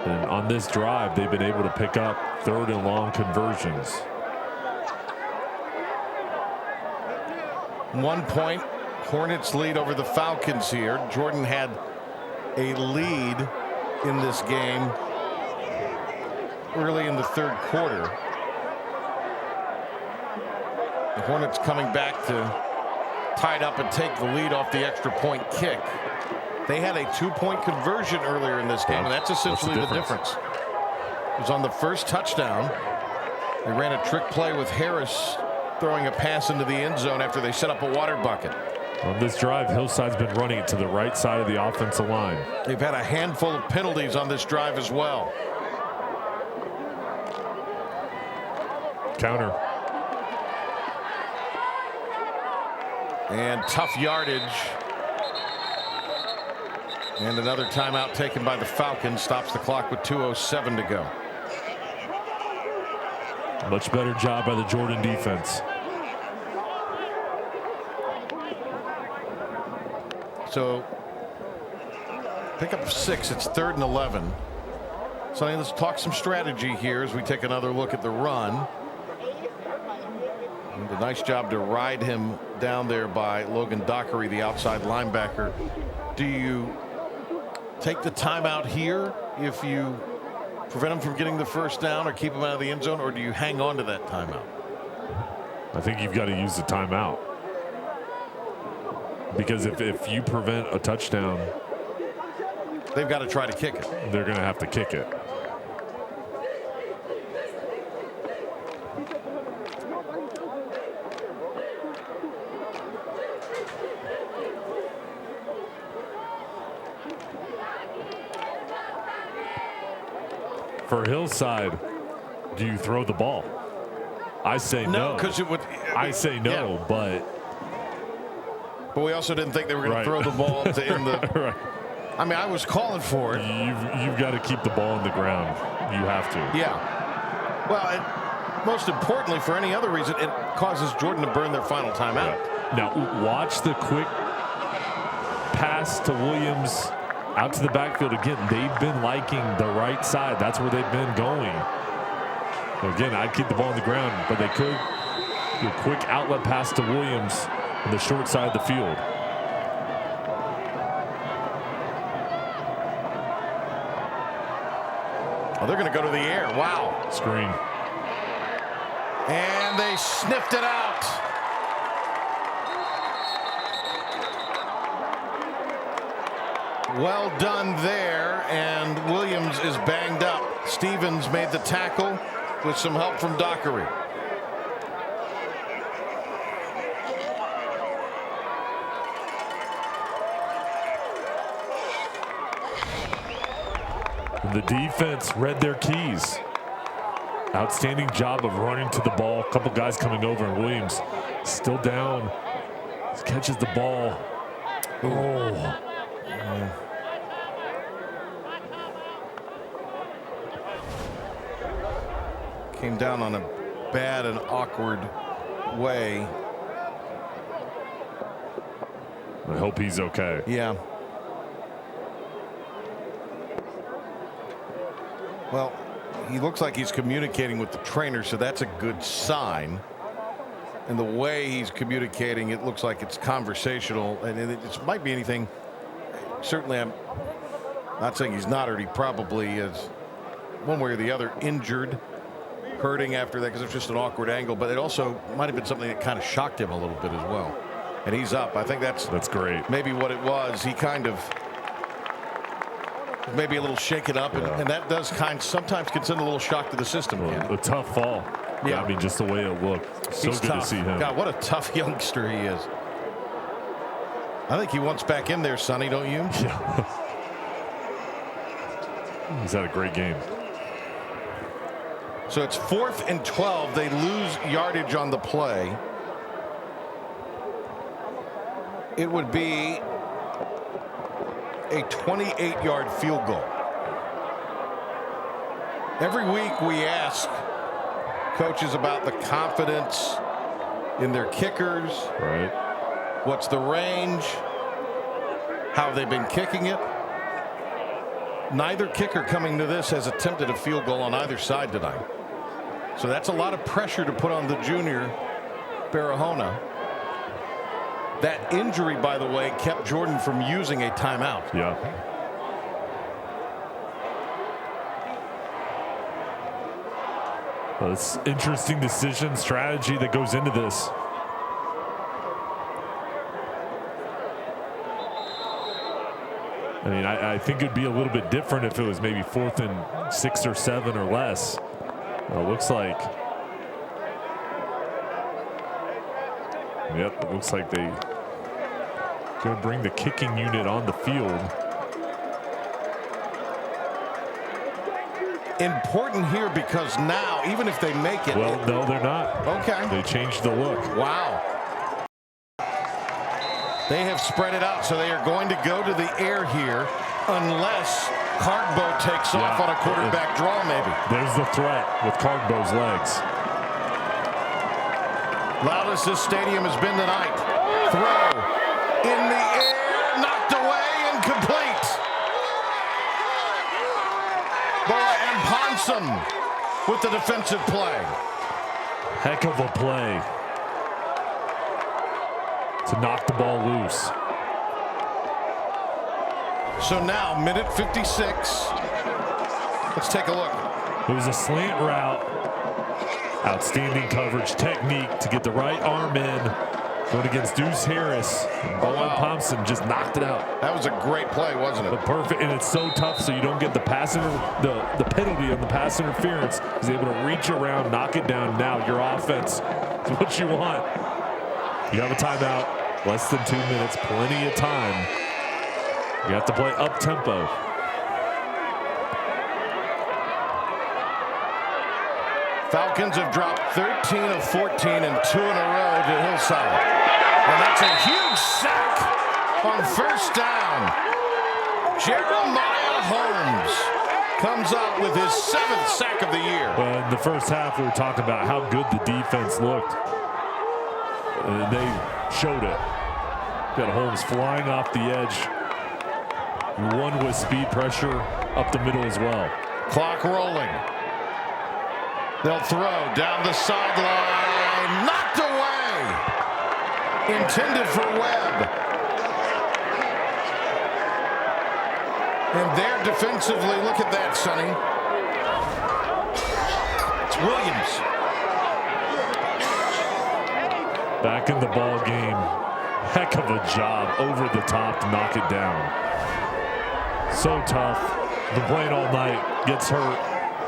And on this drive, they've been able to pick up 3rd and long conversions. 1 point, Hornets lead over the Falcons here. Jordan had a lead in this game early in the 3rd quarter. The Hornets coming back to tie it up and take the lead off the extra point kick. They had a 2-point conversion earlier in this game, and that's essentially the difference. It was on the first touchdown. They ran a trick play with Harris throwing a pass into the end zone after they set up a water bucket. On this drive, Hillside's been running it to the right side of the offensive line. They've had a handful of penalties on this drive as well. Counter. And tough yardage. And another timeout taken by the Falcons. Stops the clock with 2:07 to go. Much better job by the Jordan defense. So pick up 6. It's 3rd and 11. So let's talk some strategy here as we take another look at the run. And a nice job to ride him down there by Logan Dockery, the outside linebacker. Do you take the timeout here if you prevent him from getting the first down or keep him out of the end zone, or do you hang on to that timeout? I think you've got to use the timeout. Because if you prevent a touchdown, they've got to try to kick it. They're going to have to kick it. For Hillside, do you throw the ball? I say no. because it would. I say no, yeah. But we also didn't think they were going to throw the ball to end the. Right. I mean, I was calling for it. You've got to keep the ball on the ground. You have to. Yeah. Well, most importantly, for any other reason, it causes Jordan to burn their final timeout. Yeah. Now, watch the quick pass to Williams out to the backfield. Again, they've been liking the right side. That's where they've been going. Again, I'd keep the ball on the ground, but they could do a quick outlet pass to Williams on the short side of the field. Oh, they're going to go to the air. Wow. Screen. And they sniffed it out. Well done there, and Williams is banged up. Stevens made the tackle with some help from Dockery. The defense read their keys. Outstanding job of running to the ball. A couple guys coming over, and Williams still down. Catches the ball. Oh. Came down on a bad and awkward way. I hope he's okay. Yeah. Well, he looks like he's communicating with the trainer, so that's a good sign. And the way he's communicating, it looks like it's conversational, and it might be anything. Certainly, I'm not saying he's not hurt. He probably is one way or the other, injured, hurting after that because it was just an awkward angle. But it also might have been something that kind of shocked him a little bit as well. And he's up. I think that's great. Maybe what it was. He kind of maybe a little shaken up, and that does sometimes can send a little shock to the system. A tough fall. Yeah, I mean, just the way it looked. So he's good tough. to see him. God, what a tough youngster he is. I think he wants back in there, Sonny, don't you? Yeah. He's had a great game. So it's 4th and 12. They lose yardage on the play. It would be a 28-yard field goal. Every week we ask coaches about the confidence in their kickers. Right. What's the range? How have they been kicking it? Neither kicker coming to this has attempted a field goal on either side tonight. So that's a lot of pressure to put on the junior, Barahona. That injury, by the way, kept Jordan from using a timeout. Yeah. Well, it's interesting decision strategy that goes into this. I mean, I think it'd be a little bit different if it was maybe 4th and 6 or 7 or less. Well, it looks like. Yep, it looks like they going to bring the kicking unit on the field. Important here because now, even if they make it. Well, no, they're not. Okay. They changed the look. Wow. They have spread it out, so they are going to go to the air here unless Cargbo takes off on a quarterback draw, maybe. There's the threat with Cargbo's legs. Loudest this stadium has been tonight. Throw in the air, knocked away, incomplete. Boy, and Ponson with the defensive play. Heck of a play to knock the ball loose. So now, minute 56. Let's take a look. It was a slant route. Outstanding coverage technique to get the right arm in. Going against Deuce Harris. Bowen Thompson just knocked it out. That was a great play, wasn't it? But perfect, and it's so tough so you don't get the the penalty on the pass interference. He's able to reach around, knock it down. Now your offense is what you want. You have a timeout, less than 2 minutes, plenty of time. You have to play up-tempo. Falcons have dropped 13 of 14 and 2 in a row to Hillside. And that's a huge sack on first down. Jeremiah Holmes comes up with his 7th sack of the year. Well, in the first half, we were talking about how good the defense looked. And they showed it. Got Holmes flying off the edge. One with speed pressure up the middle as well. Clock rolling. They'll throw down the sideline. Knocked away. Intended for Webb. And there defensively, look at that, Sonny. It's Williams. Back in the ball game. Heck of a job over the top to knock it down. So tough. Been playing all night. Gets hurt.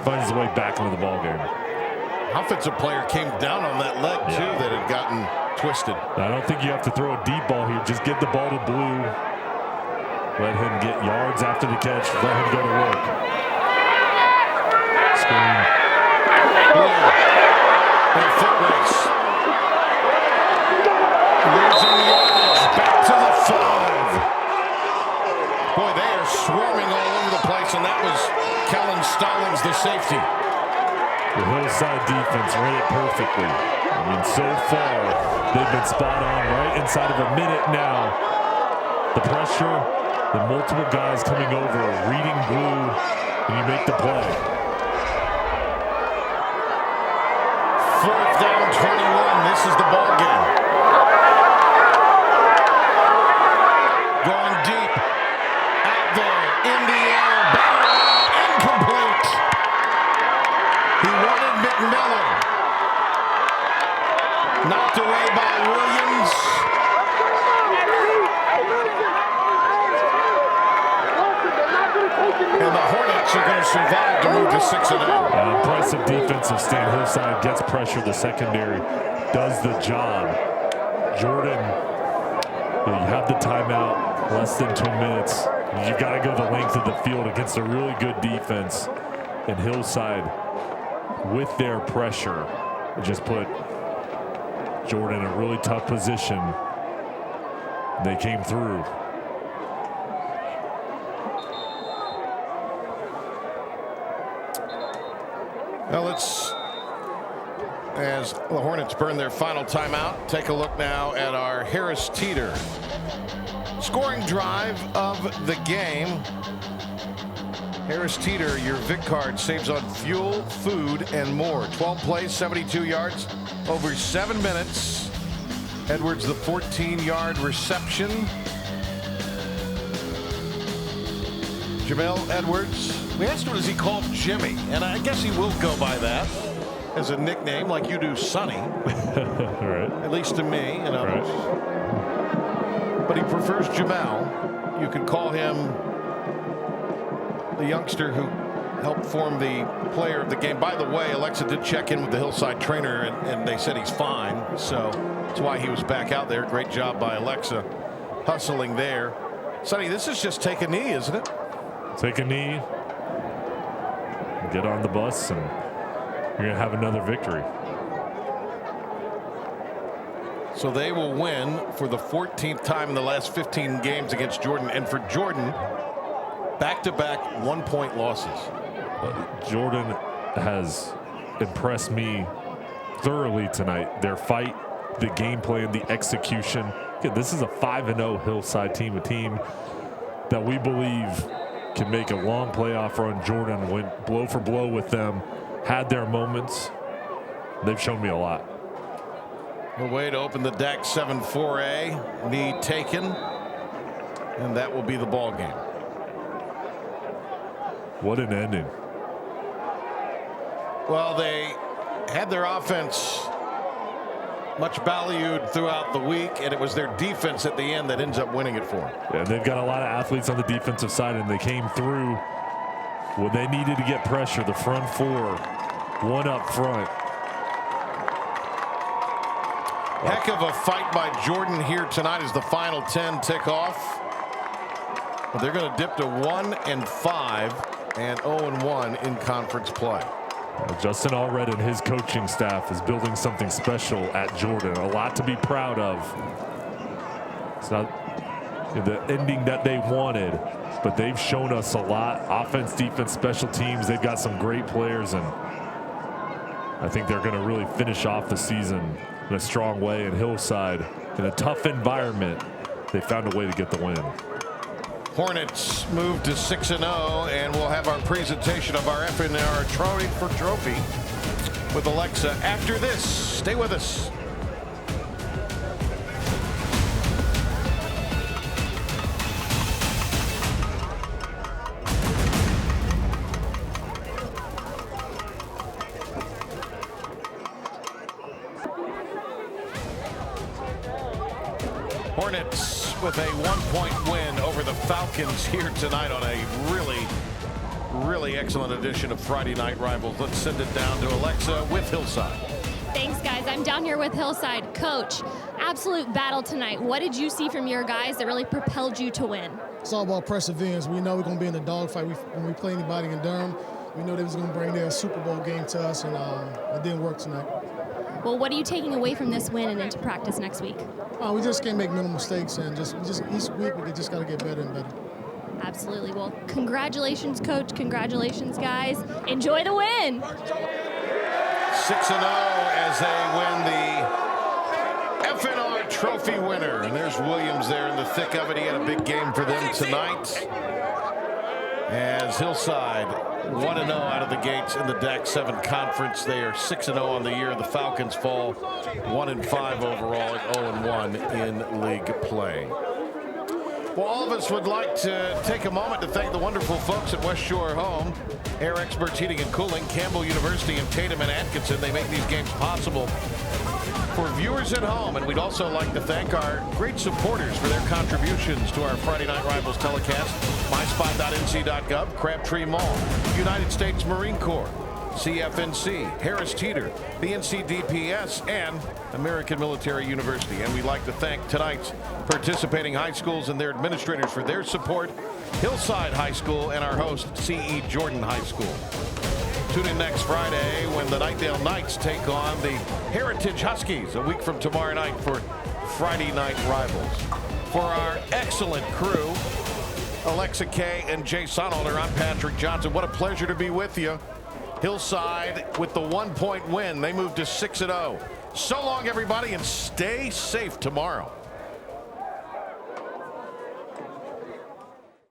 Finds his way back into the ball game. Offensive player came down on that leg, too, that had gotten twisted. I don't think you have to throw a deep ball here. Just give the ball to Blue. Let him get yards after the catch. Let him go to work. Screen. Blue. And a foot race. Losing yardage. Back to the 5. Boy, they are swarming all over the place, and that was Kellen Stallings, the safety. The Hillside defense read it perfectly. I mean, so far, they've been spot on right inside of a minute now. The pressure, the multiple guys coming over, reading Blue, and you make the play. 4th down, 21. This is the ball game. Going deep. Out there, in the air. Incomplete. survived to move to 6-0. Impressive defensive stand. Hillside gets pressure. The secondary does the job. Jordan, you have the timeout, less than 2 minutes. You got to go the length of the field against a really good defense. And Hillside, with their pressure, just put Jordan in a really tough position. They came through. Well, as the Hornets burn their final timeout, take a look now at our Harris Teeter scoring drive of the game. Harris Teeter, your Vic card, saves on fuel, food, and more. 12 plays, 72 yards, over 7 minutes. Edwards, the 14-yard reception. Jamel Edwards. We asked him, is he called Jimmy? And I guess he will go by that as a nickname, like you do Sonny. Right. At least to me and others. Right. But he prefers Jamel. You can call him the youngster who helped form the player of the game. By the way, Alexa did check in with the Hillside trainer, and they said he's fine. So that's why he was back out there. Great job by Alexa hustling there. Sonny, this is just take a knee, isn't it? Take a knee, get on the bus, and you're going to have another victory. So they will win for the 14th time in the last 15 games against Jordan. And for Jordan, back-to-back 1-point losses. Jordan has impressed me thoroughly tonight. Their fight, the game plan, the execution. Again, this is a 5-0 Hillside team, a team that we believe can make a long playoff run. Jordan went blow for blow with them, had their moments. They've shown me a lot. A way to open the deck, 7-4A, knee taken, and that will be the ball game. What an ending. Well, they had their offense much valued throughout the week, and it was their defense at the end that ends up winning it for them. Yeah, they've got a lot of athletes on the defensive side, and they came through when they needed to get pressure. The front four, one up front. Heck of a fight by Jordan here tonight as the final 10 tick off. But they're going to dip to 1-5 and 0-1 in conference play. Justin Allred and his coaching staff is building something special at Jordan. A lot to be proud of. It's not the ending that they wanted, but they've shown us a lot. Offense, defense, special teams. They've got some great players, and I think they're going to really finish off the season in a strong way. In Hillside, in a tough environment, they found a way to get the win. Hornets move to 6-0, and we'll have our presentation of our FNR trophy with Alexa after this. Stay with us. Hornets with a 1-point win over the Falcons here tonight on a really excellent edition of Friday Night Rivals. Let's send it down to Alexa with Hillside. Thanks, guys. I'm down here with Hillside. Coach, absolute battle tonight. What did you see from your guys that really propelled you to win? It's all about perseverance. We know we're going to be in the dogfight when we play anybody in Durham. We know they was going to bring their Super Bowl game to us, and it didn't work tonight. Well, what are you taking away from this win and into practice next week? We just can't make minimal mistakes, and just each week we just got to get better and better. Absolutely. Well, congratulations, Coach. Congratulations, guys. Enjoy the win. 6-0 as they win the FNR Trophy winner. And there's Williams there in the thick of it. He had a big game for them tonight. As Hillside 1-0 out of the gates in the DAC 7 conference. They are 6-0 on the year. The Falcons fall 1-5 overall at 0-1 in league play. Well, all of us would like to take a moment to thank the wonderful folks at West Shore Home, Air Experts Heating and Cooling, Campbell University, and Tatum and Atkinson. They make these games possible for viewers at home. And we'd also like to thank our great supporters for their contributions to our Friday Night Rivals telecast. MySpot.nc.gov, Crabtree Mall, United States Marine Corps, CFNC, Harris Teeter, the NCDPS, and American Military University. And we'd like to thank tonight's participating high schools and their administrators for their support, Hillside High School and our host, C.E. Jordan High School. Tune in next Friday when the Nightdale Knights take on the Heritage Huskies a week from tomorrow night for Friday Night Rivals. For our excellent crew, Alexa Kay and Jay Sonholder, I'm Patrick Johnson. What a pleasure to be with you. Hillside with the 1-point win. They moved to 6-0. So long, everybody, and stay safe tomorrow.